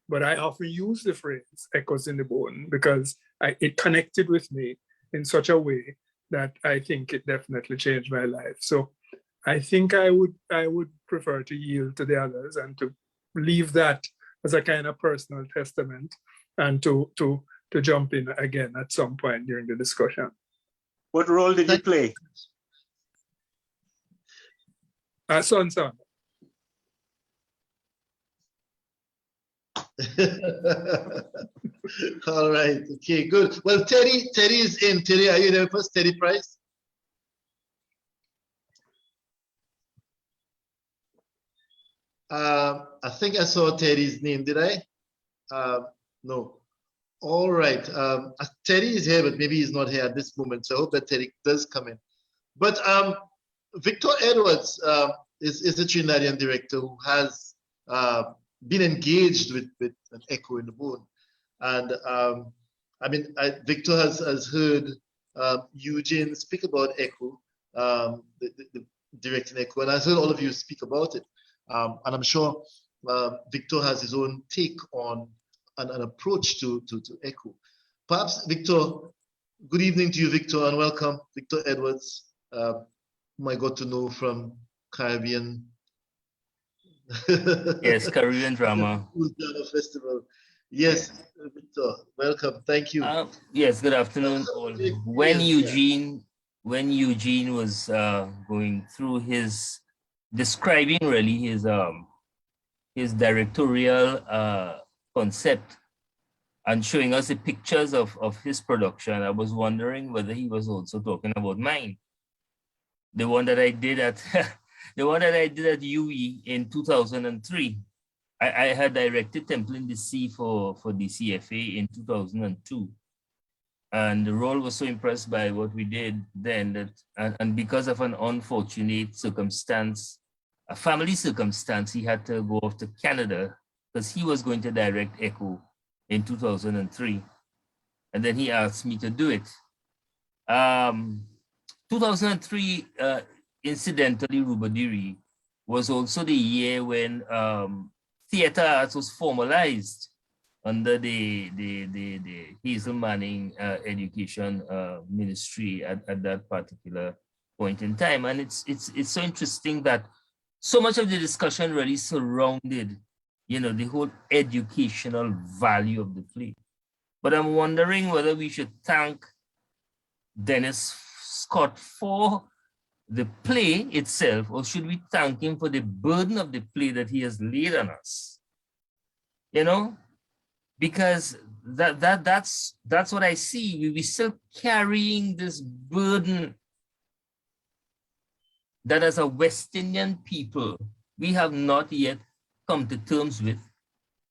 But I often use the phrase Echoes in the Bone because it connected with me in such a way that I think it definitely changed my life. So I think I would prefer to yield to the others and to leave that as a kind of personal testament and to jump in again at some point during the discussion. What role did you play? Son. All right. Okay, good. Well, Teddy is in. Teddy, are you there first? Teddy Price? I think I saw Teddy's name. Did I? No. All right. Teddy is here, but maybe he's not here at this moment. So I hope that Teddy does come in. But Victor Edwards is a Trinidadian director who has been engaged with an Echo in the Bone. And Victor has heard Eugene speak about Echo, the directing Echo, and I've heard all of you speak about it. And I'm sure Victor has his own take on an approach to Echo. Perhaps, Victor, good evening to you, Victor, and welcome, Victor Edwards, whom I got to know from Caribbean. Yes, Caribbean Drama Festival. Yes, Victor, welcome. Thank you. Yes, good afternoon. When Eugene was going through describing really his directorial concept and showing us the pictures of his production, I was wondering whether he was also talking about mine. The one that I did at UE in 2003. I had directed Temple in the Sea for DCFA in 2002. And the role was so impressed by what we did then that, and because of an unfortunate circumstance, a family circumstance, he had to go off to Canada because he was going to direct Echo in 2003. And then he asked me to do it. 2003, incidentally, Rubadiri was also the year when theater arts was formalized under the Hazel Manning Education Ministry at that particular point in time. And it's so interesting that so much of the discussion really surrounded, the whole educational value of the play. But I'm wondering whether we should thank Dennis Scott for the play itself, or should we thank him for the burden of the play that he has laid on us? You know, because that's what I see. We're still carrying this burden that as a West Indian people, we have not yet come to terms with.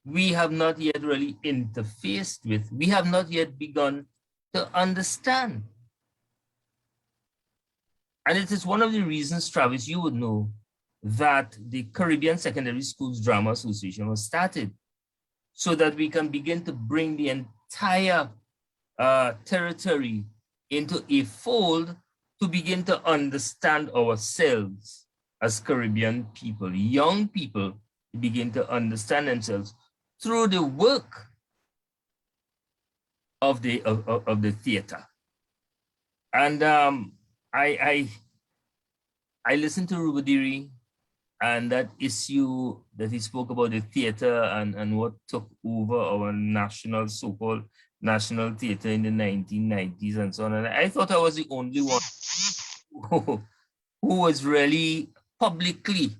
We have not yet really interfaced with. We have not yet begun to understand. And it is one of the reasons, Travis, you would know that the Caribbean Secondary Schools Drama Association was started, so that we can begin to bring the entire territory into a fold to begin to understand ourselves as Caribbean people, young people begin to understand themselves through the work of the theater. And I listened to Rubadiri and that issue that he spoke about the theater and what took over our national, so-called national theater in the 1990s and so on. And I thought I was the only one who was really publicly,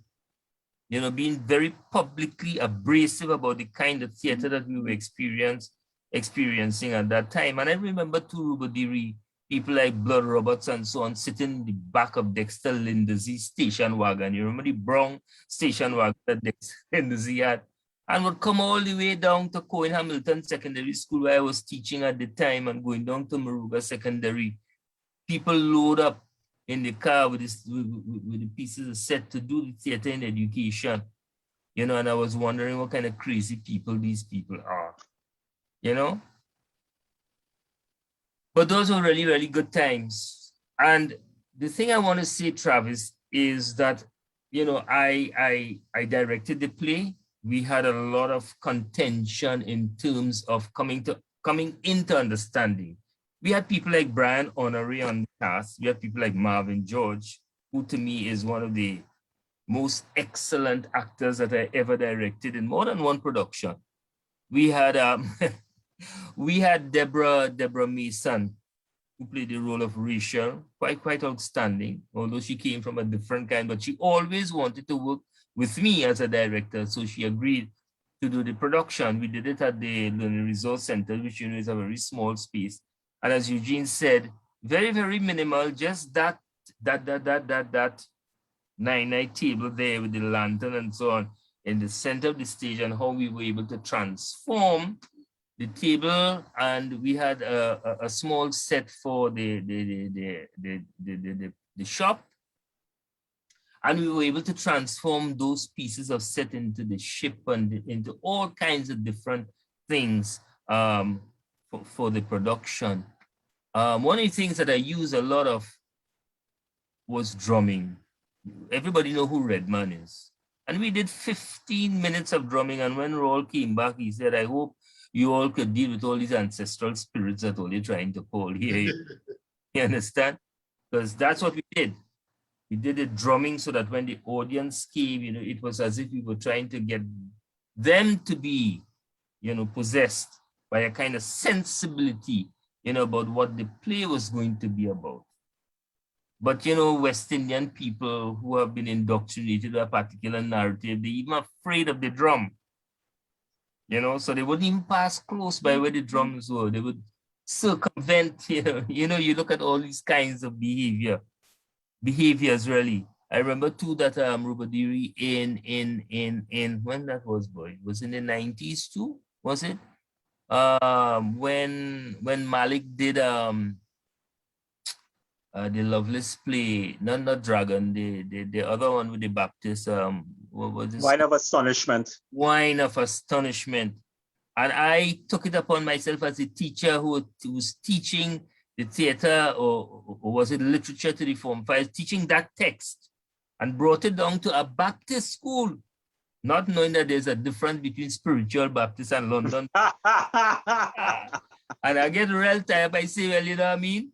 you know, being very publicly abrasive about the kind of theater that we were experiencing at that time. And I remember too, Rubadiri, people like Blood Roberts and so on, sitting in the back of Dexter Lindsay's station wagon. You remember the brown station wagon that Dexter Lindsay had? And would come all the way down to Cohen Hamilton Secondary School, where I was teaching at the time, and going down to Maruga Secondary. People load up in the car with the pieces of set to do the theater in education. You know, and I was wondering what kind of crazy people these people are, you know? But those were really, really good times. And the thing I want to say, Travis, is that, you know, I directed the play. We had a lot of contention in terms of coming into understanding. We had people like Brian Honoré on the cast. We had people like Marvin George, who to me is one of the most excellent actors that I ever directed in more than one production. We had we had Deborah Mason, who played the role of Rachel, quite outstanding, although she came from a different kind, but she always wanted to work with me as a director, so she agreed to do the production. We did it at the Learning Resource Center, which, you know, is a very small space. And as Eugene said, very, very minimal, just that 9-night table there with the lantern and so on in the center of the stage, and how we were able to transform the table. And we had a small set for the shop. And we were able to transform those pieces of set into the ship and into all kinds of different things for the production. One of the things that I use a lot of was drumming. Everybody know who Redman is. And we did 15 minutes of drumming. And when Raul came back, he said, I hope you all could deal with all these ancestral spirits that all you're trying to call here. You understand? Because that's what we did. We did the drumming so that when the audience came, you know, it was as if we were trying to get them to be, you know, possessed by a kind of sensibility, you know, about what the play was going to be about. But, you know, West Indian people who have been indoctrinated with a particular narrative, they're even afraid of the drum, you know, so they wouldn't even pass close by where the drums were. They would circumvent, you know, you look at all these kinds of behaviors, really. I remember too that Rubadiri in when that was, boy, was in the 90s too, was it? When Malik did the Loveless play, not Dragon, the other one with the Baptist, what was this? Wine of Astonishment. Wine of Astonishment. And I took it upon myself as a teacher who was teaching the theater, or was it literature to the Form 5, teaching that text and brought it down to a Baptist school, not knowing that there's a difference between spiritual Baptist and London. And I get real tired by saying, well, you know what I mean?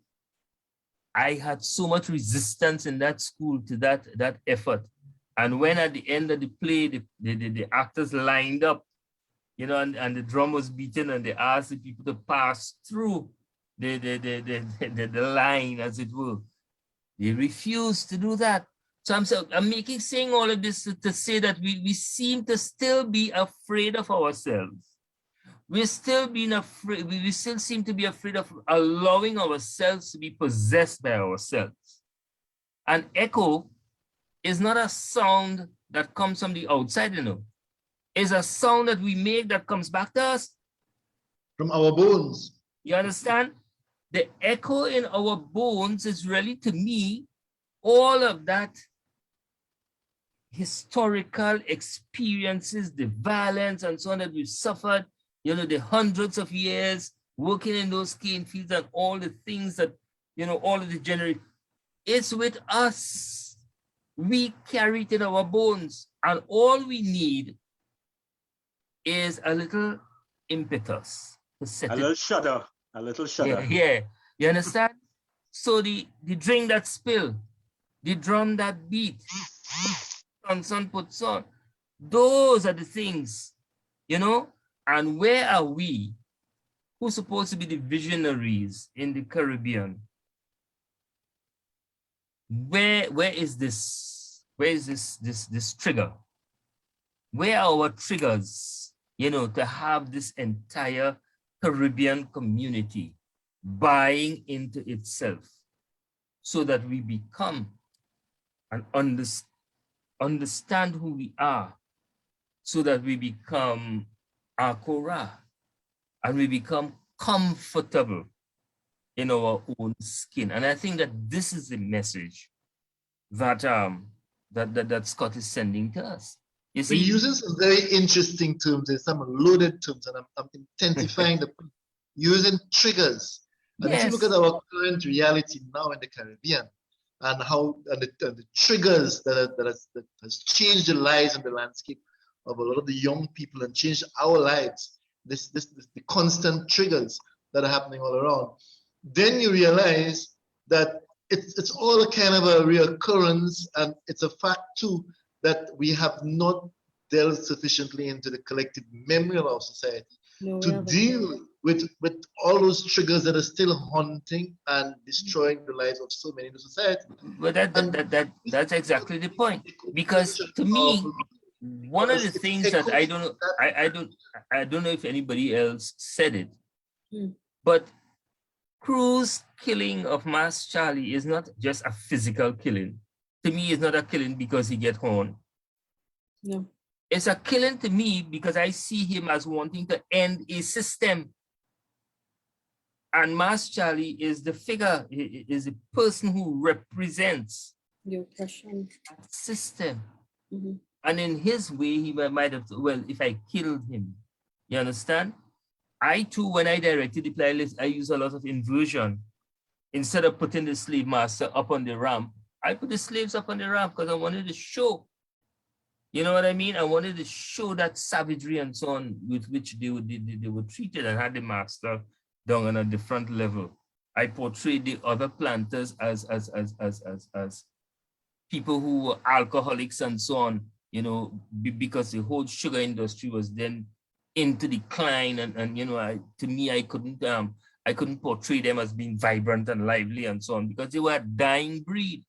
I had so much resistance in that school to that effort. And when at the end of the play, the actors lined up, you know, and the drum was beaten, and they asked the people to pass through the line, as it were. They refuse to do that. So I'm saying all of this to say that we seem to still be afraid of ourselves. We're still being afraid. We still seem to be afraid of allowing ourselves to be possessed by ourselves. An echo is not a sound that comes from the outside, you know. It's a sound that we make that comes back to us. From our bones. You understand? The echo in our bones is really, to me, all of that historical experiences, the violence and so on that we've suffered, you know, the hundreds of years working in those cane fields and all the things that, you know, all of the generation, it's with us. We carry it in our bones, and all we need is a little impetus to set A little shudder, a little shudder. Yeah, you understand? So the drink that spill, the drum that beat, sun puts on, those are the things, you know. And where are we, who's supposed to be the visionaries in the Caribbean? Where is this? Where is this trigger? Where are our triggers, you know, to have this entire Caribbean community buying into itself so that we become and understand who we are, so that we become Akora and we become comfortable in our own skin. And I think that this is the message that that Scott is sending to us. You see, We're using some very interesting terms. There's some loaded terms, and I'm intensifying the using triggers. And if you look at our current reality now in the Caribbean, and how the triggers that has changed the lives and the landscape of a lot of the young people and changed our lives, the constant triggers that are happening all around, then you realize that it's all a kind of a reoccurrence, and it's a fact too that we have not delved sufficiently into the collective memory of our society to deal with all those triggers that are still haunting and destroying the lives of so many in the society. But that's exactly the point. Because to me, one of the things that I don't know if anybody else said it, but Crew's killing of Mass Charlie is not just a physical killing. To me, it's not a killing because he get horned. No. It's a killing to me because I see him as wanting to end a system. And Mass Charlie is the figure, is the person who represents the oppression system. And in his way, he might have, well, if I killed him, you understand? I too, when I directed the playlist, I use a lot of inversion. Instead of putting the slave master up on the ramp, I put the slaves up on the ramp because I wanted to show, you know what I mean? I wanted to show that savagery and so on with which they were treated, and had the master down on a different level. I portrayed the other planters as people who were alcoholics and so on, you know, because the whole sugar industry was then into decline, and you know, to me, I couldn't portray them as being vibrant and lively and so on, because they were a dying breed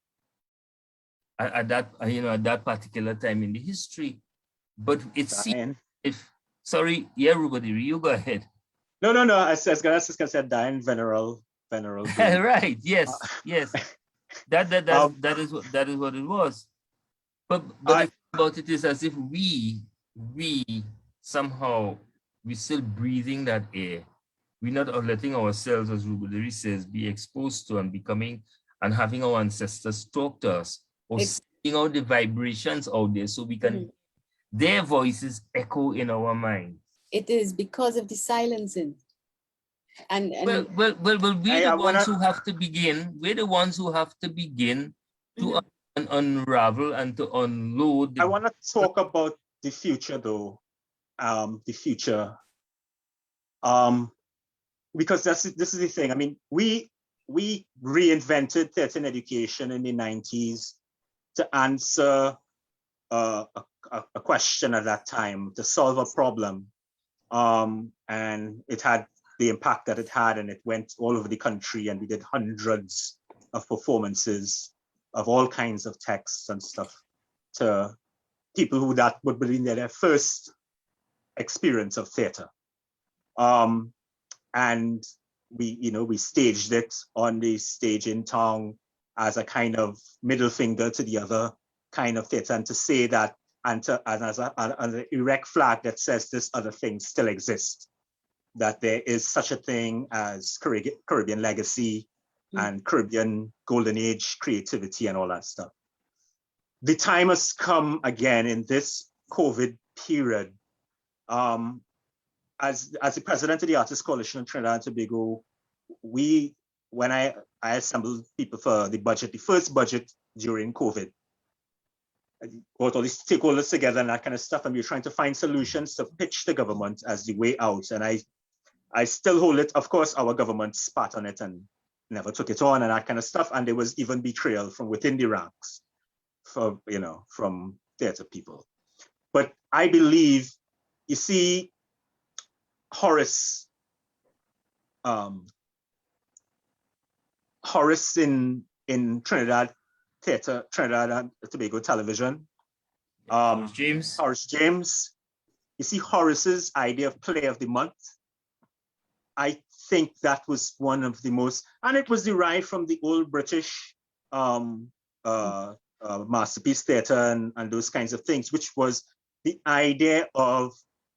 at that particular time in the history. But it seems sorry, yeah, Ruben, you go ahead. No. I was gonna say dying venerable. Right. Yes. That is what it was. But the thing about it is as if we somehow we're still breathing that air. We're not letting ourselves, as Ruben says, be exposed to and becoming and having our ancestors talk to us, or seeing out the vibrations out there so we can their voices echo in our mind. It is because of the silencing. And well, we're the ones who have to begin. We're the ones who have to begin to unravel and to unload. I want to talk about the future, though. The future, because this is the thing. I mean, we reinvented theater and education in the 90s to answer a question at that time, to solve a problem, and it had the impact that it had, and it went all over the country, and we did hundreds of performances all kinds of texts and stuff to people who that would be their first experience of theater. And we staged it on the stage in town as a kind of middle finger to the other kind of theater, and to say that, and as an erect flag that says this other thing still exists, that there is such a thing as Caribbean legacy and Caribbean golden age creativity and all that stuff. The time has come again in this COVID period. As the president of the Artists Coalition in Trinidad and Tobago, when I assembled people for the budget, the first budget during COVID, I got all these stakeholders together and that kind of stuff, and we were trying to find solutions to pitch the government as the way out. And I still hold it. Of course, our government spat on it and never took it on and that kind of stuff. And there was even betrayal from within the ranks from theater people. But I believe, you see, Horace in Trinidad theater, Trinidad and Tobago television. Horace James. You see, Horace's idea of play of the month, I think that was one of the most, and it was derived from the old British masterpiece theater and those kinds of things, which was the idea of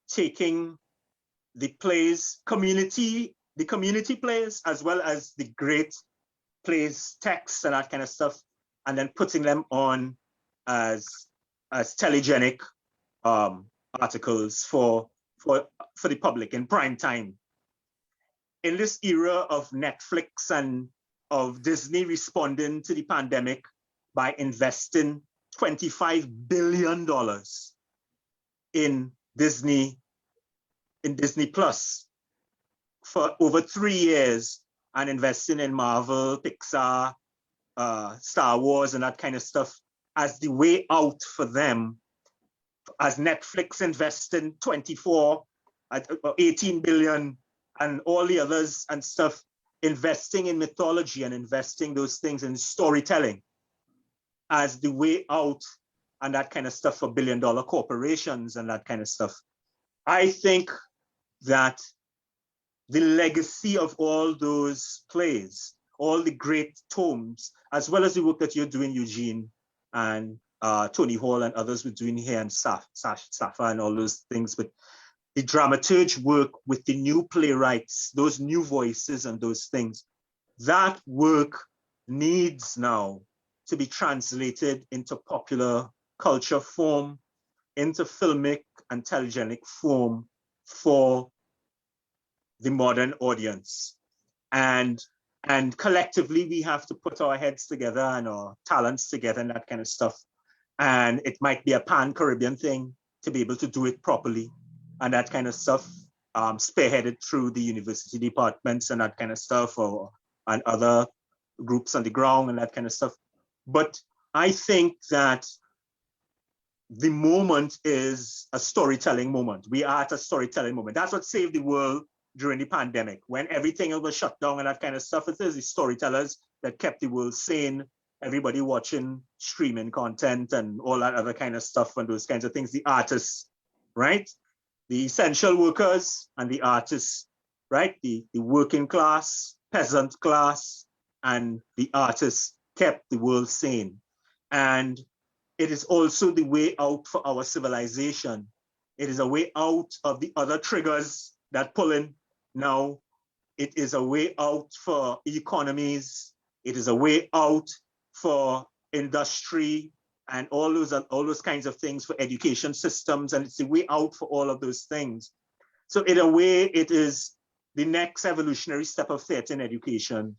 taking the plays, the community plays, as well as the great plays, texts and that kind of stuff, and then putting them on as telegenic articles for the public in prime time. In this era of Netflix and of Disney responding to the pandemic by investing $25 billion in Disney Plus for over 3 years, and investing in Marvel, Pixar, Star Wars and that kind of stuff as the way out for them, as Netflix investing 18 billion and all the others and stuff, investing in mythology and investing those things in storytelling as the way out and that kind of stuff for billion-dollar corporations and that kind of stuff. I think that the legacy of all those plays, all the great tomes, as well as the work that you're doing, Eugene, and Tony Hall and others were doing here, and Safa and all those things, but the dramaturge work with the new playwrights, those new voices and those things, that work needs now to be translated into popular culture form, into filmic and telegenic form for the modern audience. And collectively, we have to put our heads together and our talents together and that kind of stuff. And it might be a pan-Caribbean thing to be able to do it properly and that kind of stuff, spearheaded through the university departments and that kind of stuff, and other groups on the ground and that kind of stuff. But I think that the moment is a storytelling moment. We are at a storytelling moment. That's what saved the world during the pandemic, when everything was shut down and that kind of stuff. It is the storytellers that kept the world sane, everybody watching streaming content and all that other kind of stuff and those kinds of things. The artists, right? The essential workers and the artists, right? The working class, peasant class, and the artists kept the world sane. And it is also the way out for our civilization. It is a way out of the other triggers that pull in now. It is a way out for economies. It is a way out for industry and all those kinds of things, for education systems, and it's a way out for all of those things. So in a way, it is the next evolutionary step of theater in education.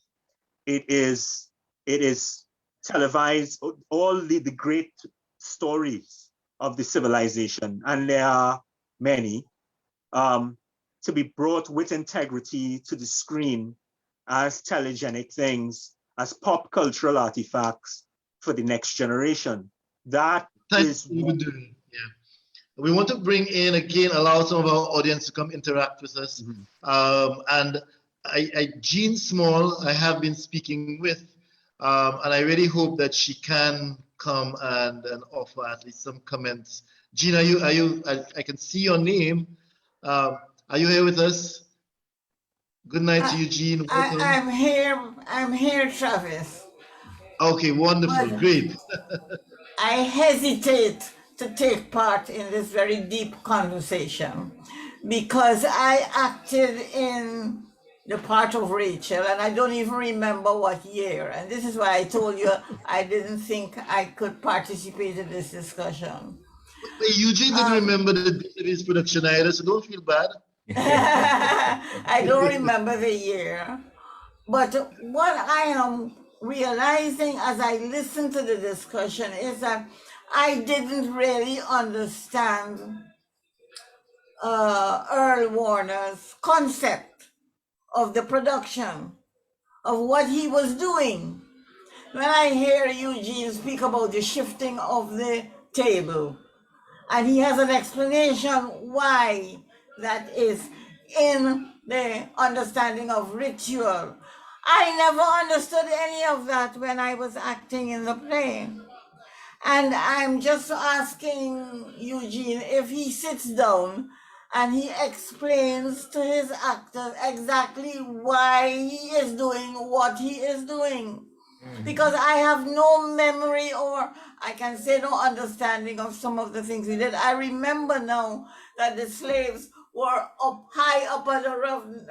It is televise all the great stories of the civilization, and there are many, to be brought with integrity to the screen as telegenic things, as pop cultural artifacts for the next generation. That is what we're doing. Yeah. We want to bring in, again, allow some of our audience to come interact with us. Mm-hmm. And Gene Small, I have been speaking with And I really hope that she can come and offer at least some comments. Jean, I can see your name. Are you here with us? Good night to you, Jean. Welcome. I'm here, Travis. Okay, wonderful, But great. I hesitate to take part in this very deep conversation because I acted in the part of Rachel and I don't even remember what year. And this is why I told you I didn't think I could participate in this discussion. But Eugene didn't remember the date of his production either, so don't feel bad. I don't remember the year. But what I am realizing as I listen to the discussion is that I didn't really understand Earl Warner's concept of the production, of what he was doing. When I hear Eugene speak about the shifting of the table, and he has an explanation why that is in the understanding of ritual. I never understood any of that when I was acting in the play. And I'm just asking Eugene if he sits down and he explains to his actors exactly why he is doing what he is doing. Because I have no memory or I can say no understanding of some of the things he did. I remember now that the slaves were up high up on the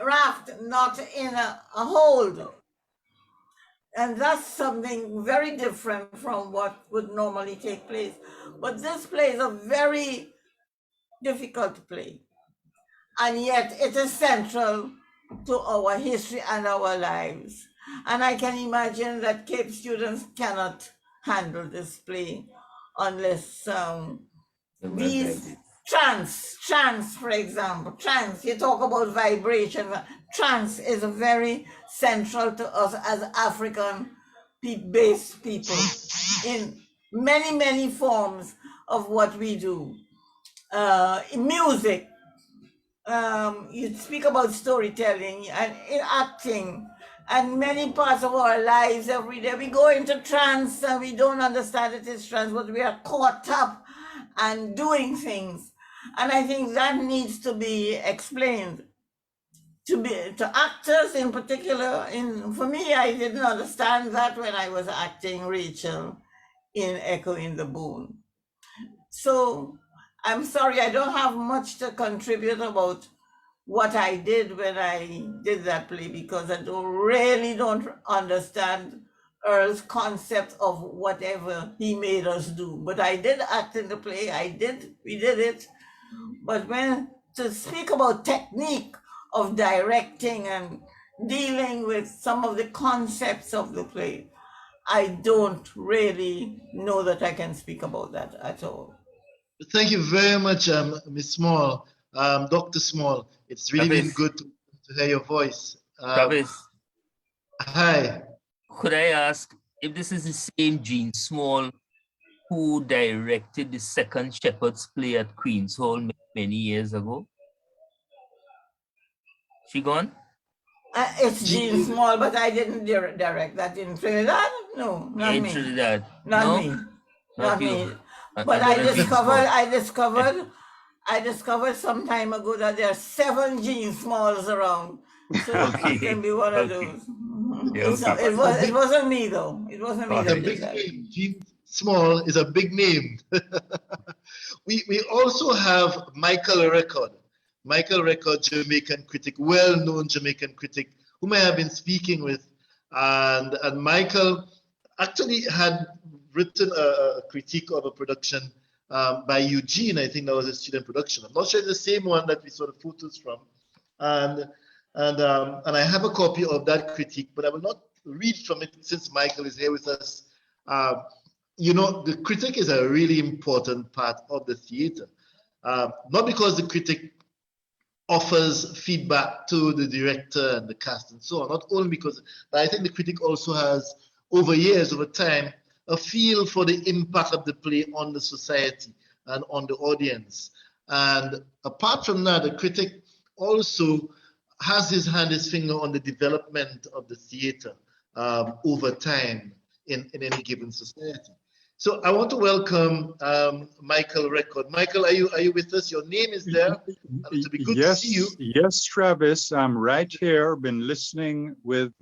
raft, not in a hold. And that's something very different from what would normally take place. But this play is a very difficult play. And yet it is central to our history and our lives. And I can imagine that Cape students cannot handle this play unless these trance, for example, trance, you talk about vibration, trance is very central to us as African-based people in many, many forms of what we do. Music, you speak about storytelling and acting, and many parts of our lives every day we go into trance and we don't understand it is trance, but we are caught up and doing things. And I think that needs to be explained to actors in particular. For me, I didn't understand that when I was acting Rachel in Echo in the Boon. So I'm sorry, I don't have much to contribute about what I did when I did that play because I really don't understand Earl's concept of whatever he made us do. But I did act in the play, we did it. But when to speak about technique of directing and dealing with some of the concepts of the play, I don't really know that I can speak about that at all. Thank you very much, Ms. Small, Dr. Small. It's really been good to hear your voice. Travis. Hi. Could I ask if this is the same Gene Small who directed the second Shepherd's play at Queen's Hall many years ago? She gone? It's Gene Small, but I didn't direct that in Trinidad. No, not me. Trinidad. Not me. Not me. But I discovered some time ago that there are 7 Gene Smalls around. So it can be one of those. It wasn't me though. It wasn't me that did that. Gene Small is a big name. We also have Michael Record. Michael Record, Jamaican critic, well-known Jamaican critic, whom I have been speaking with. And Michael actually had written a critique of a production by Eugene. I think that was a student production. I'm not sure it's the same one that we saw the photos from. And I have a copy of that critique, but I will not read from it since Michael is here with us. You know, the critic is a really important part of the theater. Not because the critic offers feedback to the director and the cast and so on, not only because, but I think the critic also has, over years, over time, a feel for the impact of the play on the society and on the audience. And apart from that, the critic also has his finger on the development of the theater over time. in any given society. So I want to welcome Michael Record. Michael, are you with us? Your name is there. And it'll be good to see you. Yes, Travis, I'm right here. Been listening with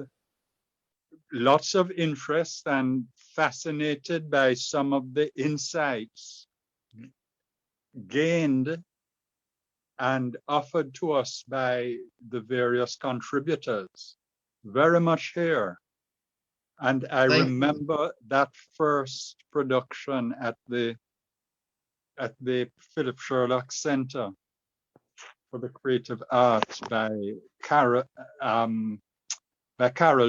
lots of interest and fascinated by some of the insights gained and offered to us by the various contributors. Very much here. And I remember that first production at the Philip Sherlock Center for the Creative Arts by Carol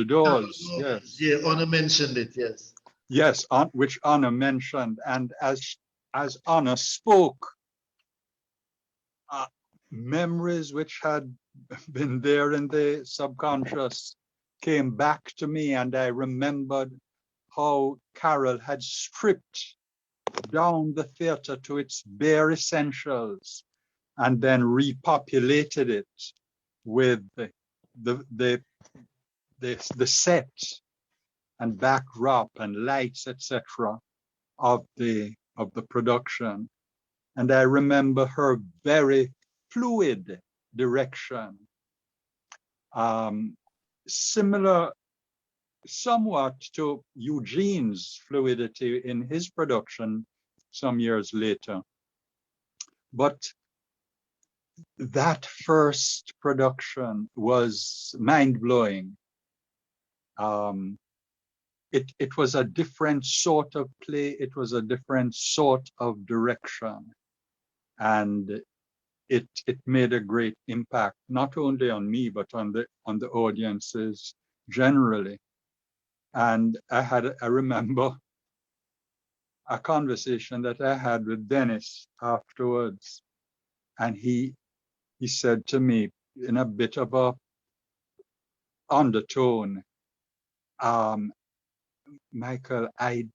Dawes. Yes. Yeah, Honor mentioned it. Yes. Yes, which Honor mentioned, and as Honor spoke, memories which had been there in the subconscious came back to me, and I remembered how Carol had stripped down the theater to its bare essentials and then repopulated it with the set and backdrop and lights, etc., of the production. And I remember her very fluid direction, similar somewhat to Eugene's fluidity in his production some years later. But that first production was mind-blowing. It was a different sort of play. It was a different sort of direction. And it made a great impact, not only on me, but on the audiences generally. And I remember a conversation that I had with Dennis afterwards. And he said to me in a bit of a undertone, Michael, I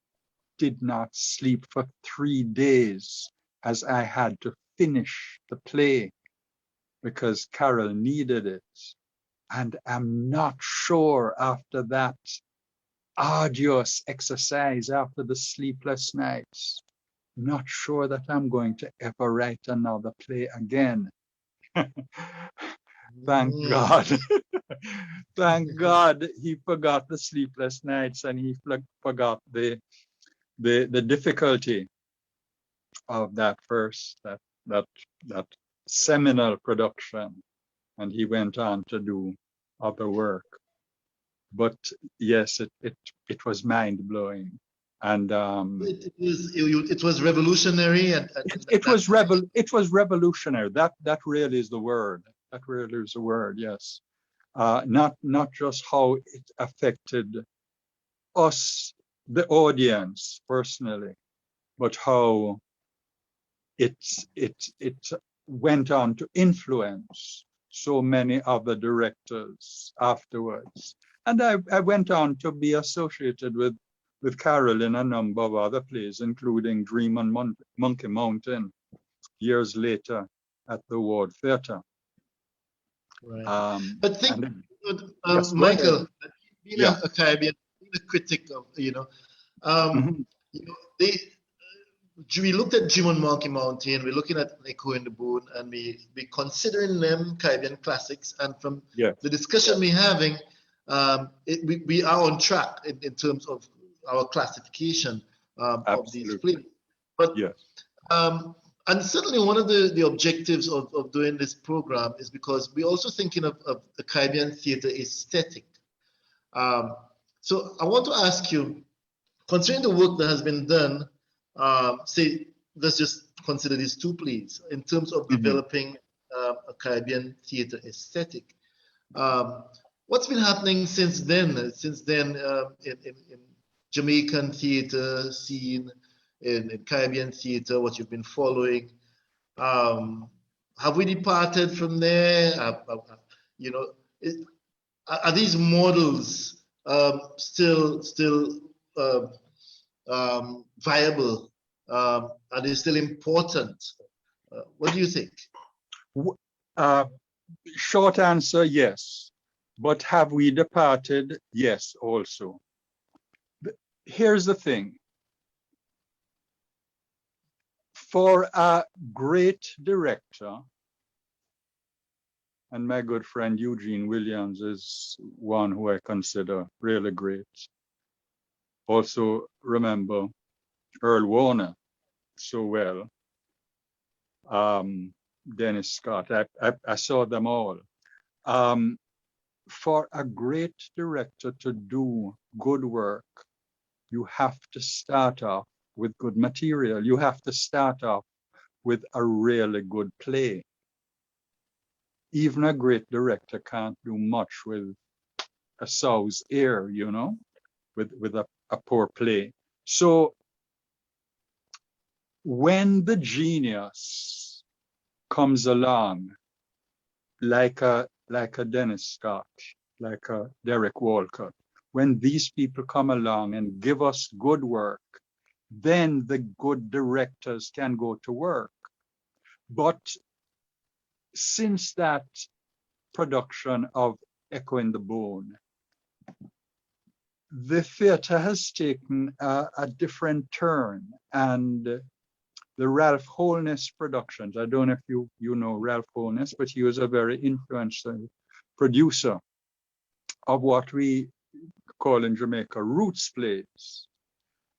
did not sleep for 3 days as I had to finish the play because Carol needed it. And I'm not sure after that arduous exercise, after the sleepless nights, not sure that I'm going to ever write another play again. Thank God. Thank God he forgot the sleepless nights and he forgot the difficulty of that seminal production, and he went on to do other work. But yes, it was mind-blowing, and it was revolutionary, and it was revolutionary. That really is the word. That really is the word. Yes, not just how it affected us, the audience personally, but how it went on to influence so many other directors afterwards. And I went on to be associated with Carol in a number of other plays, including Dream on Monkey Mountain, years later at the Ward Theatre. Right. But think, yes, Michael, being a Caribbean, being a critic of, we looked at Dream on Monkey Mountain, we're looking at Echo in the Boon, and we considering them Caribbean classics. And from the discussion we're having, we are on track in terms of our classification of these plays. But and certainly one of the objectives of doing this program is because we're also thinking of the Caribbean theater aesthetic. So I want to ask you, considering the work that has been done, say, let's just consider these two plays in terms of developing a Caribbean theater aesthetic. What's been happening since then? In Jamaican theater scene, in Caribbean theater, what you've been following? Have we departed from there? Are these models still viable? Are they still important? What do you think? Short answer, yes. But have we departed? Yes, also. here's the thing. For a great director, and my good friend Eugene Williams is one who I consider really great. Also remember Earl Warner so well. Dennis Scott, I saw them all. For a great director to do good work, you have to start off with good material. You have to start off with a really good play. Even a great director can't do much with a sow's ear, you know, with a poor play. So when the genius comes along, like a Dennis Scott, like a Derek Walcott, when these people come along and give us good work, then the good directors can go to work. But since that production of Echo in the Bone, the theater has taken a different turn, and the Ralph Holness productions, I don't know if you know Ralph Holness, but he was a very influential producer of what we call in Jamaica roots plays.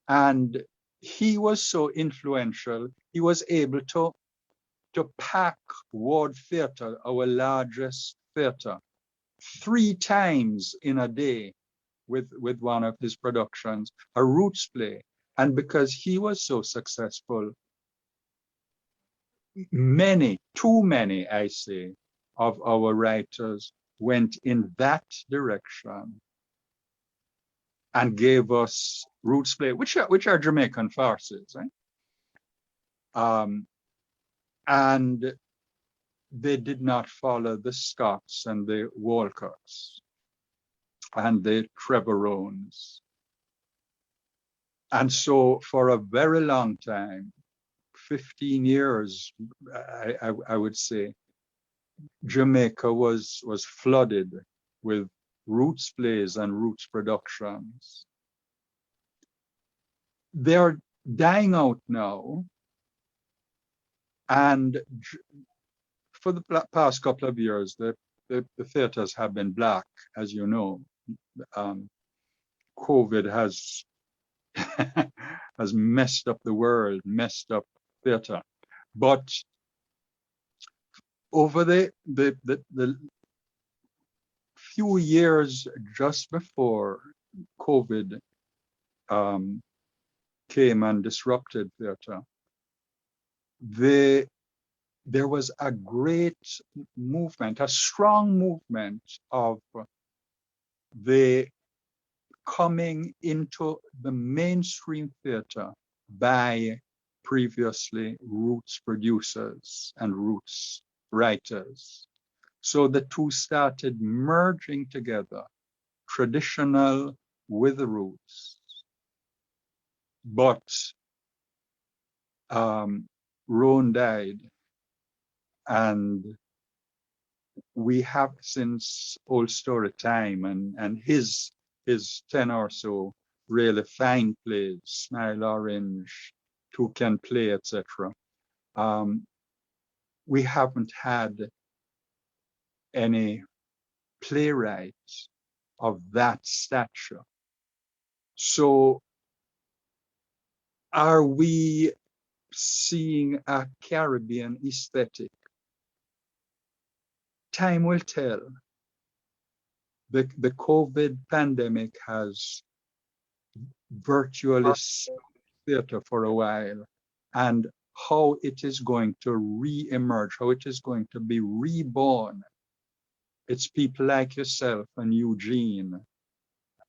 And he was so influential, he was able to pack Ward Theatre, our largest theatre, 3 times in a day with one of his productions, a roots play. And because he was so successful, too many, I say, of our writers went in that direction and gave us roots play, which are Jamaican farces, right? And they did not follow the Scotts and the Walcotts and the Trevorrones. And so for a very long time, 15 years, I would say, Jamaica was flooded with roots plays and roots productions. They're dying out now. And for the past couple of years, the theaters have been black, as you know. COVID has has messed up the world, messed up theater. But over the few years just before COVID came and disrupted theater, there was a great movement, a strong movement of the coming into the mainstream theater by previously roots producers and roots writers. So the two started merging together, traditional with roots. But Roan died, and we have since Old Story Time and his 10 or so really fine plays, Smile Orange, Two Can Play, etc. We haven't had any playwrights of that stature. So are we seeing a Caribbean aesthetic? Time will tell. The COVID pandemic has virtually stopped theater for a while, and how it is going to re-emerge, how it is going to be reborn. It's people like yourself and Eugene,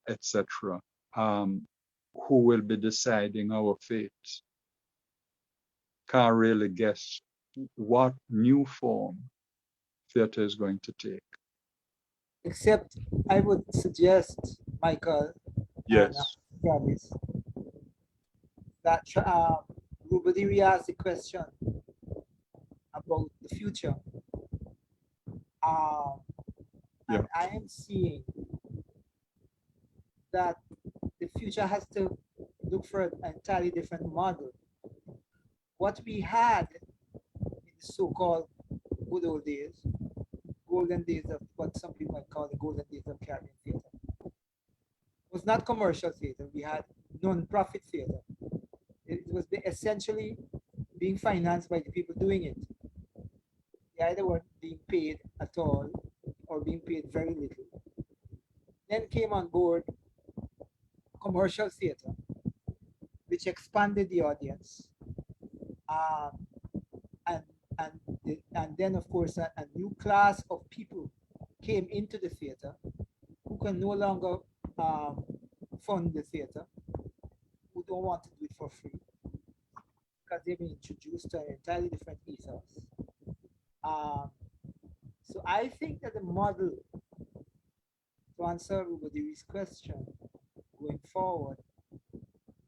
etc., who will be deciding our fate. Can't really guess what new form theater is going to take. Except I would suggest, Michael, Yes, and Travis, that Rubadiri asked a question about the future. Yeah. And I am seeing that the future has to look for an entirely different model. What we had in the so-called good old days, golden days of what some people might call the golden days of Caribbean theater, was not commercial theater. We had non-profit theater. It was essentially being financed by the people doing it. They either weren't being paid at all or being paid very little. Then came on board commercial theater, which expanded the audience. And, and then, of course, a new class of people came into the theater who can no longer fund the theater, who don't want to do it for free, because they've been introduced to an entirely different ethos. So I think that the model, to answer Rubadiri's question going forward,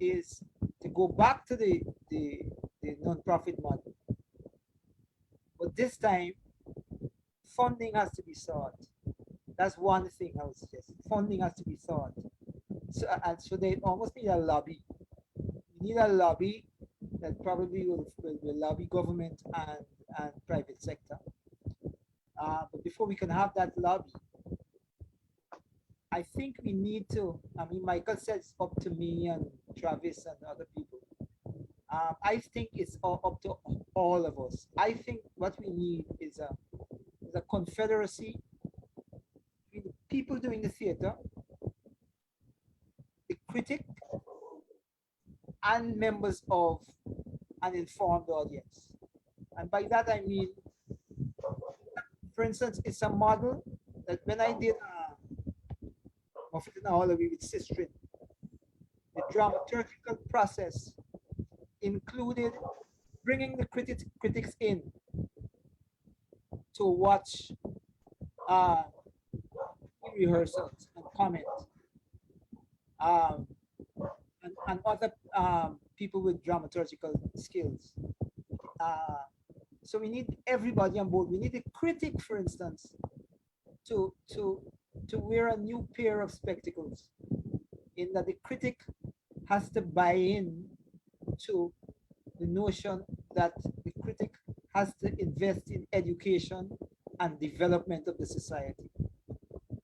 is to go back to the non-profit model. But this time, funding has to be sought. That's one thing I would suggest. Funding has to be sought. So, and so they almost need a lobby. We need a lobby that probably will lobby government and private sector. But before we can have that lobby, I think we need to, I mean, Michael says it's up to me and Travis and other people. I think it's up to all of us. I think what we need is a confederacy between the people doing the theater, the critic, and members of an informed audience. And by that I mean, for instance, it's a model that when I did Muffet and Holloway with Sistrin, the dramaturgical process included bringing the critics in to watch rehearsals and comment, and other people with dramaturgical skills. So we need everybody on board. We need a critic, for instance, to wear a new pair of spectacles, in that the critic has to buy in to the notion that the critic has to invest in education and development of the society.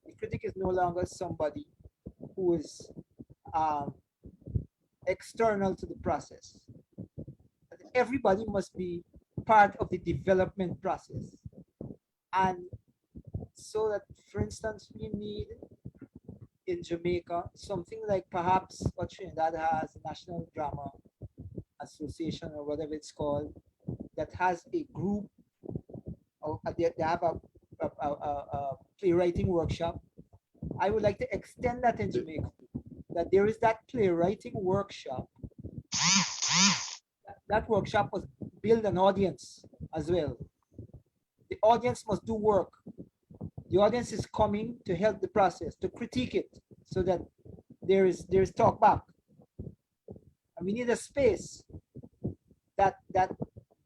The critic is no longer somebody who is external to the process. Everybody must be part of the development process. And so that, for instance, we need in Jamaica something like perhaps what Trinidad has, the National Drama Association or whatever it's called, that has a group, or they have a playwriting workshop. I would like to extend that in Jamaica, that there is that playwriting workshop. That workshop must build an audience as well. The audience must do work. The audience is coming to help the process, to critique it, so that there is talk back. And we need a space that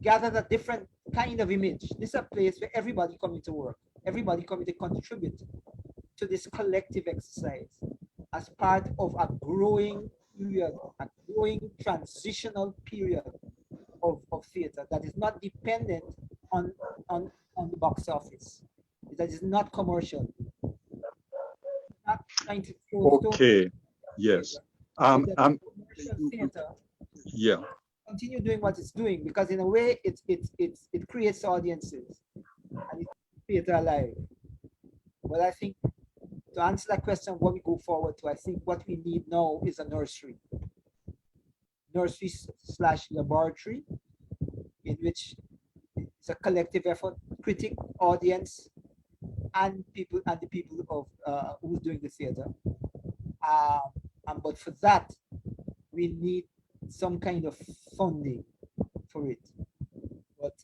gathers a different kind of image. This is a place where everybody coming to work, everybody coming to contribute to this collective exercise as part of a growing period, a growing transitional period of theater that is not dependent on the box office, that is not commercial. Not trying to okay, yes. Theater, yeah. continue doing what it's doing, because in a way it creates audiences and it keeps theater alive. But I think to answer that question, what we go forward to, I think what we need now is a nursery / laboratory, in which it's a collective effort, critic, audience, and people, and the people of who's doing the theater. But for that, we need some kind of funding for it. But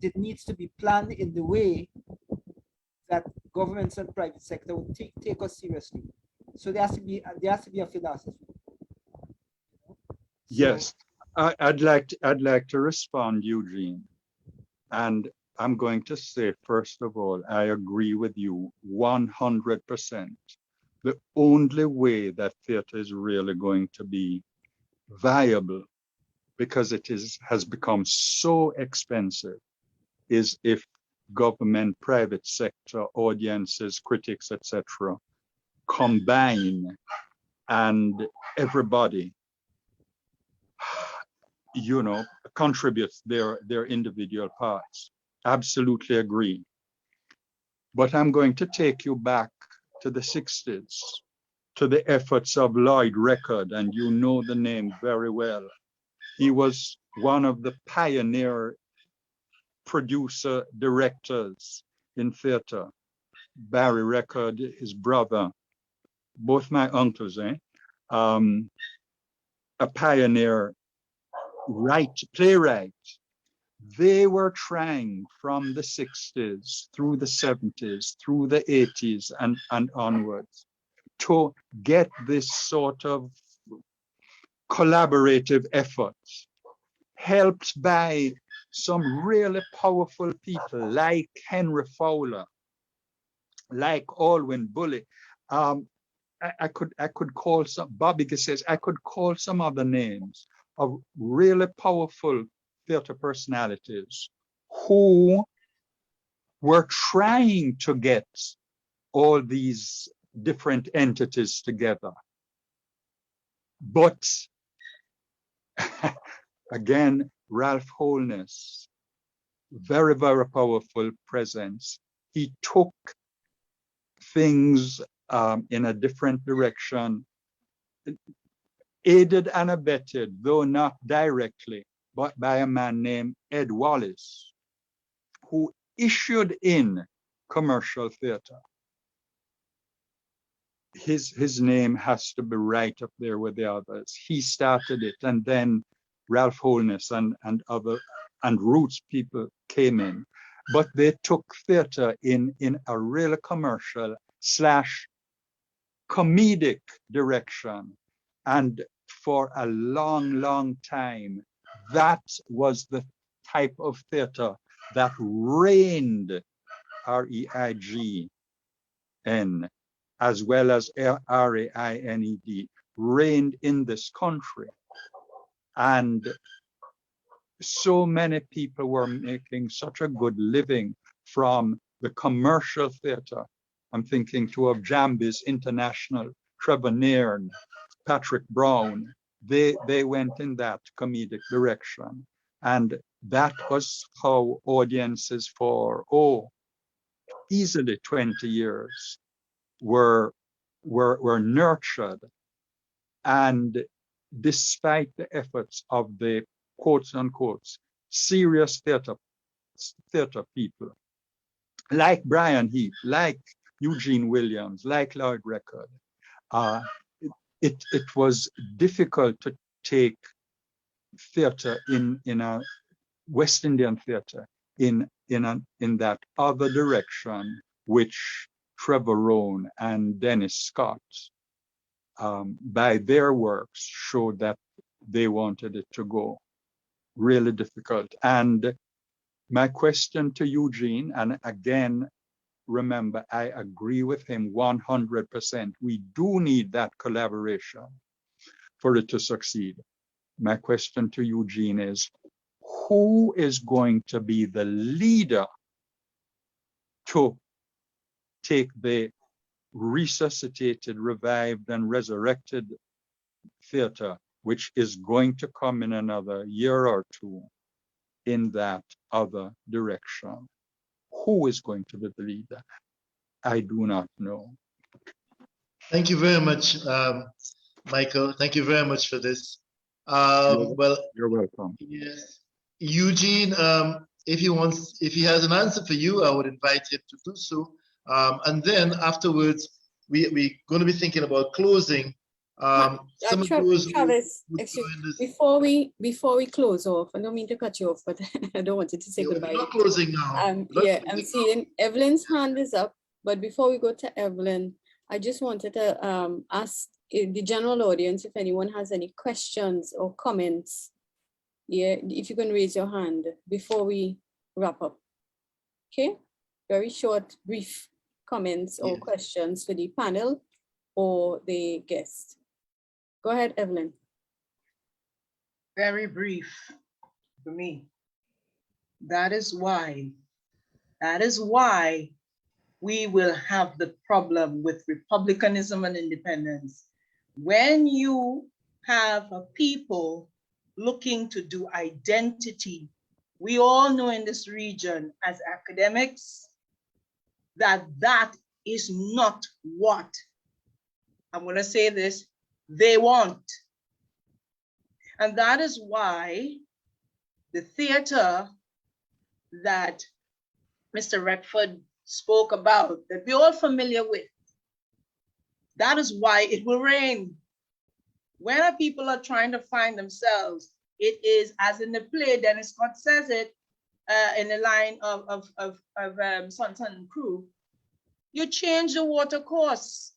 it needs to be planned in the way that governments and private sector will take us seriously. So there has to be a philosophy. Yes, I'd like to respond, Eugene, and I'm going to say, first of all, I agree with you 100%. the only way that theater is really going to be viable, because it has become so expensive, is if government, private sector, audiences, critics, etc., combine and everybody, you know, contributes their individual parts. Absolutely agree. But I'm going to take you back to the 60s, to the efforts of Lloyd Record, and you know the name very well. He was one of the pioneer producer directors in theater. Barry Record, his brother, both my uncles, a pioneer playwright. They were trying from the 60s through the 70s, through the 80s and onwards to get this sort of collaborative effort, helped by some really powerful people like Henry Fowler, like Alwyn Bully. I could call some, Bobby says, I could call some other names of really powerful theater personalities who were trying to get all these different entities together. But again, Ralph Holness, very, very powerful presence. He took things in a different direction, aided and abetted, though not directly, but by a man named Ed Wallace, who issued in commercial theater. His name has to be right up there with the others. He started it, and then Ralph Holness and other and Roots people came in. But they took theater in a really commercial / comedic direction. And for a long, long time, that was the type of theater that reigned, REIGN, as well as RAINED, reigned in this country. And so many people were making such a good living from the commercial theater. I'm thinking too of Jambies International, Trevor Nairn, Patrick Brown. They went in that comedic direction. And that was how audiences for, easily 20 years were nurtured. And despite the efforts of the quotes unquote serious theater people like Brian Heath, like Eugene Williams, like Lloyd Record, it was difficult to take theater in a West Indian theater in that other direction, which Trevor Rohn and Dennis Scott, by their works, showed that they wanted it to go. Really difficult. And my question to Eugene, and again, remember, I agree with him 100%. We do need that collaboration for it to succeed. My question to Eugene is, who is going to be the leader to take the resuscitated, revived, and resurrected theater, which is going to come in another year or two, in that other direction? Who is going to be the leader? I do not know. Thank you very much, Michael. Thank you very much for this. Well, you're welcome. Yes, Eugene, if he has an answer for you, I would invite him to do so. And then afterwards, we're going to be thinking about closing. Travis, before we close off, I don't mean to cut you off, but I don't want you to say goodbye. We're not closing now. I'm seeing Evelyn's hand is up, but before we go to Evelyn, I just wanted to ask the general audience if anyone has any questions or comments. Yeah, if you can raise your hand before we wrap up. Okay, very short, brief comments or questions for the panel or the guest. Go ahead, Evelyn. Very brief for me. That is why we will have the problem with republicanism and independence. When you have a people looking to do identity, we all know in this region as academics that that is not what, I'm going to say this, they want. And that is why the theater that Mr. Redford spoke about, that we're all familiar with, that is why it will rain. When our people are trying to find themselves, it is, as in the play, Dennis Scott says it in the line of Son and Crew, you change the water course.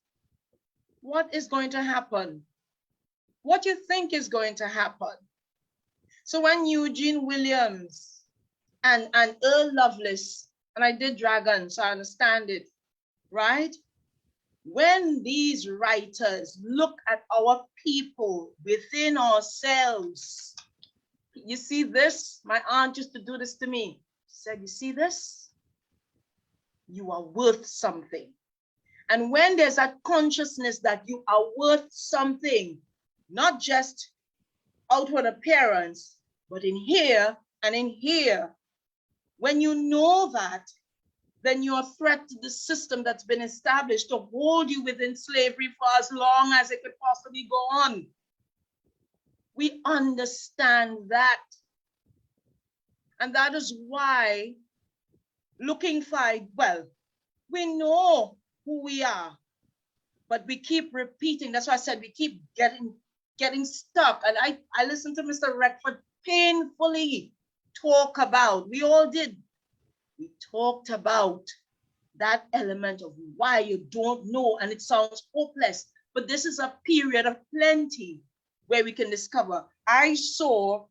What is going to happen? What you think is going to happen? So when Eugene Williams and Earl Lovelace, and I did Dragon, so I understand it, right? When these writers look at our people within ourselves, you see this? My aunt used to do this to me. She said, you see this? You are worth something. And when there's that consciousness that you are worth something, not just outward appearance, but in here and in here, when you know that, then you're a threat to the system that's been established to hold you within slavery for as long as it could possibly go on. We understand that. And that is why looking for, well, we know who we are, but we keep repeating. That's why I said we keep getting stuck. And I listened to Mr. Redford painfully talk about, we all did. We talked about that element of why you don't know, and it sounds hopeless, but this is a period of plenty where we can discover. I saw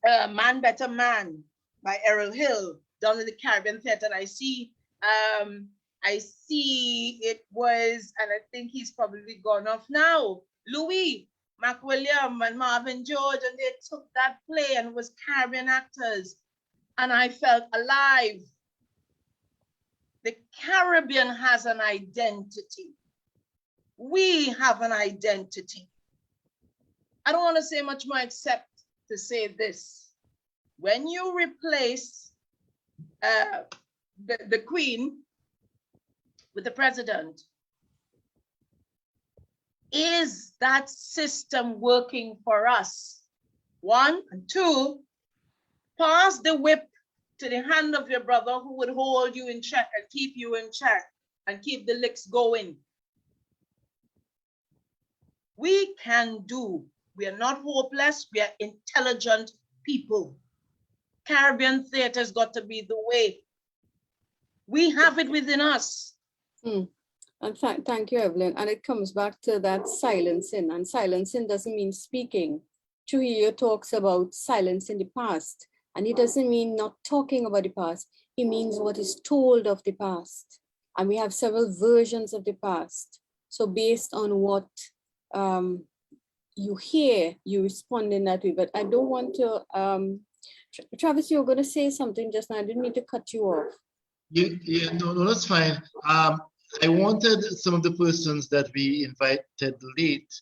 Man Better Man by Errol Hill down in the Caribbean Theatre, and I see it was, and I think he's probably gone off now, Louis McWilliam and Marvin George, and they took that play and it was Caribbean actors. And I felt alive. The Caribbean has an identity. We have an identity. I don't want to say much more except to say this. When you replace the Queen with the President, is that system working for us? One, and two, pass the whip to the hand of your brother who would hold you in check and keep you in check and keep the licks going. We can do. We are not hopeless. We are intelligent people. Caribbean theater's got to be the way. We have it within us. And thank you, Evelyn. And it comes back to that silencing. And silencing doesn't mean speaking. Trujillo talks about silence in the past. And it doesn't mean not talking about the past. It means what is told of the past. And we have several versions of the past. So based on what you hear, you respond in that way. But I don't want to, Travis, you were going to say something just now. I didn't mean to cut you off. No, that's fine. I wanted some of the persons that we invited late,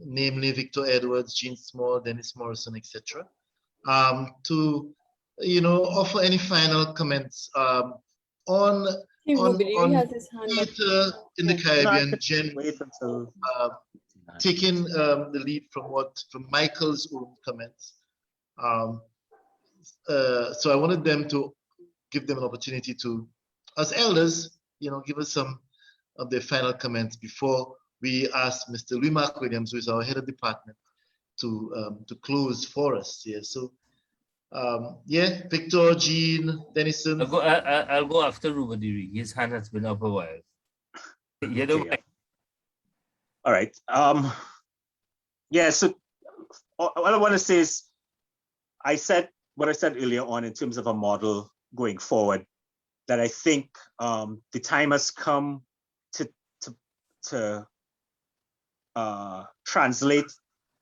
namely Victor Edwards, Gene Small, Dennis Morrison, etc., to offer any final comments on theater in the Caribbean, generally, taking the lead from Michael's own comments. So I wanted them to give them an opportunity to, as elders, give us some of their final comments before we ask Mr. Louis Mark Williams, who is our head of department, to close for us. Yeah. So, Victor, Jean, Denison. I'll go after Rubadiri. His hand has been up a while. All right. So what I want to say is, I said what I said earlier on in terms of a model going forward, that I think the time has come to translate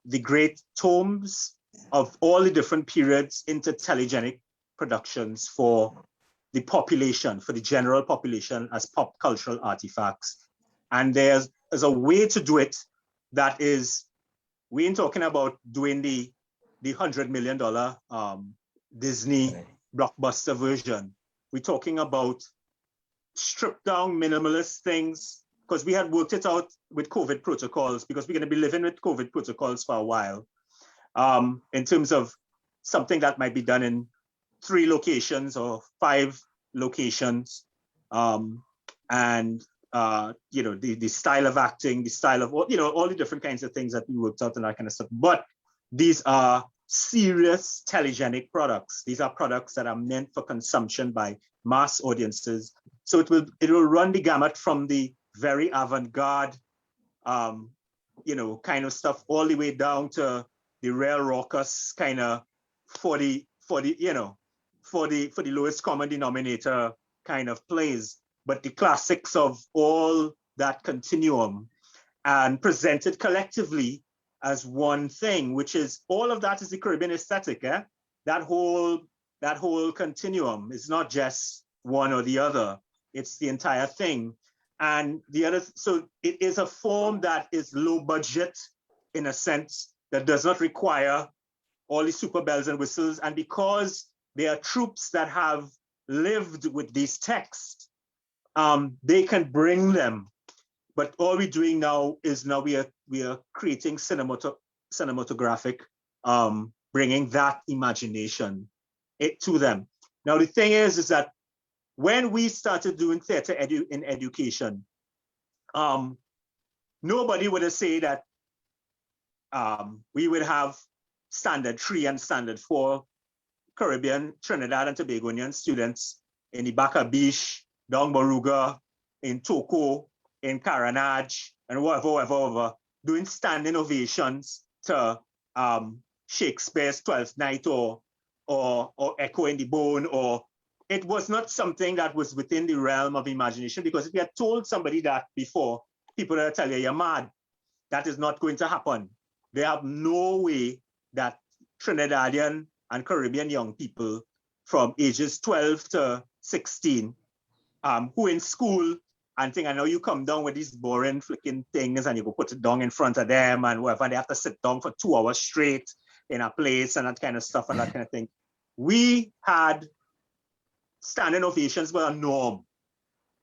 the great tomes of all the different periods into telegenic productions for the population, for the general population as pop cultural artifacts. And there's a way to do it that is, we ain't talking about doing the $100 million Disney blockbuster version. We're talking about stripped down minimalist things, because we had worked it out with COVID protocols, because we're going to be living with COVID protocols for a while, in terms of something that might be done in 3 locations or 5 locations, and the style of acting, the style of all the different kinds of things that we worked out and that kind of stuff. But these are serious telegenic products. These are products that are meant for consumption by mass audiences. So it will run the gamut from the very avant-garde, kind of stuff, all the way down to the real raucous kind of for the lowest common denominator kind of plays, but the classics of all that continuum, and presented collectively as one thing, which is all of that is the Caribbean aesthetic. That whole continuum is not just one or the other, it's the entire thing. And the other, so it is a form that is low budget in a sense, that does not require all the super bells and whistles. And because there are troops that have lived with these texts, they can bring them. But all we're doing now is we are creating cinematographic, bringing that imagination to them. Now the thing is that when we started doing theater in education, nobody would have said that we would have standard 3 and standard 4 Caribbean, Trinidad and Tobagonian students in the Baca Beach, down Baruga, in Toko, in Caranage, and whatever, doing standing ovations to Shakespeare's Twelfth Night or Echo in the Bone, or it was not something that was within the realm of imagination, because if you had told somebody that before, people would tell you, you're mad. That is not going to happen. They have no way that Trinidadian and Caribbean young people from ages 12 to 16, who in school and think, I know you come down with these boring flicking things and you go put it down in front of them and whatever, and they have to sit down for 2 hours straight in a place and that kind of stuff and that kind of thing. We had standing ovations were a norm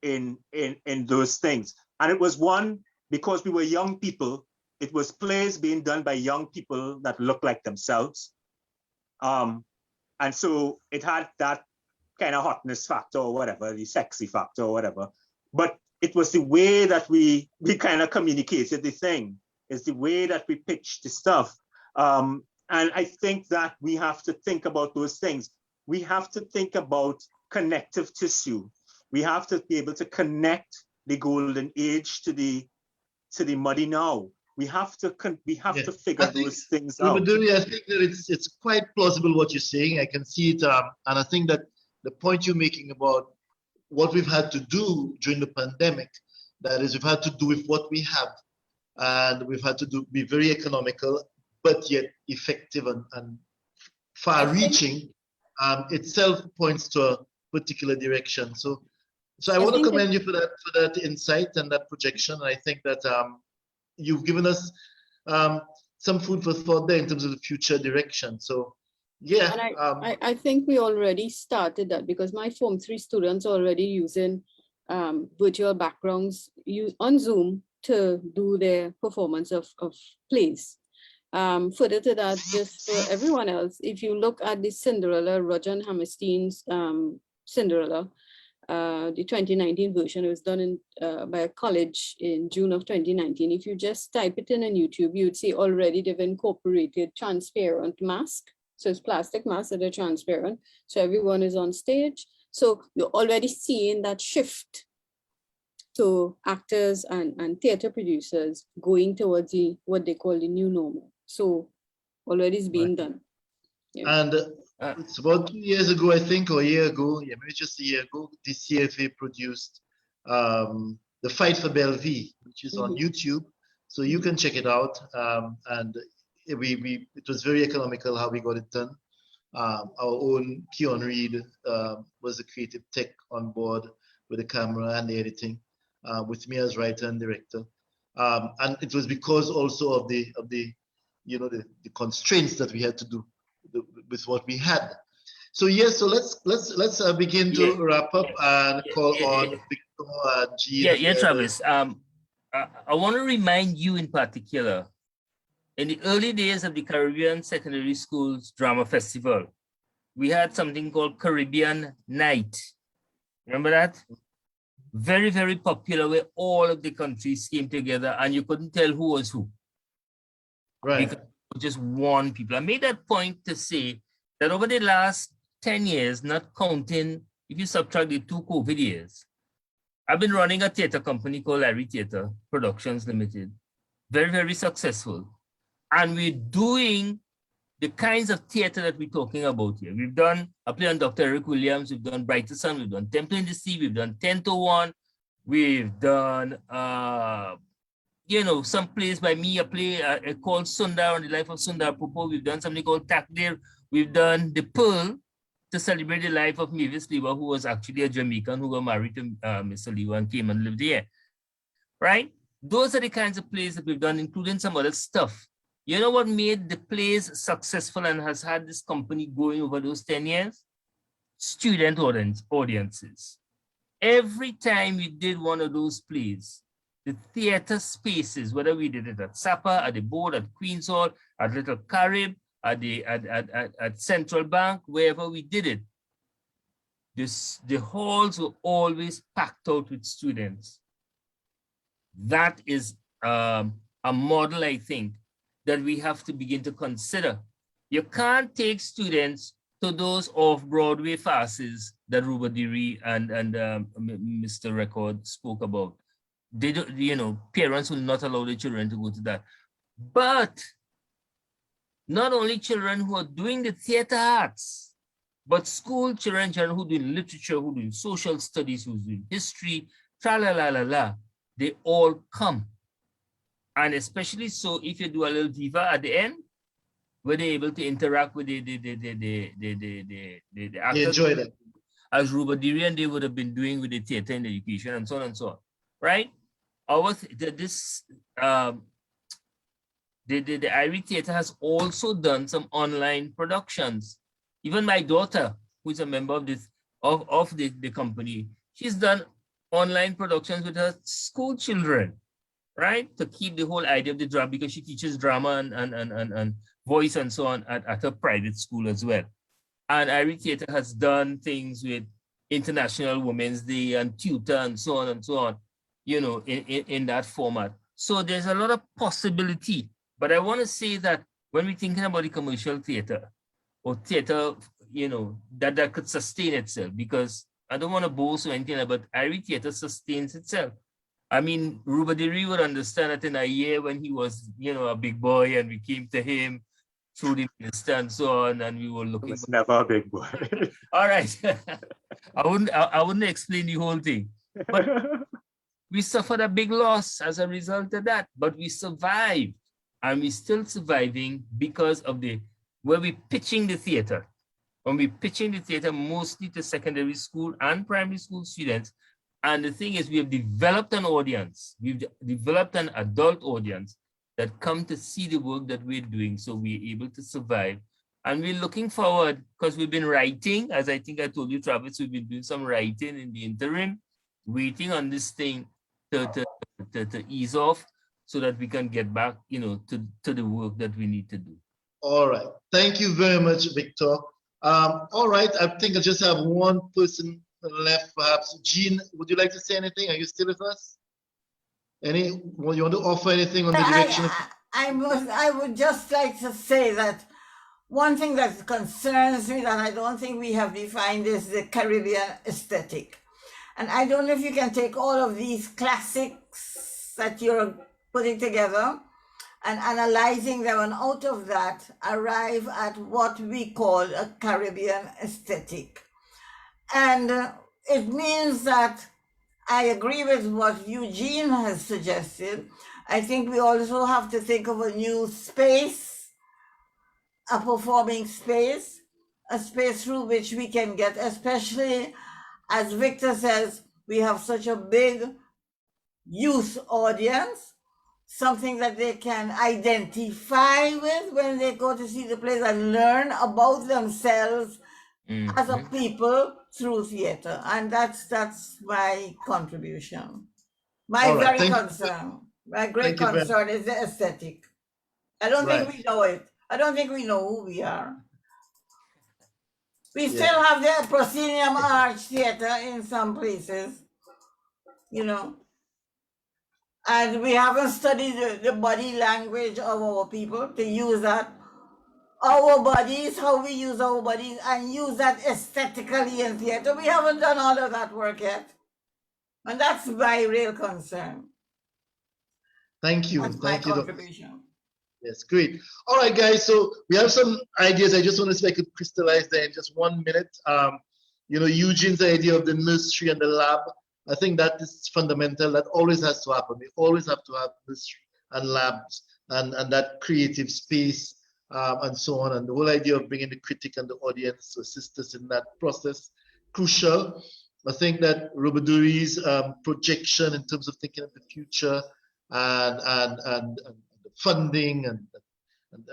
in those things. And it was one, because we were young people, it was plays being done by young people that looked like themselves. And so it had that kind of hotness factor or whatever, the sexy factor or whatever. But it was the way that we kind of communicated the thing. It's the way that we pitched the stuff. And I think that we have to think about those things. We have to think about connective tissue. We have to be able to connect the golden age to the muddy now. We have to figure those things out. Rubaduri, I think that it's quite plausible what you're saying. I can see it, and I think that the point you're making about what we've had to do during the pandemic, that is, we've had to do with what we have, and we've had to be very economical, but yet effective and far-reaching. Itself points to a particular direction. So I want to commend you for that insight and that projection. And I think that you've given us some food for thought there in terms of the future direction. So yeah. And I think we already started that, because my Form 3 students are already using virtual backgrounds on Zoom to do their performance of plays. Further to that, just for everyone else, if you look at the Cinderella, Roger Hammerstein's Cinderella, the 2019 version, it was done by a college in June of 2019. If you just type it in on YouTube, you'd see already they've incorporated transparent mask. So it's plastic masks that are transparent. So everyone is on stage. So you're already seeing that shift to actors and theater producers going towards what they call the new normal. So already it's being done. Yeah. And it's about 2 years ago, I think, or a year ago, maybe just a year ago, the CFA produced The Fight for Bellevue, which is on Mhm. YouTube. So you can check it out. And it was very economical how we got it done. Our own Keon Reed was the creative tech on board with the camera and the editing, with me as writer and director. And it was because also of the the constraints that we had to do with what we had. So yes, so let's begin to wrap up and call on Victor and Jean. Yeah, Travis. I want to remind you in particular, in the early days of the Caribbean Secondary Schools Drama Festival, we had something called Caribbean Night. Remember that? Very, very popular, where all of the countries came together and you couldn't tell who was who. Right. Because just one people. I made that point to say that over the last 10 years, not counting, if you subtract the 2 COVID years, I've been running a theater company called Larry Theater Productions Limited. Very, very successful. And we're doing the kinds of theater that we're talking about here. We've done a play on Dr. Eric Williams, we've done Brighter Sun, we've done Temple in the Sea, we've done 10 to 1, we've done, some plays by me, a play called Sundar on the life of Sundar Popo. We've done something called Takdir. We've done The Pearl to celebrate the life of Mavis Lewa, who was actually a Jamaican who got married to Mr. Lewa and came and lived here, right? Those are the kinds of plays that we've done, including some other stuff. You know what made the plays successful and has had this company going over those 10 years? Student audiences. Every time we did one of those plays, the theater spaces, whether we did it at Sapa, at the Board, at Queen's Hall, at Little Carib, at Central Bank, wherever we did it, the halls were always packed out with students. That is a model, I think, that we have to begin to consider. You can't take students to those off-Broadway farces that Rubadiri and Mr. Record spoke about. They don't, parents will not allow their children to go to that. But not only children who are doing the theater arts, but school children who are doing literature, who are doing social studies, who are doing history, tra-la-la-la-la, they all come. And especially so if you do a little diva at the end, where they're able to interact with the actors. Enjoy that. As Rubadiri and they would have been doing with the theater and education and so on and so on, right? The Irish Theater has also done some online productions. Even my daughter, who is a member of the company, she's done online productions with her school children, right? To keep the whole idea of the drama, because she teaches drama and voice and so on at her private school as well. And Irish Theater has done things with International Women's Day and tutor and so on, in that format. So there's a lot of possibility. But I want to say that when we're thinking about the commercial theater or theater, that could sustain itself, because I don't want to boast or anything, but Irish Theater sustains itself. I mean, Rubadiri would understand that in a year when he was, a big boy and we came to him through the minister and so on, and we were looking. It's never a big boy. All right. I wouldn't explain the whole thing. But we suffered a big loss as a result of that, but we survived. And we're still surviving because of where we're pitching the theater. When we're pitching the theater mostly to secondary school and primary school students. And the thing is, we have developed an audience. We've developed an adult audience that come to see the work that we're doing, so we're able to survive. And we're looking forward, because we've been writing, as I think I told you, Travis, we've been doing some writing in the interim, waiting on this thing to ease off, so that we can get back, to the work that we need to do. All right. Thank you very much, Victor. All right. I think I just have one person left, perhaps. Jean, would you like to say anything? Are you still with us? You want to offer anything on the direction? I would just like to say that one thing that concerns me that I don't think we have defined is the Caribbean aesthetic. And I don't know if you can take all of these classics that you're putting together and analyzing them, and out of that arrive at what we call a Caribbean aesthetic. And it means that I agree with what Eugene has suggested. I think we also have to think of a new space, a performing space, a space through which we can get, especially as Victor says, we have such a big youth audience, something that they can identify with when they go to see the plays and learn about themselves as a people through theater. And that's my contribution. My All right, very thank you. concern, my great Thank you very concern is the aesthetic. I don't think Right. we know it. I don't think we know who we are. We Yeah. still have the proscenium arch theater in some places, you know, and we haven't studied the body language of our people to use that, our bodies, how we use our bodies, and use that aesthetically in theater. We haven't done all of that work yet. And that's my real concern. Thank you. That's my Thank you, Dr. contribution. Yes, great. All right, guys. So we have some ideas. I just want to see if I could crystallize that in just 1 minute. You know, Eugene's idea of the nursery and the lab. I think that is fundamental. That always has to happen. We always have to have nursery and labs and that creative space and so on. And the whole idea of bringing the critic and the audience to assist us in that process, crucial. I think that Robaduri's projection in terms of thinking of the future and the funding and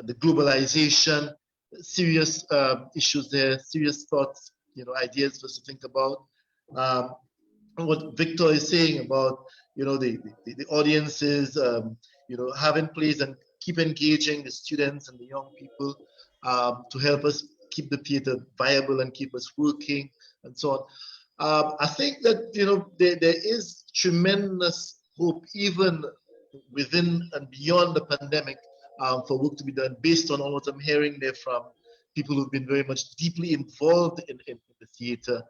the globalization, serious issues there, serious thoughts, you know, ideas for us to think about. What Victor is saying about, you know, the audiences, you know, having plays and keep engaging the students and the young people to help us keep the theater viable and keep us working and so on. I think that, you know, there is tremendous hope even within and beyond the pandemic for work to be done based on all what I'm hearing there from people who've been very much deeply involved in the theater.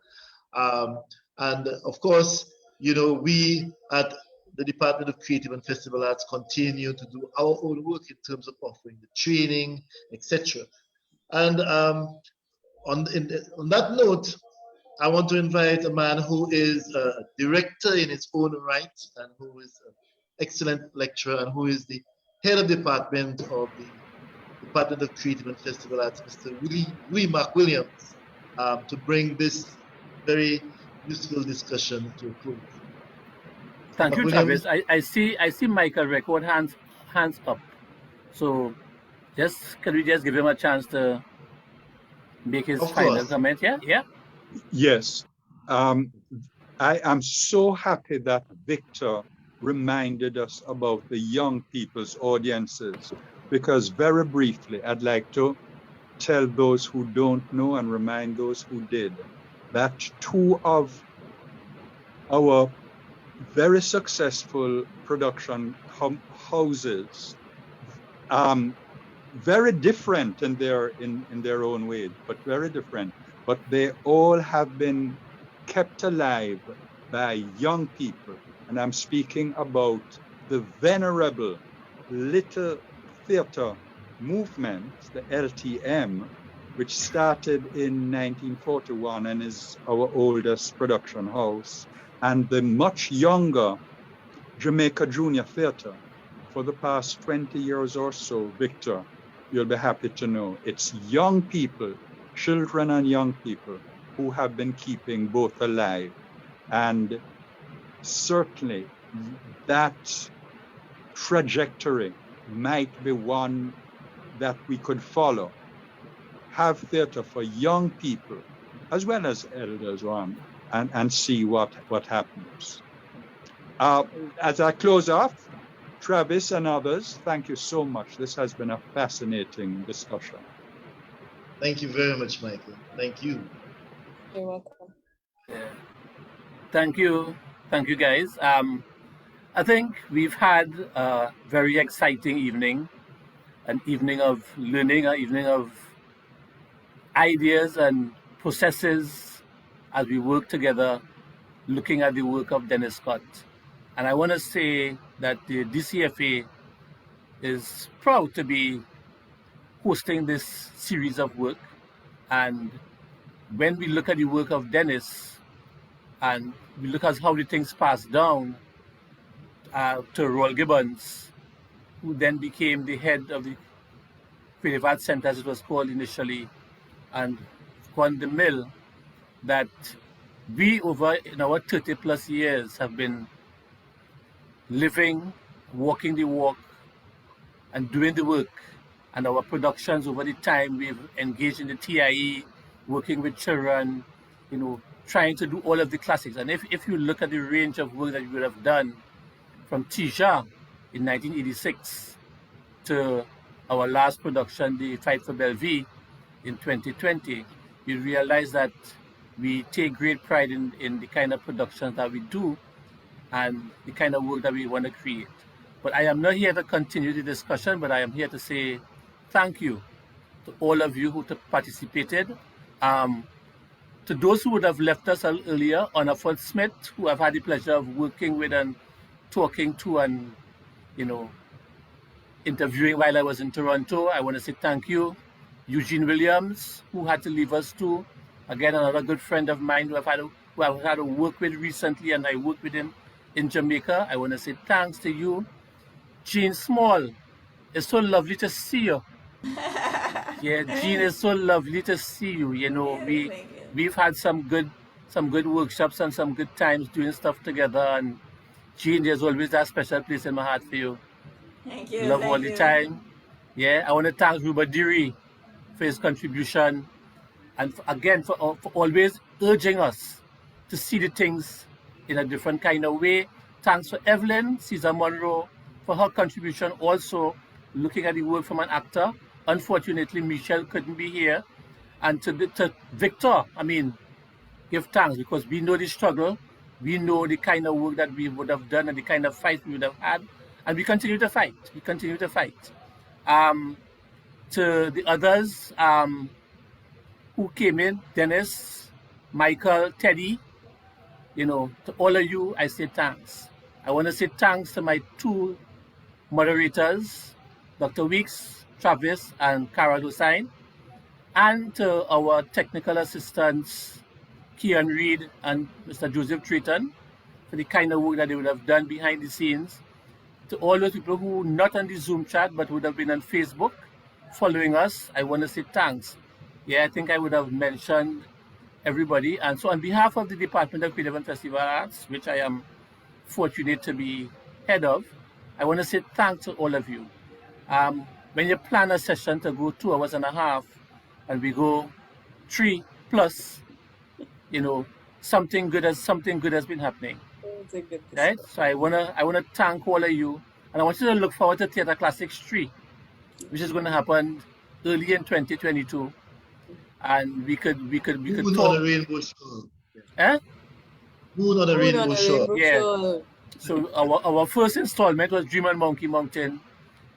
And of course, you know, we at the Department of Creative and Festival Arts continue to do our own work in terms of offering the training, etc. And on that note, I want to invite a man who is a director in his own right and who is an excellent lecturer and who is the head of department of the Department of Creative and Festival Arts, Mr. William Williams, to bring this very useful discussion to a close. Thank you, Travis. I see Michael record hands up. So can we just give him a chance to make his final comment? Yeah. Yes. I am so happy that Victor reminded us about the young people's audiences, because very briefly, I'd like to tell those who don't know and remind those who did that two of our very successful production houses, very different in their own way, but very different, but they all have been kept alive by young people. And I'm speaking about the venerable Little Theatre movement, the LTM, which started in 1941 and is our oldest production house, and the much younger Jamaica Junior Theatre. For the past 20 years or so, Victor, you'll be happy to know, it's young people, children and young people, who have been keeping both alive. And certainly that trajectory might be one that we could follow. Have theater for young people as well as elders on, and see what happens. As I close off, Travis and others, thank you so much. This has been a fascinating discussion. Thank you very much, Michael. Thank you. You're welcome. Yeah. Thank you, guys. I think we've had a very exciting evening, an evening of learning, an evening of ideas and processes as we work together, looking at the work of Dennis Scott. And I want to say that the DCFA is proud to be hosting this series of work. And when we look at the work of Dennis, And we look at how the things passed down to Roel Gibbons, who then became the head of the Creative Arts Center, as it was called initially, and Juan de Mille, that we over in our 30 plus years have been living, walking the walk, and doing the work. And our productions over the time we've engaged in the TIE, working with children, you know, trying to do all of the classics. And if you look at the range of work that we would have done from Tisha in 1986 to our last production, The Fight for Bellevue, in 2020, you realize that we take great pride in the kind of productions that we do and the kind of work that we want to create. But I am not here to continue the discussion, but I am here to say thank you to all of you who participated. To those who would have left us a little earlier, Honor Ford Smith, who I've had the pleasure of working with and talking to and, you know, interviewing while I was in Toronto, I want to say thank you. Eugene Williams, who had to leave us too. Again, another good friend of mine who I've had to work with recently, and I worked with him in Jamaica. I want to say thanks to you. Jean Small, it's so lovely to see you. Yeah, Jean, it's so lovely to see you. You know, we've had some good workshops and some good times doing stuff together. And Jean, there's always that special place in my heart for you. Thank you. Love all the time. Yeah, I want to thank Ruba Diri for his contribution, and again for always urging us to see the things in a different kind of way. Thanks for Evelyn Caesar Monroe for her contribution, also looking at the work from an actor. Unfortunately, Michelle couldn't be here. And to Victor, I mean, give thanks, because we know the struggle, we know the kind of work that we would have done and the kind of fight we would have had, and we continue to fight. We continue to fight. To the others who came in, Dennis, Michael, Teddy, you know, to all of you, I say thanks. I want to say thanks to my two moderators, Dr. Weeks, Travis, and Karen Hussain, and to our technical assistants, Kian Reed and Mr. Joseph Triton, for the kind of work that they would have done behind the scenes. To all those people who not on the Zoom chat, but would have been on Facebook following us, I want to say thanks. Yeah, I think I would have mentioned everybody. And so on behalf of the Department of Creative and Festival Arts, which I am fortunate to be head of, I want to say thanks to all of you. When you plan a session to go 2.5 hours and we go 3+, you know, something good has been happening. Right? So I wanna thank all of you, and I want you to look forward to Theatre Classics 3, which is going to happen early in 2022, and we could Moon talk. on the Rainbow Shore. Eh? Moon on the Rainbow Shore. Yeah. So our first installment was Dream on Monkey Mountain.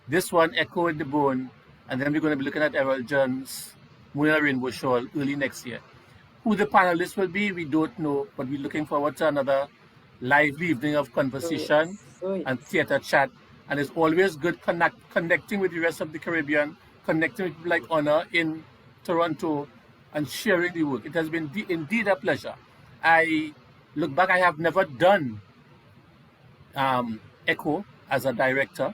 This one, Echo in the Bone, and then we're going to be looking at Errol John's Moon on the Rainbow Shore early next year. Who the panelists will be, we don't know, but we're looking forward to another lively evening of conversation and theatre chat. And it's always good connecting with the rest of the Caribbean, connecting with people like Honor in Toronto, and sharing the work. It has been indeed a pleasure. I look back, I have never done Echo as a director,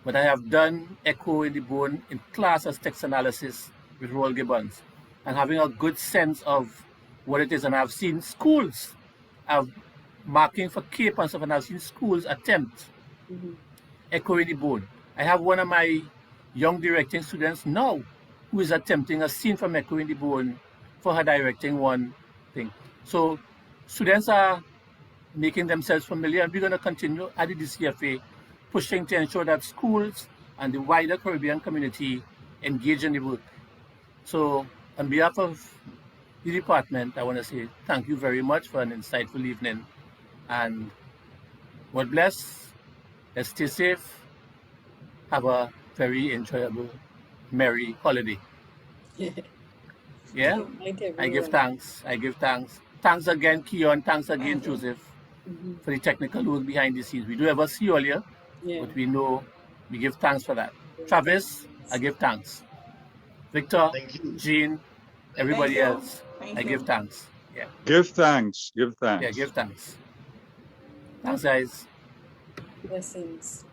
but I have done Echo in the Bone in class as text analysis with Roel Gibbons, and having a good sense of what it is. And I've seen schools, I've marking for Cape and stuff, and I've seen schools attempt Echo in the Bone. I have one of my young directing students now who is attempting a scene from Echo in the Bone for her directing one thing. So students are making themselves familiar, and we're going to continue at the DCFA pushing to ensure that schools and the wider Caribbean community engage in the work. So on behalf of the department, I want to say thank you very much for an insightful evening, and God bless. Let's stay safe. Have a very enjoyable, merry holiday. Yeah? I give thanks. Thanks again, Keon. Thanks again, Joseph, for the technical work behind the scenes. We do ever see all here, but we know we give thanks for that. Travis, I give thanks. Victor, Jean, everybody else, I give thanks. Yeah. Give thanks. Give thanks. Yeah, give thanks. Thanks, guys. Blessings.